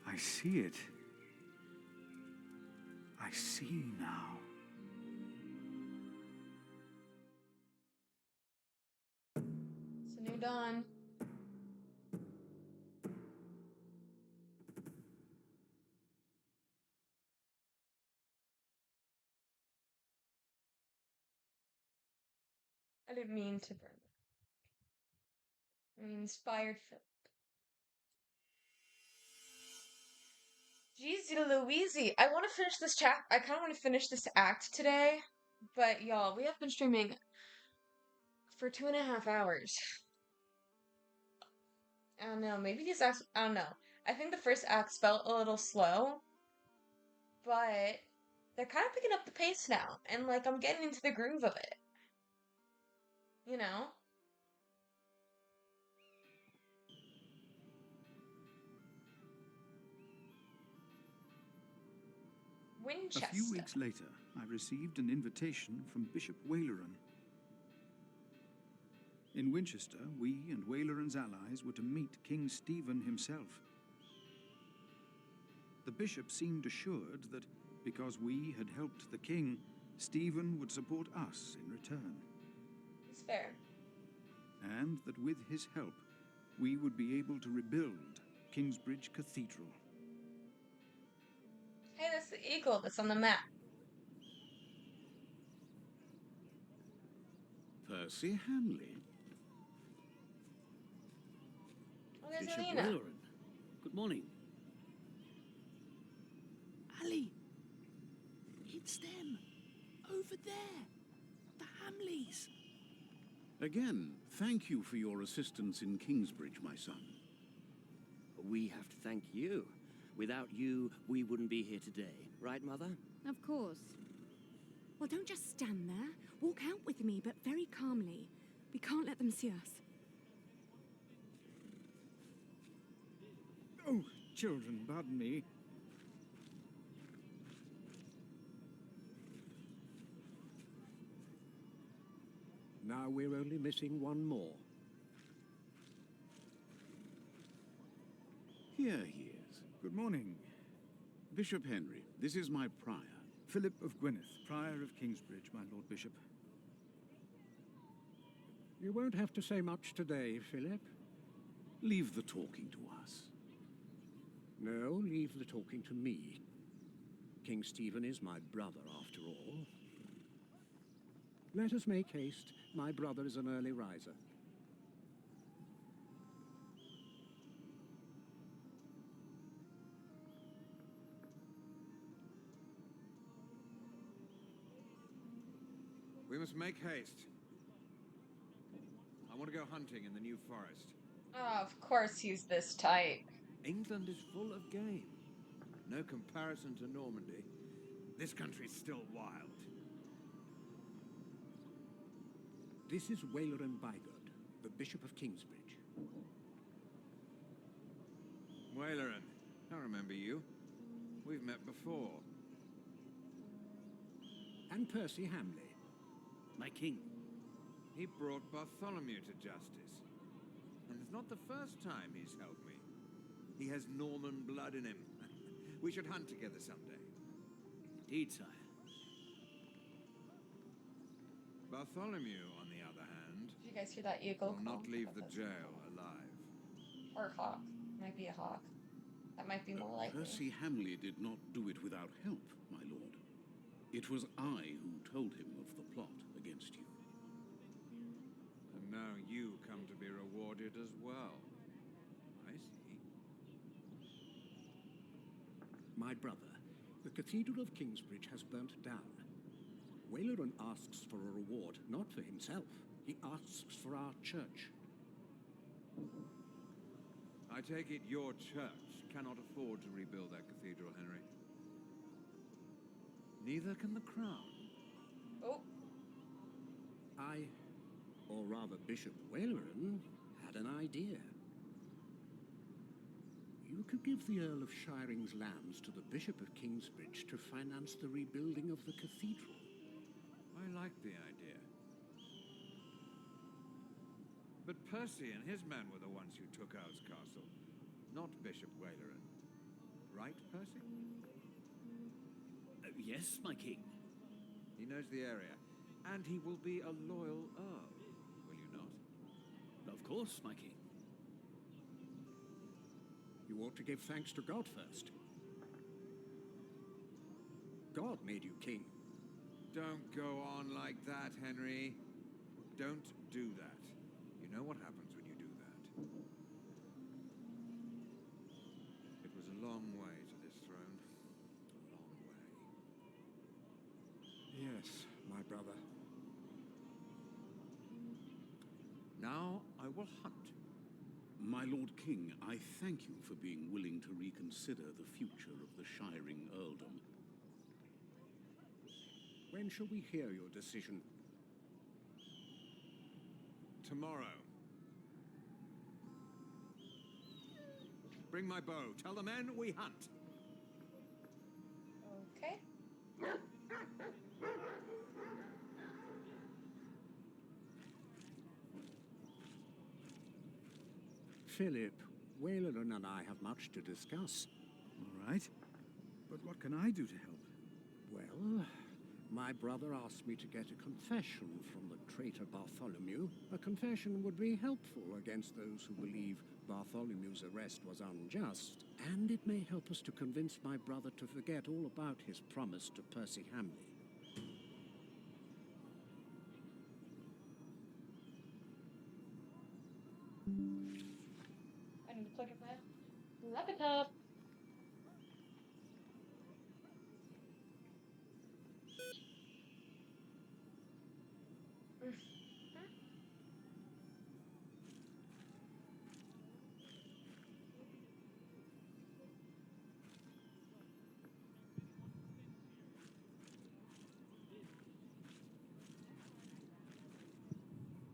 Q: I see it. I see now.
A: It's a new dawn. I didn't mean to burn it. I inspired Philip. Jeez Louise, I want to finish this I kind of want to finish this act today, but y'all, we have been streaming for 2.5 hours. I don't know, maybe these acts, I don't know. I think the first acts felt a little slow, but they're kind of picking up the pace now, and like I'm getting into the groove of it. You know?
L: A few
A: Winchester.
L: weeks later, I received an invitation from Bishop Waleran. In Winchester, we and Waleran's allies were to meet King Stephen himself. The bishop seemed assured that because we had helped the king, Stephen would support us in return.
A: It's fair.
L: And that with his help, we would be able to rebuild Kingsbridge Cathedral.
A: Hey, that's the eagle that's on the map.
J: Percy Hamley.
A: Oh, there's
E: Bishop
A: Alina.
E: Waleran. Good morning. Ali, it's them. Over there. The Hamleys.
J: Again, thank you for your assistance in Kingsbridge, my son.
E: We have to thank you. Without you, we wouldn't be here today. Right, Mother?
I: Of course. Well, don't just stand there. Walk out with me, but very calmly. We can't let them see us.
Q: Oh, children, pardon me.
N: Now we're only missing one more.
J: Here he is.
Q: Good morning.
J: Bishop Henry, this is my prior.
Q: Philip of Gwynedd, Prior of Kingsbridge, my Lord Bishop.
N: You won't have to say much today, Philip.
J: Leave the talking to us.
N: No, leave the talking to me. King Stephen is my brother, after all. Let us make haste. My brother is an early riser.
L: We must make haste. I want to go hunting in the New Forest.
A: Oh, of course he's this tight.
S: England is full of game. No comparison to Normandy. This country's still wild.
N: This is Waleran Bygod, the Bishop of Kingsbridge.
L: Waleran, I remember you. We've met before.
N: And Percy Hamley.
E: My king.
L: He brought Bartholomew to justice. And it's not the first time he's helped me. He has Norman blood in him. We should hunt together someday.
E: Indeed, sire.
L: Bartholomew, on the other hand,
A: Did you guys hear that eagle
L: will
A: call?
L: not leave the jail alive.
A: Or a hawk. Might be a hawk. That might be more likely.
J: Percy Hamley did not do it without help, my lord. It was I who told him of the plot against you.
L: And now you come to be rewarded as well. I see.
N: My brother, the Cathedral of Kingsbridge has burnt down. Waleran asks for a reward, not for himself. He asks for our church.
L: I take it your church cannot afford to rebuild that cathedral, Henry. Neither can the crown.
A: Oh.
N: I, or rather Bishop Waleran, had an idea. You could give the Earl of Shiring's lands to the Bishop of Kingsbridge to finance the rebuilding of the cathedral.
L: I like the idea. But Percy and his men were the ones who took Owl's Castle, not Bishop Waleran. Right, Percy?
E: Yes, my king.
L: He knows the area, and he will be a loyal earl, will you not?
E: Of course, my king.
N: You ought to give thanks to God first. God made you king.
L: Don't go on like that, Henry. Don't do that. You know what happens when you do that. It was a long way to this throne. A long way.
N: Yes, my brother.
L: Now I will hunt.
N: My Lord King, I thank you for being willing to reconsider the future of the Shiring Earldom.
C: When shall we hear your decision?
S: Tomorrow. Bring my bow. Tell the men we hunt.
A: Okay.
C: Philip, Wayland and I have much to discuss.
Q: All right. But what can I do to help?
C: Well, my brother asked me to get a confession from the traitor Bartholomew. A confession would be helpful against those who believe Bartholomew's arrest was unjust, and it may help us to convince my brother to forget all about his promise to Percy Hamley.
A: I need to plug in my laptop.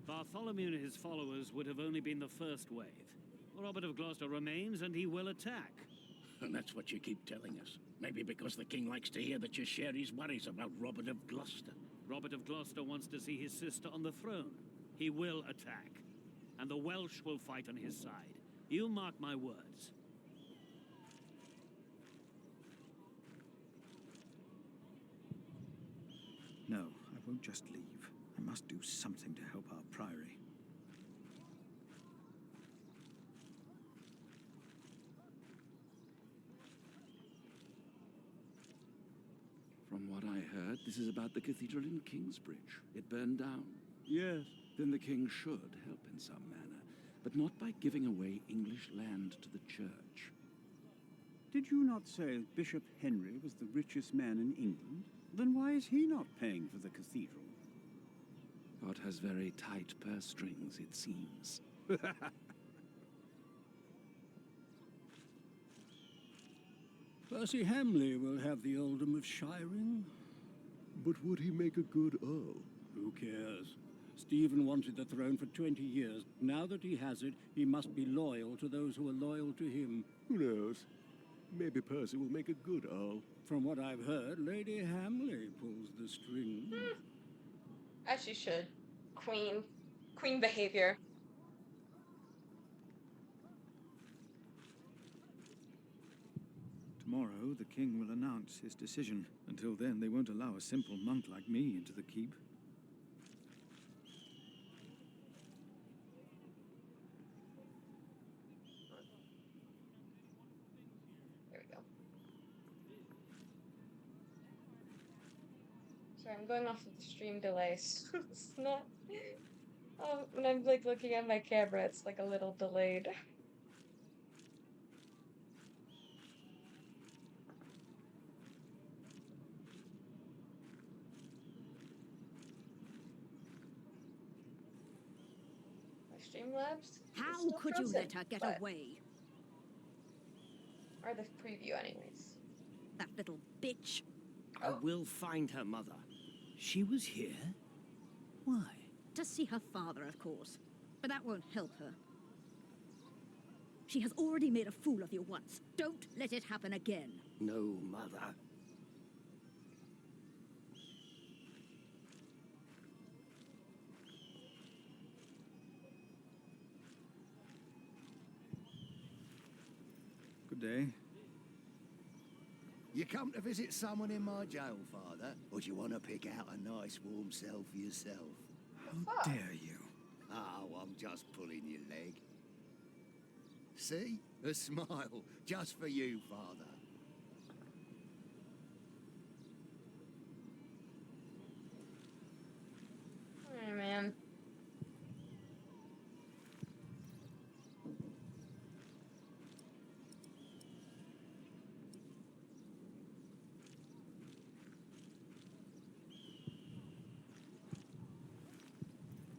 H: Bartholomew and his followers would have only been the first wave. Robert of Gloucester remains, and he will attack.
E: And that's what you keep telling us. Maybe because the king likes to hear that you share his worries about Robert of Gloucester.
H: Robert of Gloucester wants to see his sister on the throne. He will attack. And the Welsh will fight on his side. You mark my words.
Q: No, I won't just leave. I must do something to help our priory.
E: From what I heard, this is about the cathedral in Kingsbridge. It burned down.
P: Yes.
E: Then the king should help in some manner, but not by giving away English land to the church.
P: Did you not say Bishop Henry was the richest man in England? Then why is he not paying for the cathedral?
E: God has very tight purse strings, it seems.
C: Percy Hamley will have the earldom of Shiring.
J: But would he make a good earl?
C: Who cares? Stephen wanted the throne for 20 years. Now that he has it, he must be loyal to those who are loyal to him.
J: Who knows? Maybe Percy will make a good earl.
C: From what I've heard, Lady Hamley pulls the strings.
A: As she should. Queen behavior.
Q: Tomorrow, the king will announce his decision. Until then, they won't allow a simple monk like me into the keep.
A: There we go. Sorry, I'm going off of the stream delay, so it's not... when I'm like looking at my camera, it's like a little delayed. Streamlabs.
D: How could you let her get away?
A: Or the preview, anyways.
D: That little bitch.
E: I will find her, Mother. She was here? Why?
D: To see her father, of course. But that won't help her. She has already made a fool of you once. Don't let it happen again.
E: No, Mother.
Q: Good day.
J: You come to visit someone in my jail, Father? Or do you want to pick out a nice warm cell for yourself?
Q: How dare you?
J: Oh, I'm just pulling your leg. See? A smile. Just for you, Father.
A: Oh, man.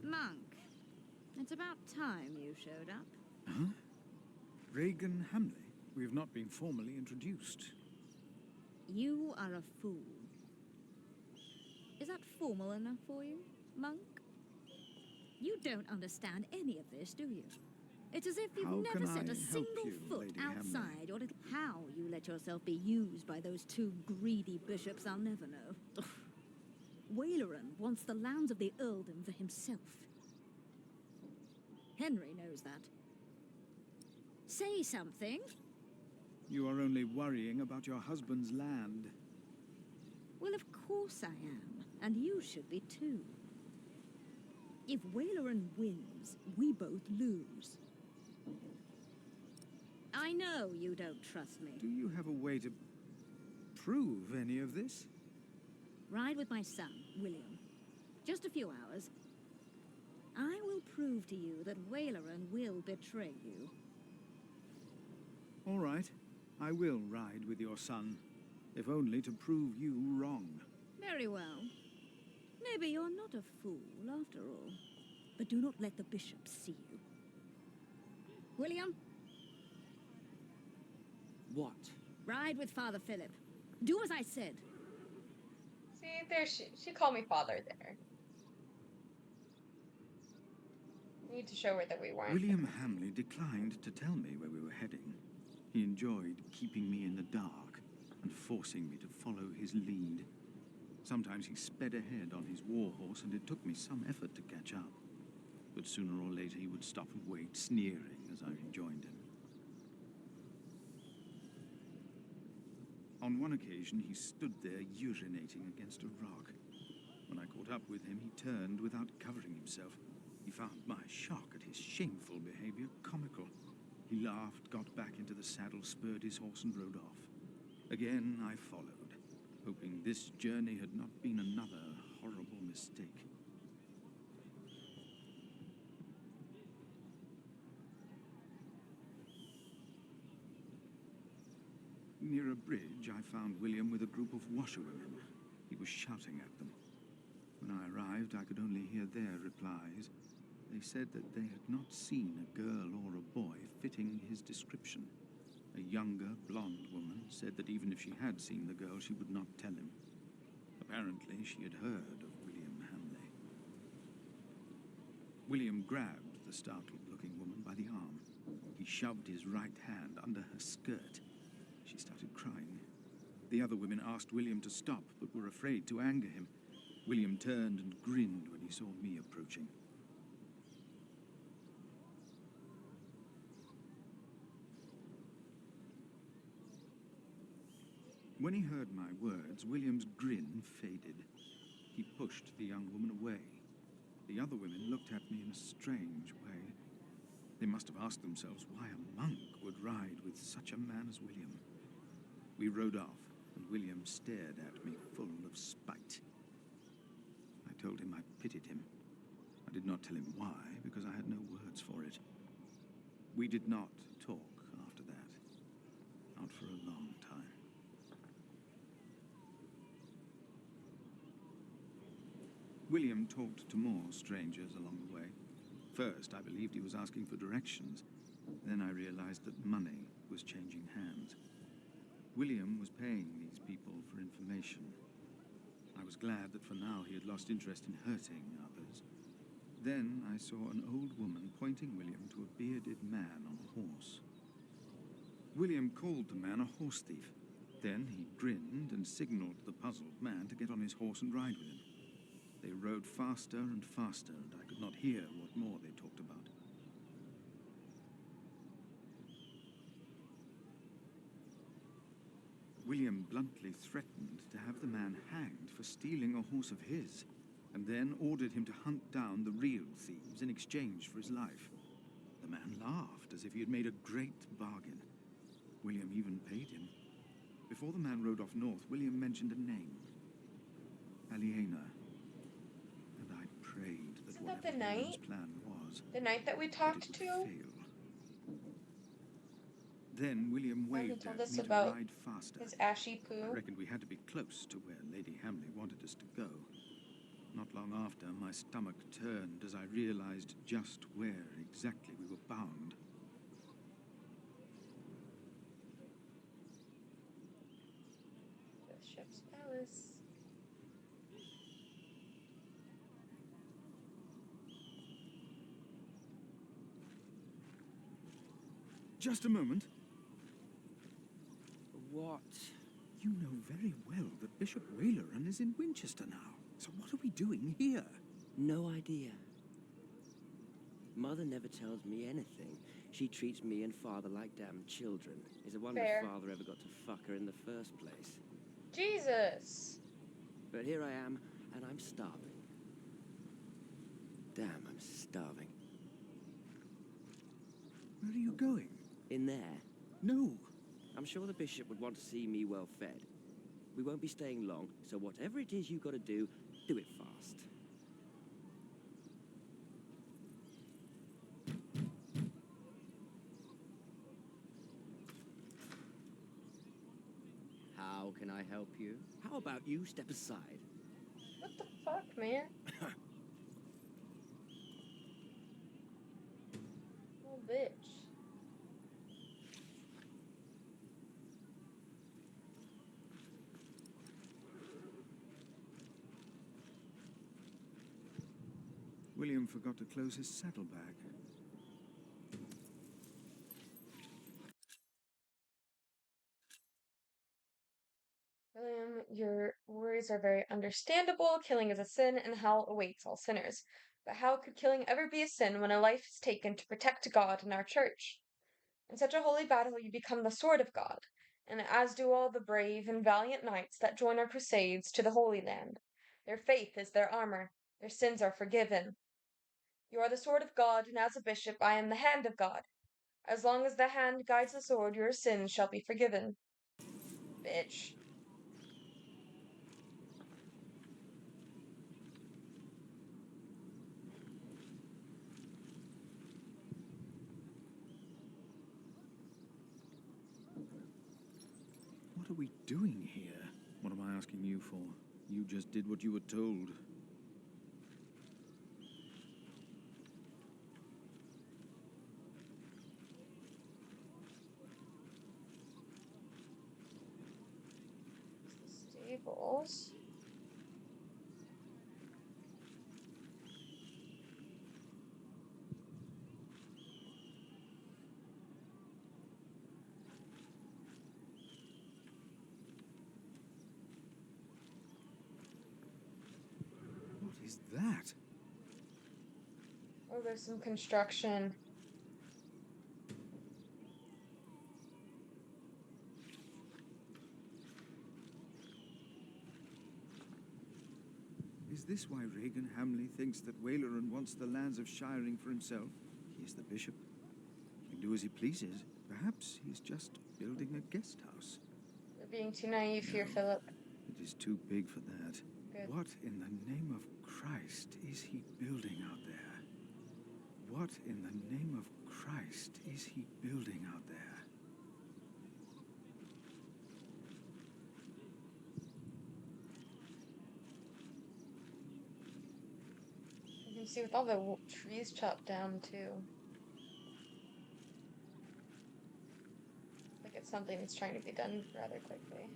D: Monk, it's about time you showed up.
Q: Huh? Regan Hamley? We have not been formally introduced.
D: You are a fool. Is that formal enough for you, monk? You don't understand any of this, do you? It's as if you've
Q: How
D: never
Q: can
D: set
Q: I
D: a
Q: help
D: single
Q: you,
D: foot
Q: Lady Hamley?
D: outside, or how you let yourself be used by those two greedy bishops, I'll never know. Waleran wants the lands of the earldom for himself. Henry knows that. Say something.
Q: You are only worrying about your husband's land.
D: Well, of course I am, and you should be too. If Waleran wins, we both lose. I know you don't trust me.
Q: Do you have a way to prove any of this?
D: Ride with my son, William. Just a few hours. I will prove to you that Waleran will betray you.
Q: All right. I will ride with your son, if only to prove you wrong.
D: Very well. Maybe you're not a fool, after all. But do not let the bishop see you. William?
U: What?
D: Ride with Father Philip. Do as I said.
A: See, there she called me father there. We need to show her that we weren't.
Q: William Hamley declined to tell me where we were heading. He enjoyed keeping me in the dark and forcing me to follow his lead. Sometimes he sped ahead on his war horse, and it took me some effort to catch up. But sooner or later he would stop and wait, sneering as I rejoined him. On one occasion, he stood there urinating against a rock. When I caught up with him, he turned without covering himself. He found my shock at his shameful behavior comical. He laughed, got back into the saddle, spurred his horse, and rode off. Again, I followed, hoping this journey had not been another horrible mistake. Near a bridge, I found William with a group of washerwomen. He was shouting at them. When I arrived, I could only hear their replies. They said that they had not seen a girl or a boy fitting his description. A younger, blonde woman said that even if she had seen the girl, she would not tell him. Apparently, she had heard of William Hamley. William grabbed the startled-looking woman by the arm. He shoved his right hand under her skirt. She started crying. The other women asked William to stop, but were afraid to anger him. William turned and grinned when he saw me approaching. When he heard my words, William's grin faded. He pushed the young woman away. The other women looked at me in a strange way. They must have asked themselves why a monk would ride with such a man as William. We rode off, and William stared at me full of spite. I told him I pitied him. I did not tell him why, because I had no words for it. We did not talk after that. Not for a long time. William talked to more strangers along the way. First, I believed he was asking for directions. Then I realized that money was changing hands. William was paying these people for information. I was glad that for now he had lost interest in hurting others. Then I saw an old woman pointing William to a bearded man on a horse. William called the man a horse thief. Then he grinned and signaled the puzzled man to get on his horse and ride with him. They rode faster and faster, and I could not hear what more they talked about. William bluntly threatened to have the man hanged for stealing a horse of his, and then ordered him to hunt down the real thieves in exchange for his life. The man laughed as if he had made a great bargain. William even paid him. Before the man rode off north, William mentioned a name. Aliena. And I prayed that
A: Isn't that
Q: whatever
A: the
Q: William's
A: night?
Q: plan was,
A: The night that we talked to?
Q: fail. Then William
A: When he
Q: waved
A: told
Q: at
A: us
Q: me to
A: about
Q: ride faster.
A: his ashy
Q: I
A: poo.
Q: reckoned we had to be close to where Lady Hamley wanted us to go. Not long after, my stomach turned as I realized just where exactly we were bound. Just a moment.
U: What?
Q: You know very well that Bishop Waleran is in Winchester now. So what are we doing here?
U: No idea. Mother never tells me anything. She treats me and Father like damn children. It's a wonder
A: Fair.
U: Father ever got to fuck her in the first place.
A: Jesus.
U: But here I am, and I'm starving. Damn, I'm starving.
Q: Where are you going?
U: In there?
Q: No.
U: I'm sure the bishop would want to see me well fed. We won't be staying long, so whatever it is you've got to do it fast. How can I help you? How about you step aside?
A: What the fuck, man? Oh, bitch.
Q: William forgot to close his saddlebag.
A: William, your worries are very understandable. Killing is a sin, and hell awaits all sinners. But how could killing ever be a sin when a life is taken to protect God and our church? In such a holy battle, you become the sword of God, and as do all the brave and valiant knights that join our crusades to the Holy Land. Their faith is their armor, their sins are forgiven. You are the sword of God, and as a bishop, I am the hand of God. As long as the hand guides the sword, your sins shall be forgiven. Bitch.
Q: What are we doing here? What am I asking you for? You just did what you were told.
A: Stables.
Q: What is that?
A: Oh, there's some construction.
Q: Is this why Regan Hamley thinks that Waleran wants the lands of Shiring for himself? He is the bishop. He can do as he pleases. Perhaps he's just building a guest house.
A: You're being too naive here, Philip.
Q: It is too big for that.
A: Good.
Q: What in the name of Christ is he building out there? What in the name of Christ is he building out there?
A: You can see with all the trees chopped down, too. Like it's something that's trying to be done rather quickly.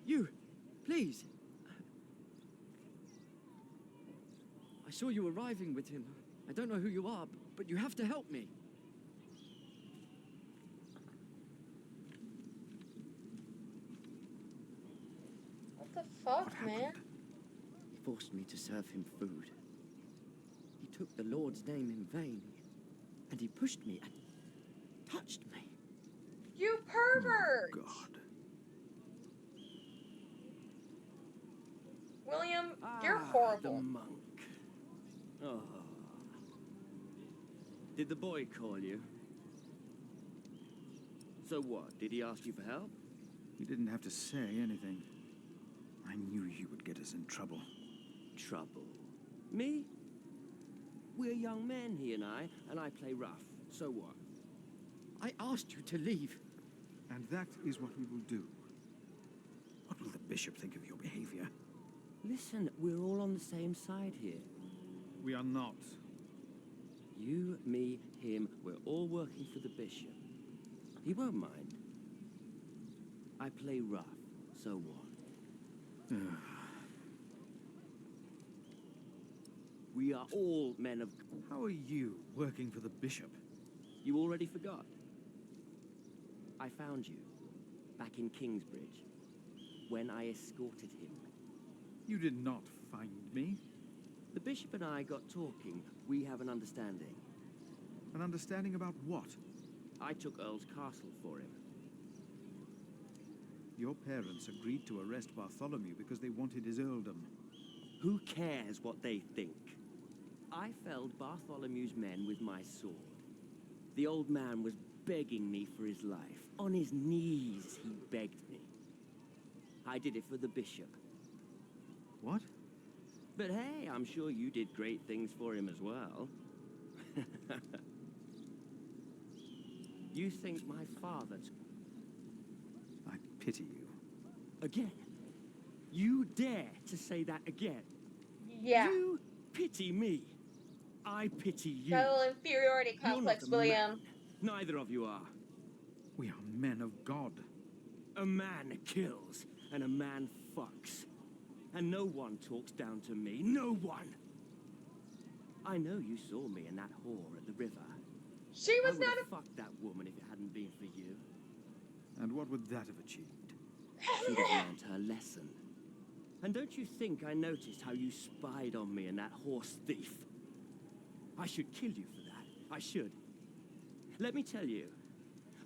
U: You, please. I saw you arriving with him. I don't know who you are, but you have to help me.
A: What the fuck, man?
U: He forced me to serve him food. He took the Lord's name in vain, and he pushed me and touched me.
A: You pervert!
Q: Oh, God.
A: William, you're horrible.
U: The monk. Oh. Did the boy call you? So what? Did he ask you for help?
Q: He didn't have to say anything. I knew you would get us in trouble.
U: Trouble? Me? We're young men, he and I play rough. So what? I asked you to leave.
Q: And that is what we will do. What will the bishop think of your behavior?
U: Listen, we're all on the same side here.
Q: We are not.
U: You, me, him, we're all working for the bishop. He won't mind. I play rough, so what? We are all men of...
M: How are you working for the bishop?
U: You already forgot. I found you, back in Kingsbridge, when I escorted him.
M: You did not find me.
U: The bishop and I got talking. We have an understanding.
M: An understanding about what?
U: I took Earl's castle for him.
M: Your parents agreed to arrest Bartholomew because they wanted his earldom.
U: Who cares what they think? I felled Bartholomew's men with my sword. The old man was begging me for his life. On his knees, he begged me. I did it for the bishop.
M: What?
U: But hey, I'm sure you did great things for him as well. You think my father's...
M: I pity you.
U: Again? You dare to say that again?
R: Yeah.
U: You pity me. I pity you.
R: Got a little inferiority complex,
U: You're not a
R: William.
U: man. Neither of you are.
M: We are men of God.
U: A man kills, and a man fucks. And no one talks down to me. No one! I know you saw me and that whore at the river.
R: She was
U: I would have fucked that woman if it hadn't been for you.
M: And what would that have achieved?
U: She'd have learned her lesson. And don't you think I noticed how you spied on me and that horse thief? I should kill you for that. I should. Let me tell you,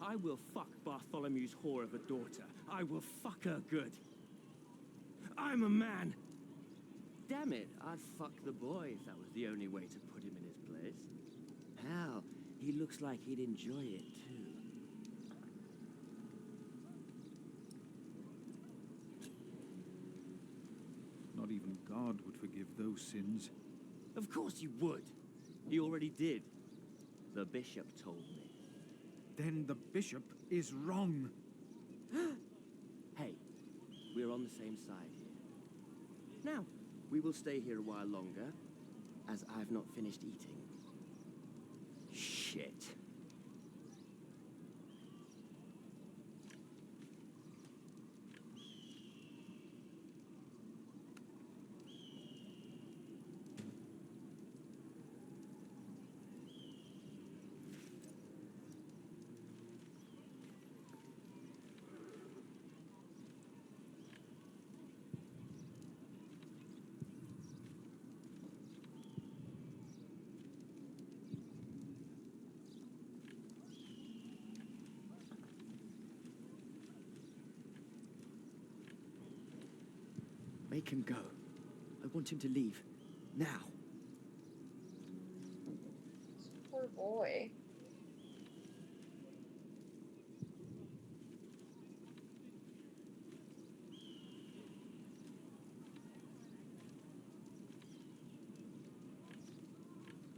U: I will fuck Bartholomew's whore of a daughter. I will fuck her good. I'm a man. Damn it, I'd fuck the boy if that was the only way to put him in his place. Hell, he looks like he'd enjoy it too.
M: Not even God would forgive those sins.
U: Of course you would. He already did. The bishop told me.
M: Then the bishop is wrong.
U: Hey, we're on the same side here. Now, we will stay here a while longer, as I've not finished eating. Shit.
T: Make him go. I want him to leave. Now.
R: Poor boy.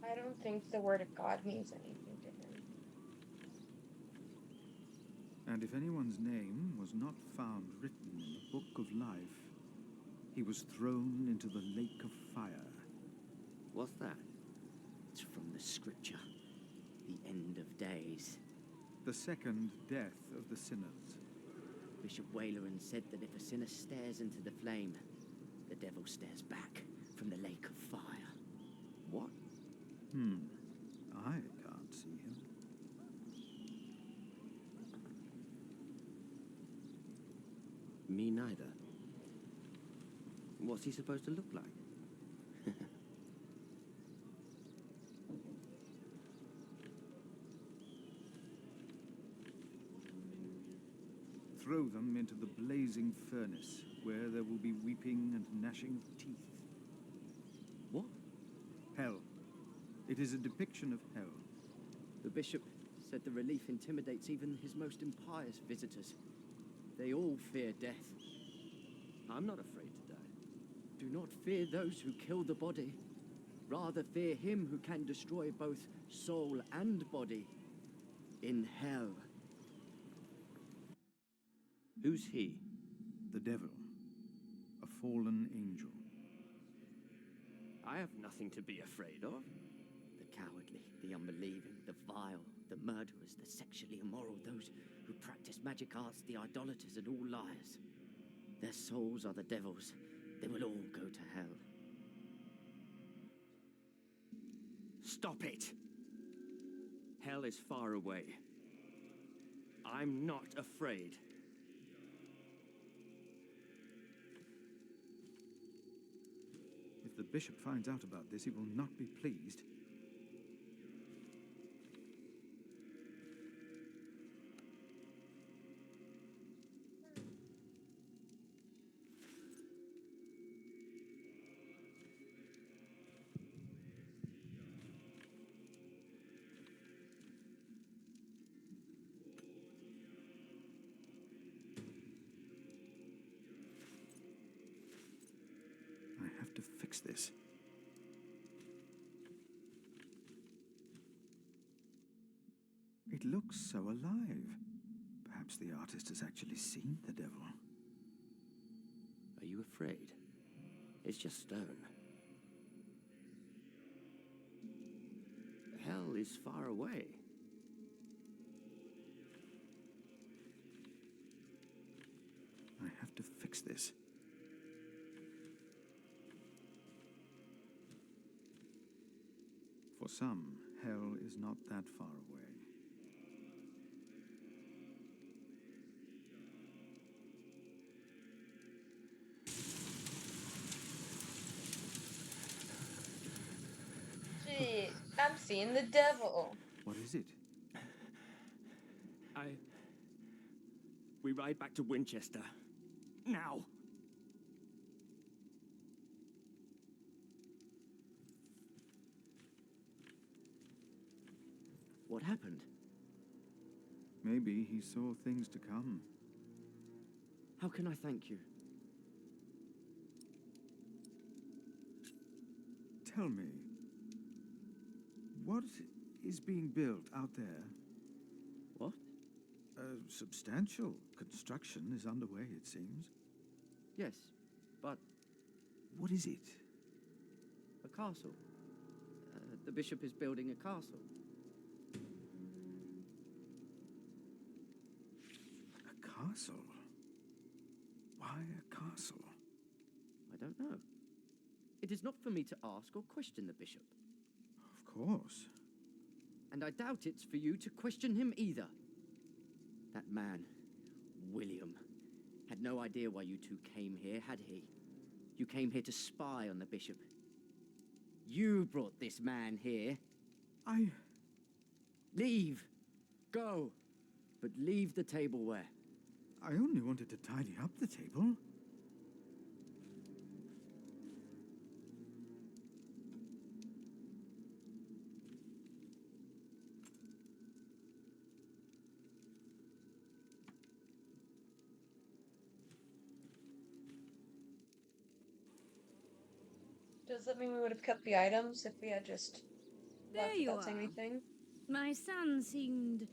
R: I don't think the word of God means anything to him.
M: And if anyone's name was not found written in the book of life, he was thrown into the lake of fire.
U: What's that?
T: It's from the scripture. The end of days.
M: The second death of the sinners.
T: Bishop Waleran said that if a sinner stares into the flame, the devil stares back from the lake of fire.
U: What?
M: I can't see him.
U: Me neither. What's he supposed to look like?
M: Throw them into the blazing furnace, where there will be weeping and gnashing of teeth.
U: What?
M: Hell. It is a depiction of hell.
U: The bishop said the relief intimidates even his most impious visitors. They all fear death. I'm not afraid to die.
T: Do not fear those who kill the body. Rather fear him who can destroy both soul and body in hell.
U: Who's he?
M: The devil. A fallen angel.
U: I have nothing to be afraid of.
T: The cowardly, the unbelieving, the vile, the murderers, the sexually immoral, those who practice magic arts, the idolaters, and all liars. Their souls are the devil's. They will all go to hell.
U: Stop it! Hell is far away. I'm not afraid.
Q: If the bishop finds out about this, he will not be pleased. I have to fix this. It looks so alive. Perhaps the artist has actually seen the devil.
U: Are you afraid? It's just stone. Hell is far away.
Q: I have to fix this. For some, hell is not that far away.
R: Gee, I'm seeing the devil.
Q: What is it?
U: We ride back to Winchester. Now! What happened?
Q: Maybe he saw things to come.
U: How can I thank you?
Q: Tell me, what is being built out there?
U: What?
Q: A substantial construction is underway, it seems.
U: Yes, but...
Q: What is it?
U: A castle. The bishop is building a castle.
Q: A castle? Why a castle?
U: I don't know. It is not for me to ask or question the bishop.
Q: Of course.
U: And I doubt it's for you to question him either. That man, William, had no idea why you two came here, had he? You came here to spy on the bishop. You brought this man here. Leave. Go. But leave the tableware.
Q: I only wanted to tidy up the table.
R: Does that mean we would have kept the items if we had just
F: There
R: left
F: you
R: without saying
F: are.
R: anything?
F: My son seemed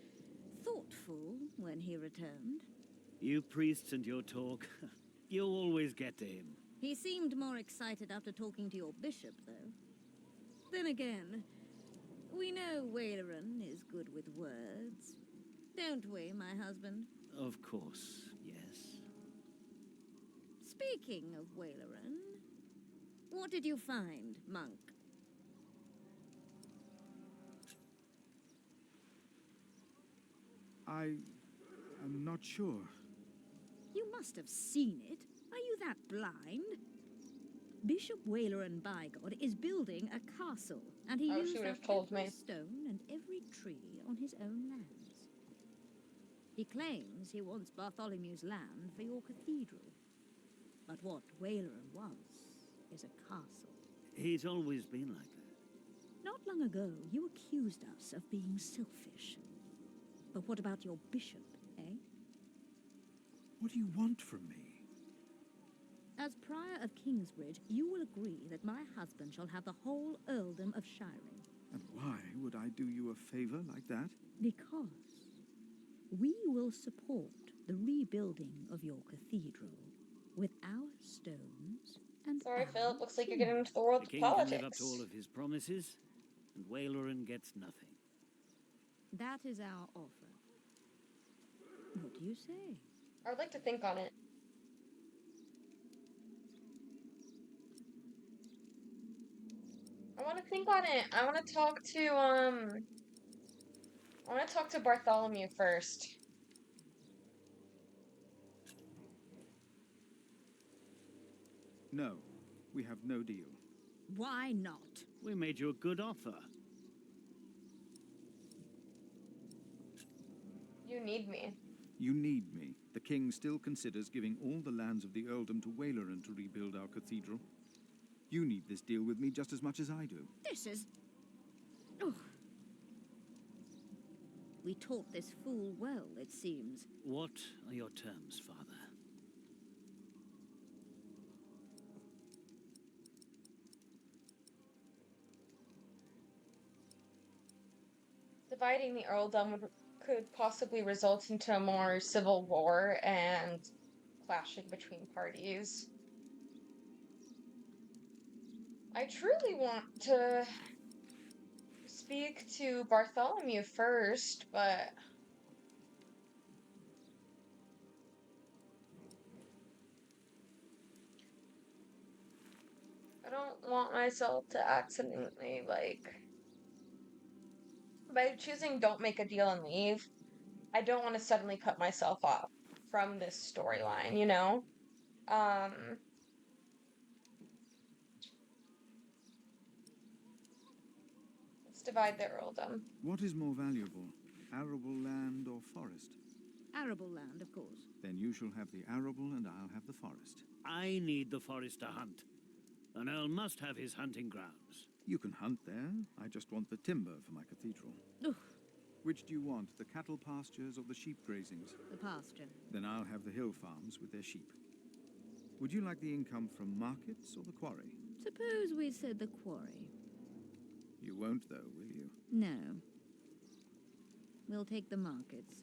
F: thoughtful when he returned.
H: You priests and your talk. You'll always get to him.
F: He seemed more excited after talking to your bishop, though. Then again, we know Waleran is good with words. Don't we, my husband?
H: Of course, yes.
F: Speaking of Waleran, what did you find, monk?
Q: I am not sure.
F: You must have seen it. Are you that blind? Bishop Waleran Bygod is building a castle, and he
R: Oh, she
F: used
R: would
F: up
R: have told
F: every
R: me.
F: stone and every tree on his own lands. He claims he wants Bartholomew's land for your cathedral. But what Waleran wants is a castle.
H: He's always been like that.
F: Not long ago, you accused us of being selfish. But what about your bishop, eh?
Q: What do you want from me?
F: As Prior of Kingsbridge, you will agree that my husband shall have the whole earldom of Shiring.
Q: And why would I do you a favor like that?
F: Because we will support the rebuilding of your cathedral with our stones and
R: Sorry,
F: our
R: Philip. Looks like you're
F: timber.
R: getting into the world
H: The
R: of
H: king can live up
R: politics.
H: to all of his promises, and Waleran gets nothing.
F: That is our offer. What do you say?
R: I would like to think on it. I want to think on it. I want to talk to Bartholomew first.
Q: No, we have no deal.
F: Why not?
H: We made you a good offer.
R: You need me.
Q: You need me. The king still considers giving all the lands of the earldom to Waleran to rebuild our cathedral. You need this deal with me just as much as I do.
F: This is... Oh. We taught this fool well, it seems.
H: What are your terms, Father?
R: Dividing the earldom could possibly result into a more civil war and clashing between parties. I truly want to speak to Bartholomew first, but I don't want myself to accidentally, like, by choosing don't make a deal and leave, I don't want to suddenly cut myself off from this storyline, you know? Let's divide the earldom.
Q: What is more valuable, arable land or forest?
F: Arable land, of course.
Q: Then you shall have the arable and I'll have the forest.
H: I need the forest to hunt. An earl must have his hunting grounds.
Q: You can hunt there. I just want the timber for my cathedral.
F: Ugh.
Q: Which do you want, the cattle pastures or the sheep grazings?
F: The pasture.
Q: Then I'll have the hill farms with their sheep. Would you like the income from markets or the quarry?
F: Suppose we said the quarry.
Q: You won't, though, will you?
F: No. We'll take the markets.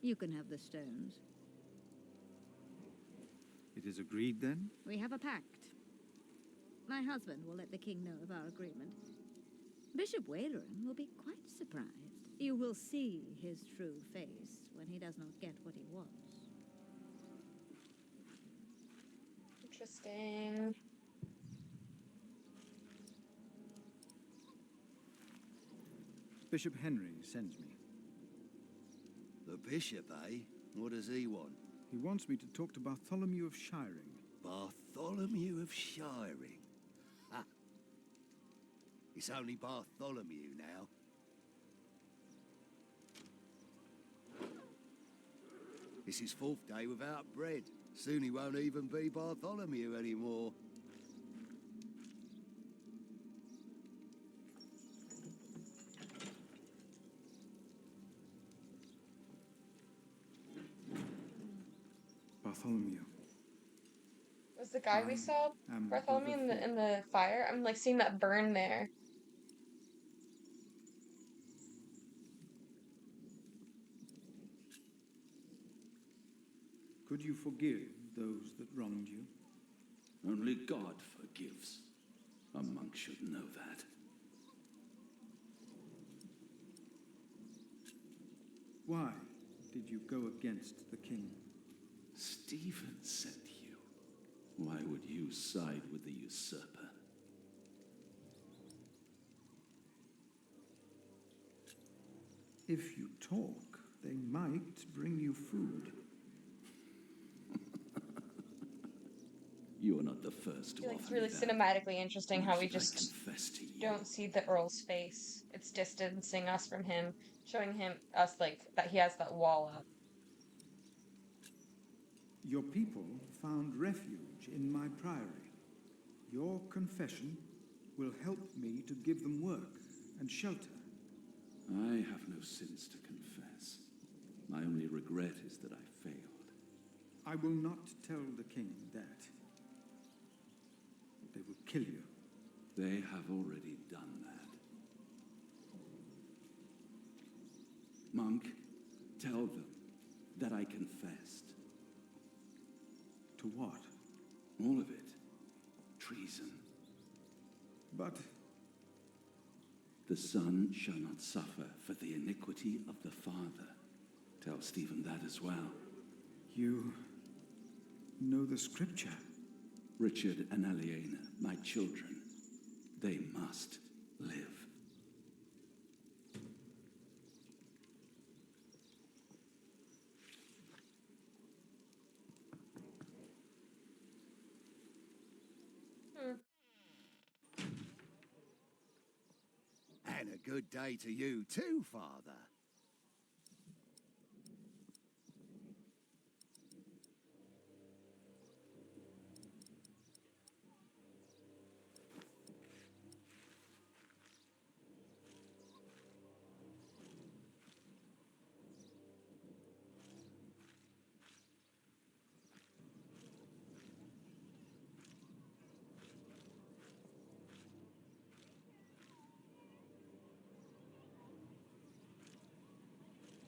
F: You can have the stones.
Q: It is agreed, then?
F: We have a pact. My husband will let the king know of our agreement. Bishop Waleran will be quite surprised. You will see his true face when he does not get what he wants.
R: Interesting.
Q: Bishop Henry sends me.
O: The bishop, eh? What does he want?
Q: He wants me to talk to Bartholomew of Shiring.
O: Bartholomew of Shiring? Ha! It's only Bartholomew now. It's his 4th day without bread. Soon he won't even be Bartholomew anymore.
Q: Bartholomew.
R: Was the guy we saw Bartholomew in the fire? I'm like seeing that burn there.
Q: Could you forgive those that wronged you?
E: Only God forgives. A monk should know that.
Q: Why did you go against the king?
E: Stephen sent you. Why would you side with the usurper?
Q: If you talk, they might bring you food.
E: You are not the first to
R: I feel like it's
E: offer
R: really
E: me that.
R: cinematically interesting how we
E: Should I
R: just
E: confess to you?
R: don't see the Earl's face. It's distancing us from him, showing us like that he has that wall up.
Q: Your people found refuge in my priory. Your confession will help me to give them work and shelter.
E: I have no sins to confess. My only regret is that I failed.
Q: I will not tell the king that. They will kill you.
E: They have already done that. Monk, tell them that I confessed.
Q: To what?
E: All of it. Treason.
Q: But
E: the Son shall not suffer for the iniquity of the Father. Tell Stephen that as well.
Q: You know the scripture.
E: Richard and Aliena, my children, they must live.
O: And a good day to you too, Father.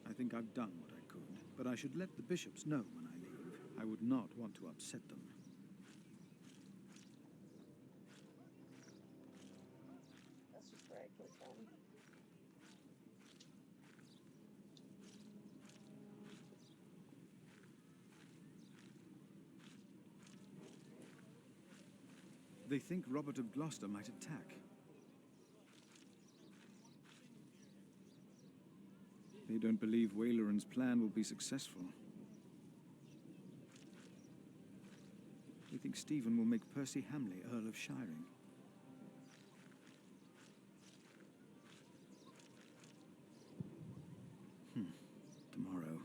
Q: I think I've done what I could, but I should let the bishops know when I leave. I would not want to upset them.
R: That's just where I came from.
Q: They think Robert of Gloucester might attack. They don't believe Waleran's plan will be successful. They think Stephen will make Percy Hamley Earl of Shiring. Tomorrow.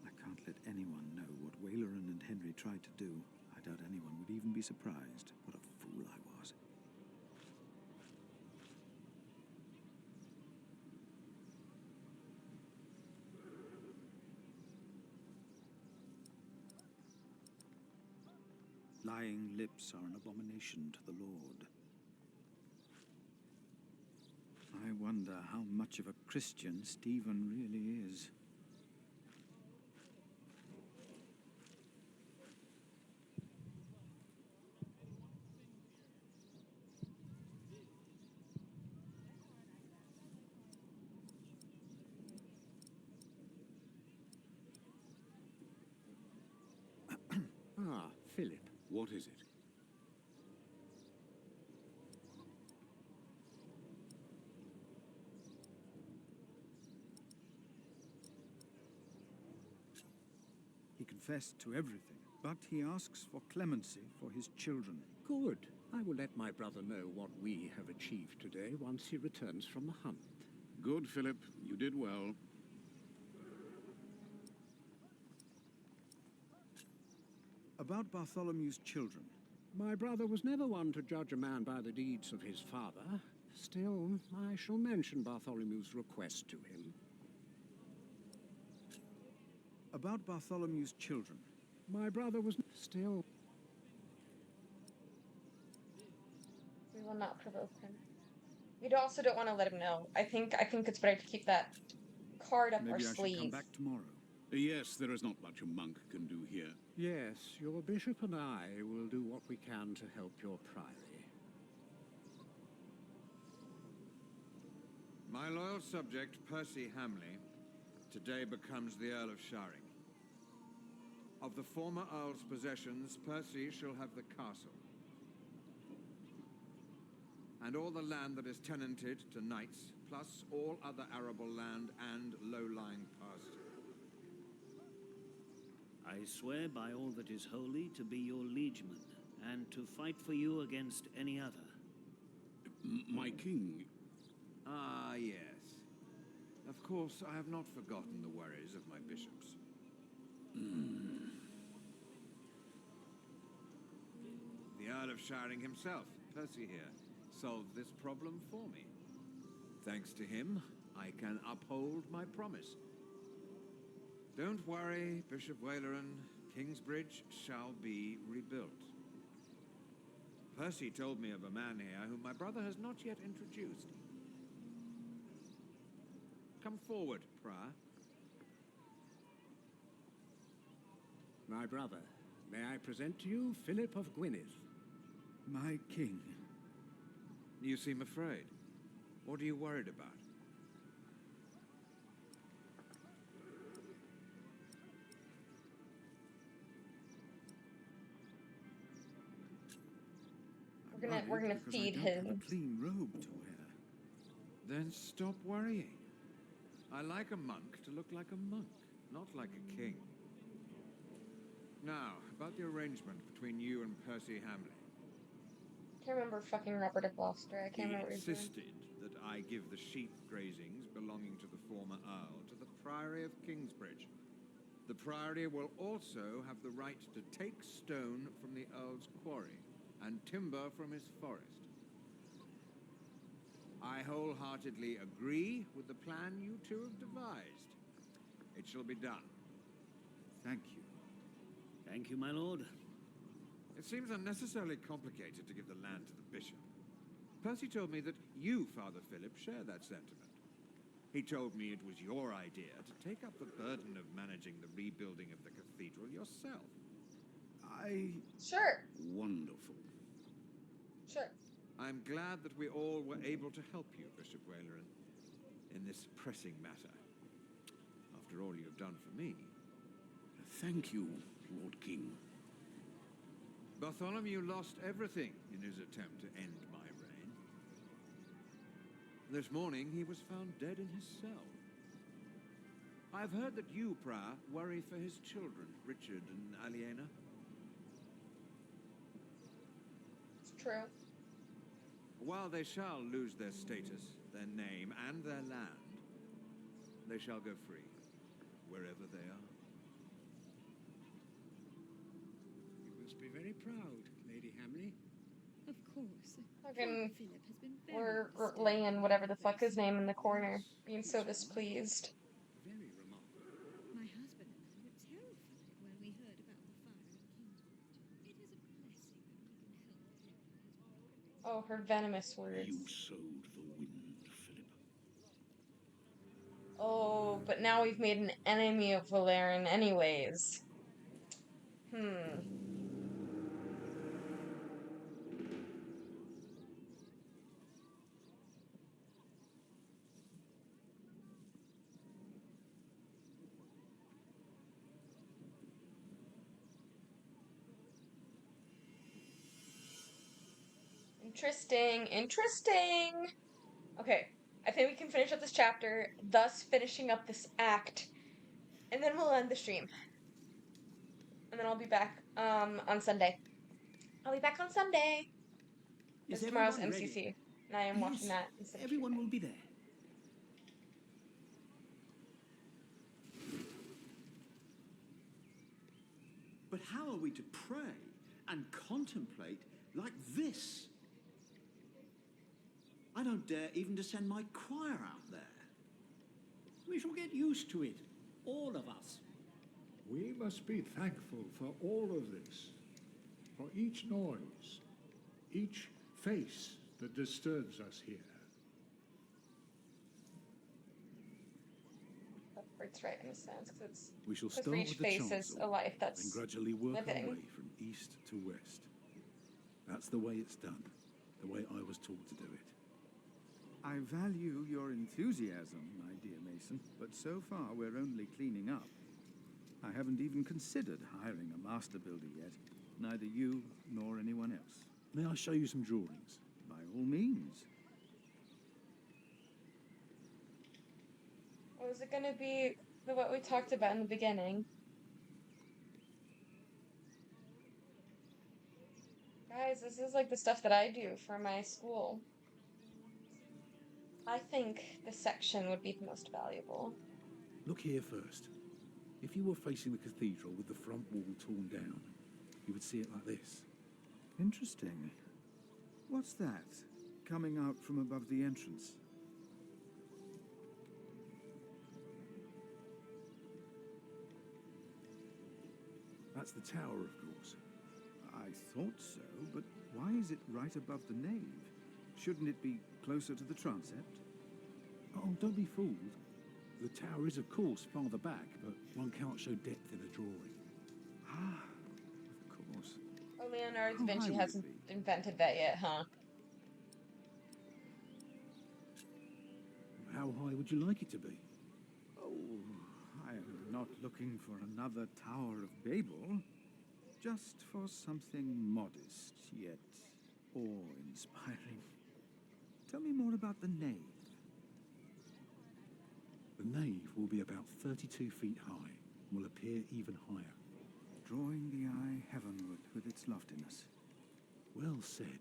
Q: I can't let anyone know what Waleran and Henry tried to do. I doubt anyone would even be surprised. What a fool I was. Lying lips are an abomination to the Lord. I wonder how much of a Christian Stephen really is.
N: Ah, Philip.
G: What is it?
Q: He confessed to everything, but he asks for clemency for his children.
N: Good. I will let my brother know what we have achieved today once he returns from the hunt.
G: Good, Philip. You did well.
Q: About Bartholomew's children.
N: My brother was never one to judge a man by the deeds of his father. Still, I shall mention Bartholomew's request to him.
Q: About Bartholomew's children.
N: My brother was still...
R: We will not provoke him. We also don't want to let him know. I think it's better to keep that card up our
Q: Maybe I should come
R: sleeve.
Q: back tomorrow.
G: Yes, there is not much a monk can do here.
N: Yes, your bishop and I will do what we can to help your priory.
L: My loyal subject, Percy Hamley, today becomes the Earl of Shiring. Of the former Earl's possessions, Percy shall have the castle. And all the land that is tenanted to knights, plus all other arable land and low-lying pasture.
H: I swear by all that is holy to be your liegeman, and to fight for you against any other.
G: My king...
L: Ah, yes. Of course, I have not forgotten the worries of my bishops. The Earl of Shiring himself, Percy here, solved this problem for me. Thanks to him, I can uphold my promise. Don't worry, Bishop Waleran. Kingsbridge shall be rebuilt. Percy told me of a man here whom my brother has not yet introduced. Come forward, Prior.
N: My brother, may I present to you Philip of Gwynedd?
Q: My king.
L: You seem afraid. What are you worried about?
R: gonna
J: because I
R: feed
J: don't have a
R: him.
J: clean robe to wear.
S: Then stop worrying. I like a monk to look like a monk, not like a king. Now, about the arrangement between you and Percy Hamley.
R: Can't remember fucking Robert of Gloucester. I
S: He
R: can't remember his name.
S: insisted that I give the sheep grazings belonging to the former Earl to the Priory of Kingsbridge. The Priory will also have the right to take stone from the Earl's quarry and timber from his forest. I wholeheartedly agree with the plan you two have devised. It shall be done.
J: Thank you.
H: Thank you, my lord.
S: It seems unnecessarily complicated to give the land to the bishop. Percy told me that you, Father Philip, share that sentiment. He told me it was your idea to take up the burden of managing the rebuilding of the cathedral yourself.
R: Sure.
E: Wonderful.
R: Sure.
S: I'm glad that we all were able to help you, Bishop Waleran, in this pressing matter. After all you have done for me.
E: Thank you, Lord King.
S: Bartholomew lost everything in his attempt to end my reign. This morning he was found dead in his cell. I've heard that you, Prior, worry for his children, Richard and Aliena.
R: It's true.
S: While they shall lose their status, their name, and their land, they shall go free, wherever they are.
N: You must be very proud, Lady Hamley.
I: Of course.
R: Fucking,
I: Philip has been very
R: we're
I: understanding
R: laying whatever the
I: of
R: fuck
I: this.
R: his name in the corner, being so displeased.
N: Very remarkable.
I: My husband and I were terrified when we heard about the fire in Kingsbridge. It is a blessing that we can help him in his
R: Oh, her venomous words.
E: You sowed the wind, Philip.
R: Oh, but now we've made an enemy of Valerian anyways. Interesting, interesting. Okay, I think we can finish up this chapter, thus finishing up this act, and then we'll end the stream. And then I'll be back on Sunday. I'll be back on Sunday.
K: Is
R: Because tomorrow's
K: everyone
R: MCC,
K: ready?
R: and I am watching
K: Yes,
R: that instead of
K: everyone will be there. But how are we to pray and contemplate like this? I don't dare even to send my choir out there.
N: We shall get used to it, all of us.
P: We must be thankful for all of this, for each noise, each face that disturbs us here.
R: It's right in a sense, because it's
G: We shall
R: because
G: start
R: for each
G: with the
R: face is
G: chancel,
R: a life
G: and
R: that's
G: gradually work our
R: living.
G: way from east to west. That's the way it's done, the way I was taught to do it.
Q: I value your enthusiasm, my dear Mason, but so far we're only cleaning up. I haven't even considered hiring a master builder yet. Neither you nor anyone else.
G: May I show you some drawings?
Q: By all means.
R: Or is it going to be what we talked about in the beginning? Guys, this is like the stuff that I do for my school. I think this section would be the most valuable.
G: Look here first. If you were facing the cathedral with the front wall torn down, you would see it like this.
Q: Interesting. What's that coming out from above the entrance?
G: That's the tower, of course.
Q: I thought so, but why is it right above the nave? Shouldn't it be closer to the transept?
G: Oh, don't be fooled. The tower is, of course, farther back, but one cannot show depth in a drawing.
Q: Ah, of course.
R: Oh, Leonardo da
Q: How high
R: Vinci
Q: would it
R: hasn't invented that yet, huh?
G: How high would you like it to be?
Q: Oh, I am not looking for another Tower of Babel. Just for something modest, yet awe-inspiring. Tell me more about the nave.
G: The nave will be about 32 feet high and will appear even higher.
Q: Drawing the eye heavenward with its loftiness.
G: Well said.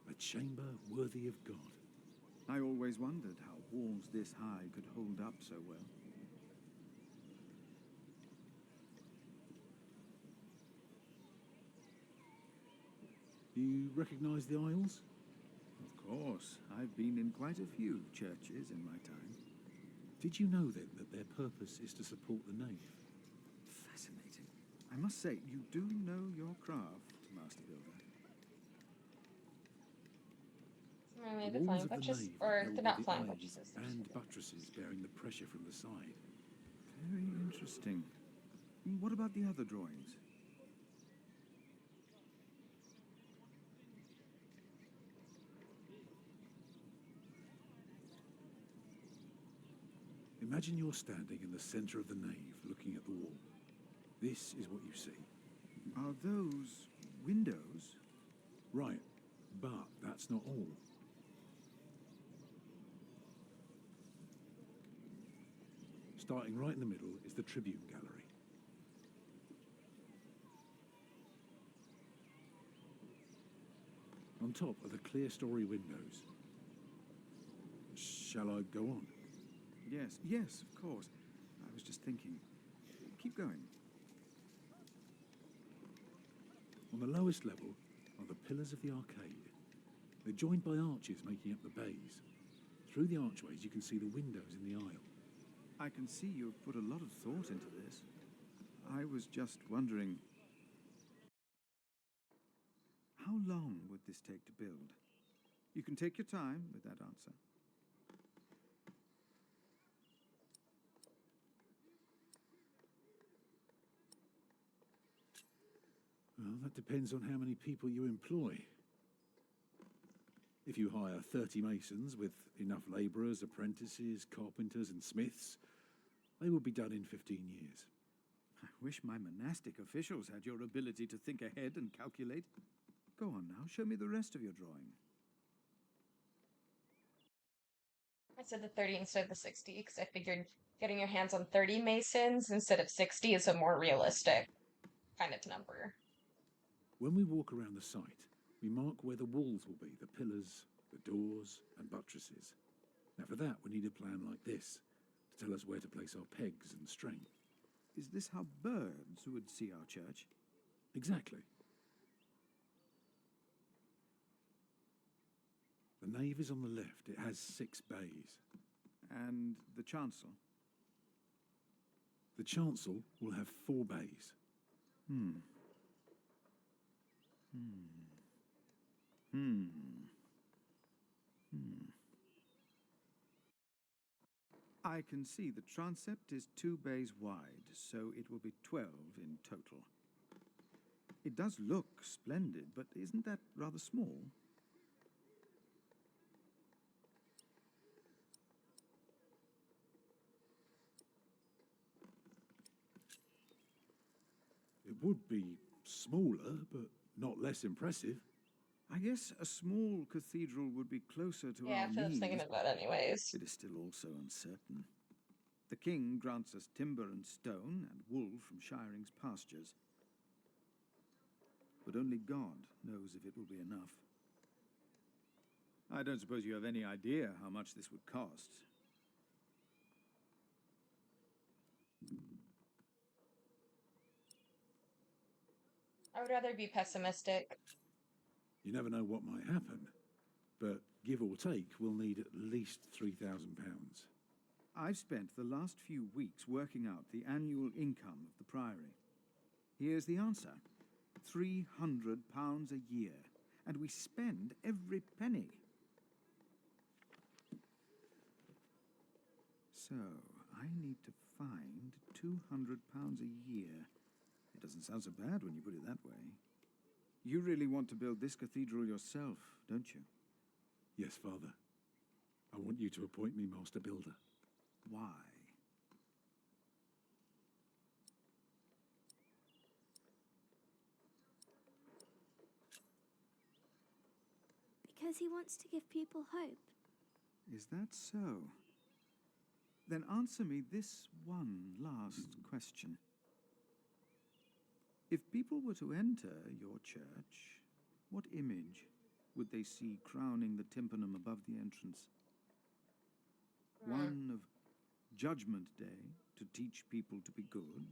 G: A chamber worthy of God.
Q: I always wondered how walls this high could hold up so well.
G: You recognize the aisles?
Q: Of course. I've been in quite a few churches in my time.
G: Did you know then that their purpose is to support the nave?
Q: Fascinating. I must say, you do know your craft, Master Builder.
R: Really,
G: The
R: the
G: walls
R: flying
G: of the
R: buttress,
G: nave
R: or
G: are
R: they're
G: held
R: not
G: by
R: flying
G: the
R: buttresses.
G: aisles
R: They're just
G: and buttresses bearing the pressure from the side.
Q: Very interesting. What about the other drawings?
G: Imagine you're standing in the center of the nave looking at the wall. This is what you see.
Q: Are those windows?
G: Right, but that's not all. Starting right in the middle is the Tribune Gallery. On top are the clear-story windows. Shall I go on?
Q: Yes, of course. I was just thinking. Keep going.
G: On the lowest level are the pillars of the arcade. They're joined by arches making up the bays. Through the archways you can see the windows in the aisle.
Q: I can see you've put a lot of thought into this. I was just wondering, how long would this take to build? You can take your time with that answer.
G: Well, that depends on how many people you employ. If you hire 30 masons with enough labourers, apprentices, carpenters and smiths, they will be done in 15 years.
Q: I wish my monastic officials had your ability to think ahead and calculate. Go on now, show me the rest of your drawing.
R: I said the 30 instead of the 60 because I figured getting your hands on 30 masons instead of 60 is a more realistic kind of number.
G: When we walk around the site, we mark where the walls will be, the pillars, the doors and buttresses. Now for that we need a plan like this, to tell us where to place our pegs and string.
Q: Is this how birds would see our church?
G: Exactly. The nave is on the left. It has 6 bays.
Q: And the chancel?
G: The chancel will have 4 bays.
Q: I can see the transept is 2 bays wide, so it will be 12 in total. It does look splendid, but isn't that rather small?
G: It would be smaller, but not less impressive.
Q: I guess a small cathedral would be closer to
R: Yeah,
Q: our
R: Philip's thinking
Q: needs.
R: of that anyways.
Q: It is still also uncertain. The king grants us timber and stone and wool from Shiring's pastures. But only God knows if it will be enough. I don't suppose you have any idea how much this would cost.
R: I would rather be pessimistic.
G: You never know what might happen, but give or take, we'll need at least £3,000.
Q: I've spent the last few weeks working out the annual income of the Priory. Here's the answer. £300 a year. And we spend every penny. So, I need to find £200 a year. It doesn't sound so bad when you put it that way. You really want to build this cathedral yourself, don't you?
G: Yes, Father. I want you to appoint me Master Builder.
Q: Why?
B: Because he wants to give people hope.
Q: Is that so? Then answer me this one last question. If people were to enter your church, what image would they see crowning the tympanum above the entrance? One of Judgment Day to teach people to be good?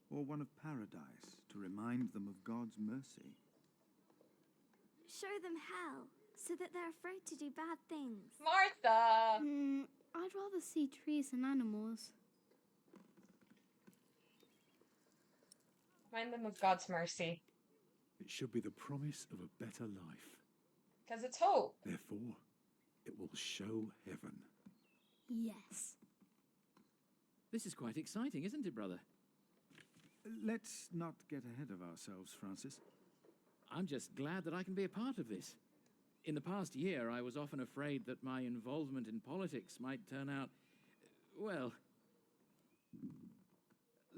Q: Or one of paradise to remind them of God's mercy?
B: Show them hell, so that they're afraid to do bad things.
R: Martha!
B: I'd rather see trees and animals.
R: Remind them of God's mercy.
G: It should be the promise of a better life.
R: Because it's hope.
G: Therefore, it will show heaven.
B: Yes.
V: This is quite exciting, isn't it, brother?
Q: Let's not get ahead of ourselves, Francis.
V: I'm just glad that I can be a part of this. In the past year, I was often afraid that my involvement in politics might turn out, well,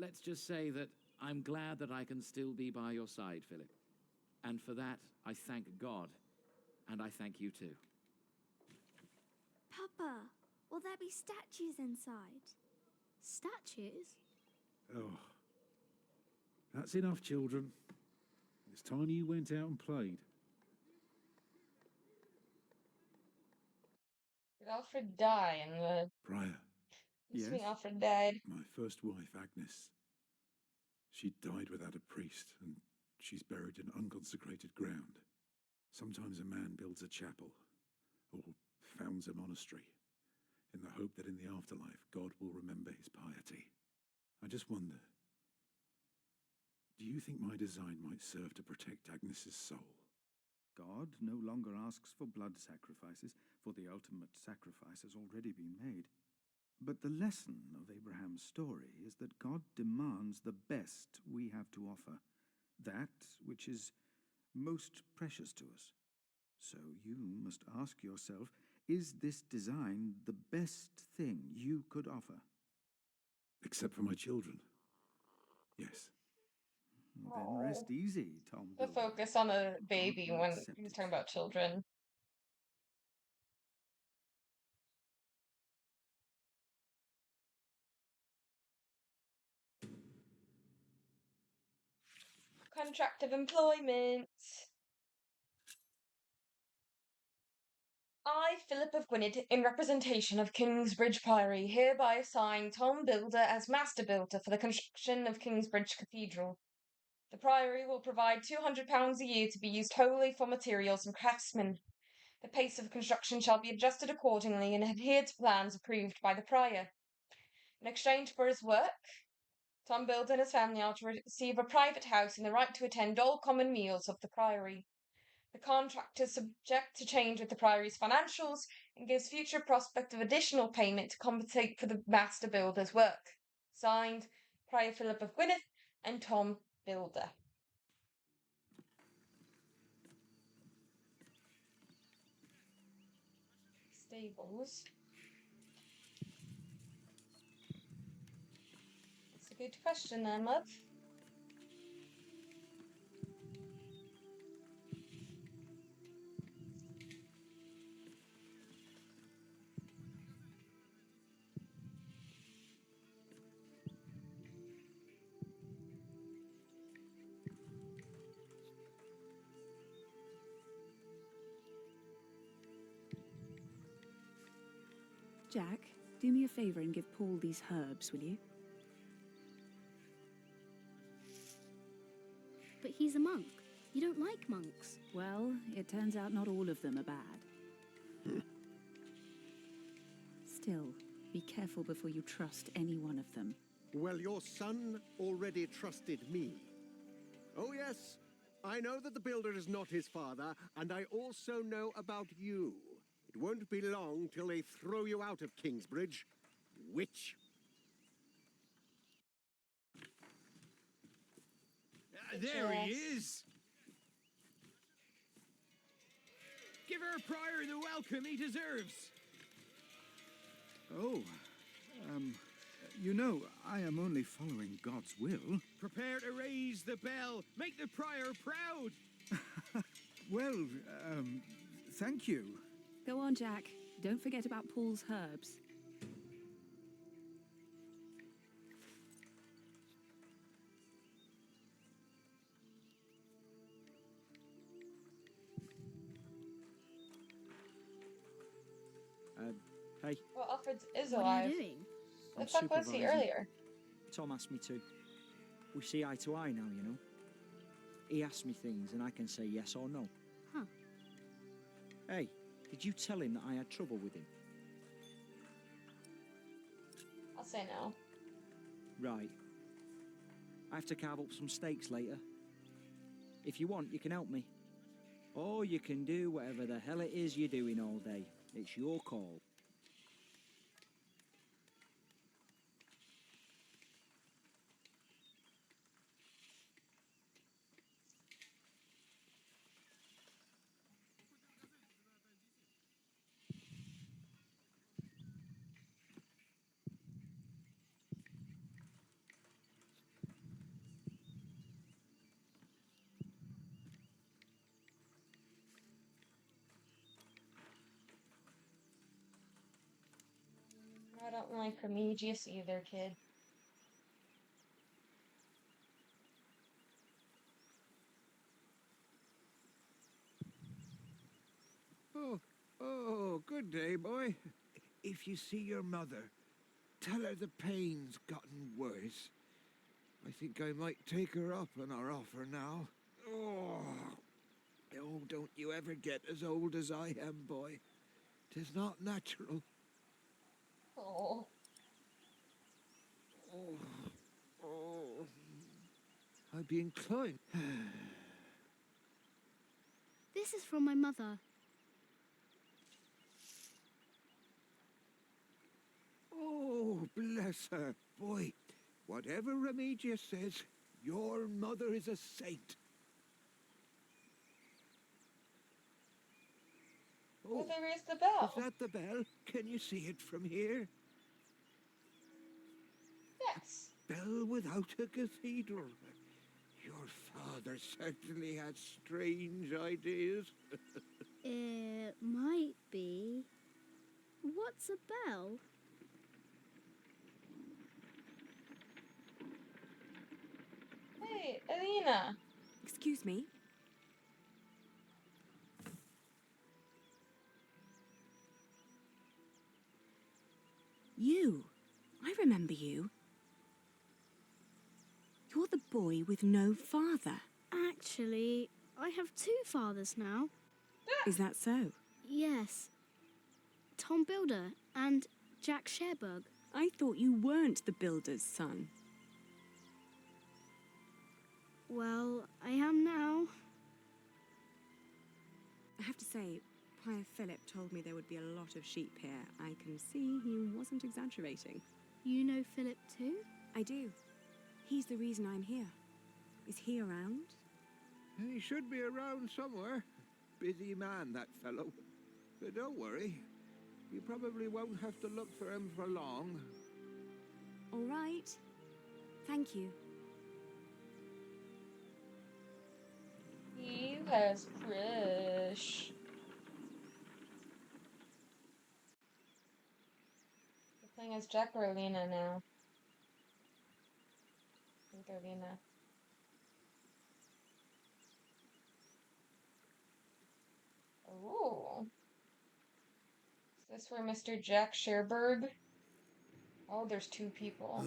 V: let's just say that I'm glad that I can still be by your side, Philip. And for that, I thank God. And I thank you too.
B: Papa, will there be statues inside? Statues?
G: Oh, that's enough, children. It's time you went out and played.
R: Did Alfred die in the...
G: Prior.
R: Yes? Alfred died.
G: My first wife, Agnes. She died without a priest, and she's buried in unconsecrated ground. Sometimes a man builds a chapel, or founds a monastery, in the hope that in the afterlife God will remember his piety. I just wonder, do you think my design might serve to protect Agnes's soul?
Q: God no longer asks for blood sacrifices, for the ultimate sacrifice has already been made. But the lesson of Abraham's story is that God demands the best we have to offer, that which is most precious to us. So you must ask yourself, is this design the best thing you could offer?
G: Except for my children. Yes.
Q: Then rest easy, Tom.
R: The focus on a baby when he was talking about children. Contract of employment. I, Philip of Gwynedd, in representation of Kingsbridge Priory, hereby assign Tom Builder as master builder for the construction of Kingsbridge Cathedral. The Priory will provide £200 a year to be used wholly for materials and craftsmen. The pace of construction shall be adjusted accordingly and adhere to plans approved by the Prior. In exchange for his work, Tom Builder and his family are to receive a private house and the right to attend all common meals of the Priory. The contract is subject to change with the Priory's financials and gives future prospect of additional payment to compensate for the master builder's work. Signed, Prior Philip of Gwynedd and Tom Builder. Stables. That's a good question then, love.
D: Jack, do me a favour and give Paul these herbs, will you?
B: But he's a monk. You don't like monks.
D: Well, it turns out not all of them are bad. Still, be careful before you trust any one of them.
C: Well, your son already trusted me. Oh, yes, I know that the builder is not his father, and I also know about you. It won't be long till they throw you out of Kingsbridge. Witch.
M: There he is! Give our Prior the welcome he deserves!
Q: Oh, you know, I am only following God's will.
M: Prepare to raise the bell! Make the Prior proud!
Q: Well, Thank you.
A: Go on, Jack. Don't forget about Paul's herbs.
Q: Hey.
R: Well, Alfred is
B: What
R: alive.
B: are you doing?
R: The fuck was he earlier?
M: Tom asked me to. We see eye to eye now, you know. He asks me things and I can say yes or no.
B: Huh.
M: Hey, did you tell him that I had trouble with him?
R: I'll say no.
M: Right. I have to carve up some steaks later. If you want, you can help me. Or you can do whatever the hell it is you're doing all day. It's your call.
R: I don't like Prometheus either, kid.
J: Oh, good day, boy. If you see your mother, tell her the pain's gotten worse. I think I might take her up on our offer now. Oh, don't you ever get as old as I am, boy. 'Tis not natural.
R: Oh.
J: Oh. I'd be inclined.
B: This is from my mother.
J: Oh, bless her. Boy, whatever Remedius says, your mother is a saint.
R: Oh, they raised the bell.
J: Is that the bell? Can you see it from here?
R: Yes.
J: Bell without a cathedral. Your father certainly had strange ideas.
B: It might be. What's a bell?
R: Hey, Alina.
A: Excuse me. You. I remember you. You're the boy with no father.
B: Actually, I have two fathers now.
A: Is that so?
B: Yes. Tom Builder and Jack Sherbug.
A: I thought you weren't the builder's son.
B: Well, I am now.
A: I have to say, Prior Philip told me there would be a lot of sheep here. I can see he wasn't exaggerating.
B: You know Philip too?
A: I do. He's the reason I'm here. Is he around?
J: He should be around somewhere. Busy man, that fellow. But don't worry. You probably won't have to look for him for long.
A: All right. Thank you.
R: He has crush. We're playing as Jack or Alina now. I think Alina. Ooh. Is this where Mr. Jack Sherberg? Oh, there's two people.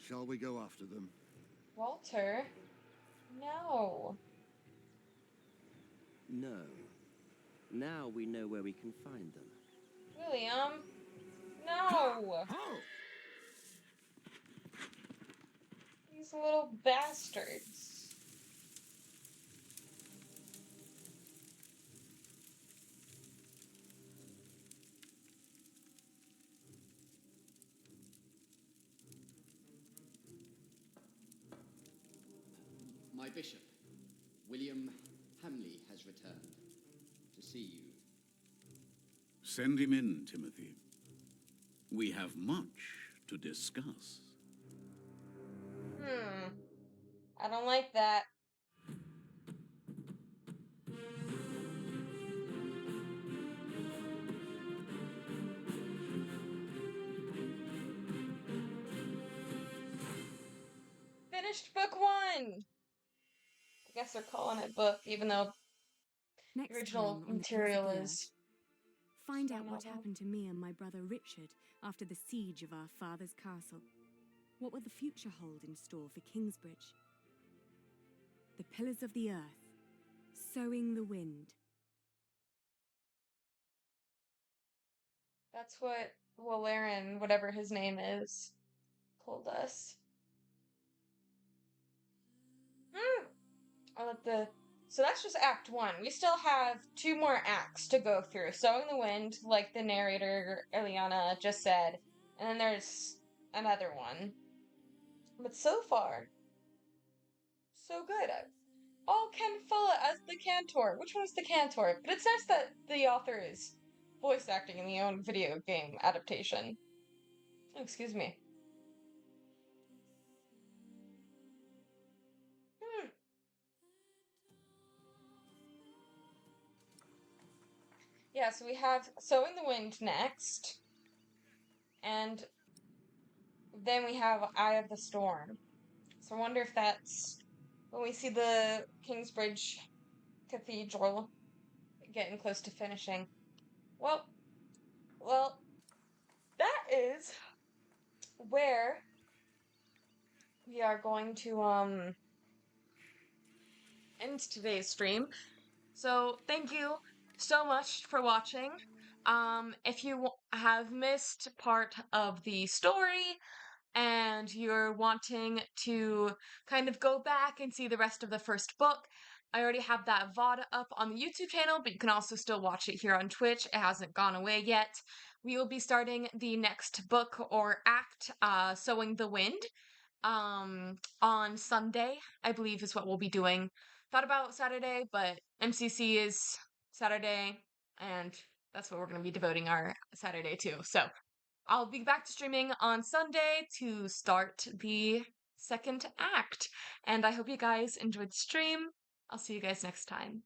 O: Shall we go after them?
R: Walter? No.
T: No. Now we know where we can find them.
R: William? No! These little bastards.
W: My bishop, William Hamley, has returned to see you.
X: Send him in, Timothy. We have much to discuss.
R: I don't like that. finished book 1! I guess they're calling it book, even though the
A: Next
R: original
A: time on the Pillars of
R: material
A: the
R: is.
A: Earth, find out
R: Still
A: what
R: novel.
A: happened to me and my brother Richard after the siege of our father's castle. What will the future hold in store for Kingsbridge? The Pillars of the Earth, Sowing the Wind.
R: That's what Walleran, whatever his name is, told us. So that's just Act 1. We still have 2 more acts to go through. Sowing the Wind, like the narrator, Eliana, just said. And then there's another one. But so far, so good. All Ken Follett as the Cantor. Which one's the Cantor? But it's nice that the author is voice acting in the own video game adaptation. Oh, excuse me. Yeah, so we have Sowing the Wind next. And then we have Eye of the Storm. So I wonder if that's when we see the Kingsbridge Cathedral getting close to finishing. Well, that is where we are going to end today's stream. So thank you so much for watching. If you have missed part of the story and you're wanting to kind of go back and see the rest of the first book, I already have that VOD up on the YouTube channel, but you can also still watch it here on Twitch. It hasn't gone away yet. We will be starting the next book or act, Sowing the Wind, on Sunday, I believe is what we'll be doing. Thought about Saturday, but MCC is Saturday, and that's what we're going to be devoting our Saturday to. So I'll be back to streaming on Sunday to start the second act. And I hope you guys enjoyed the stream. I'll see you guys next time.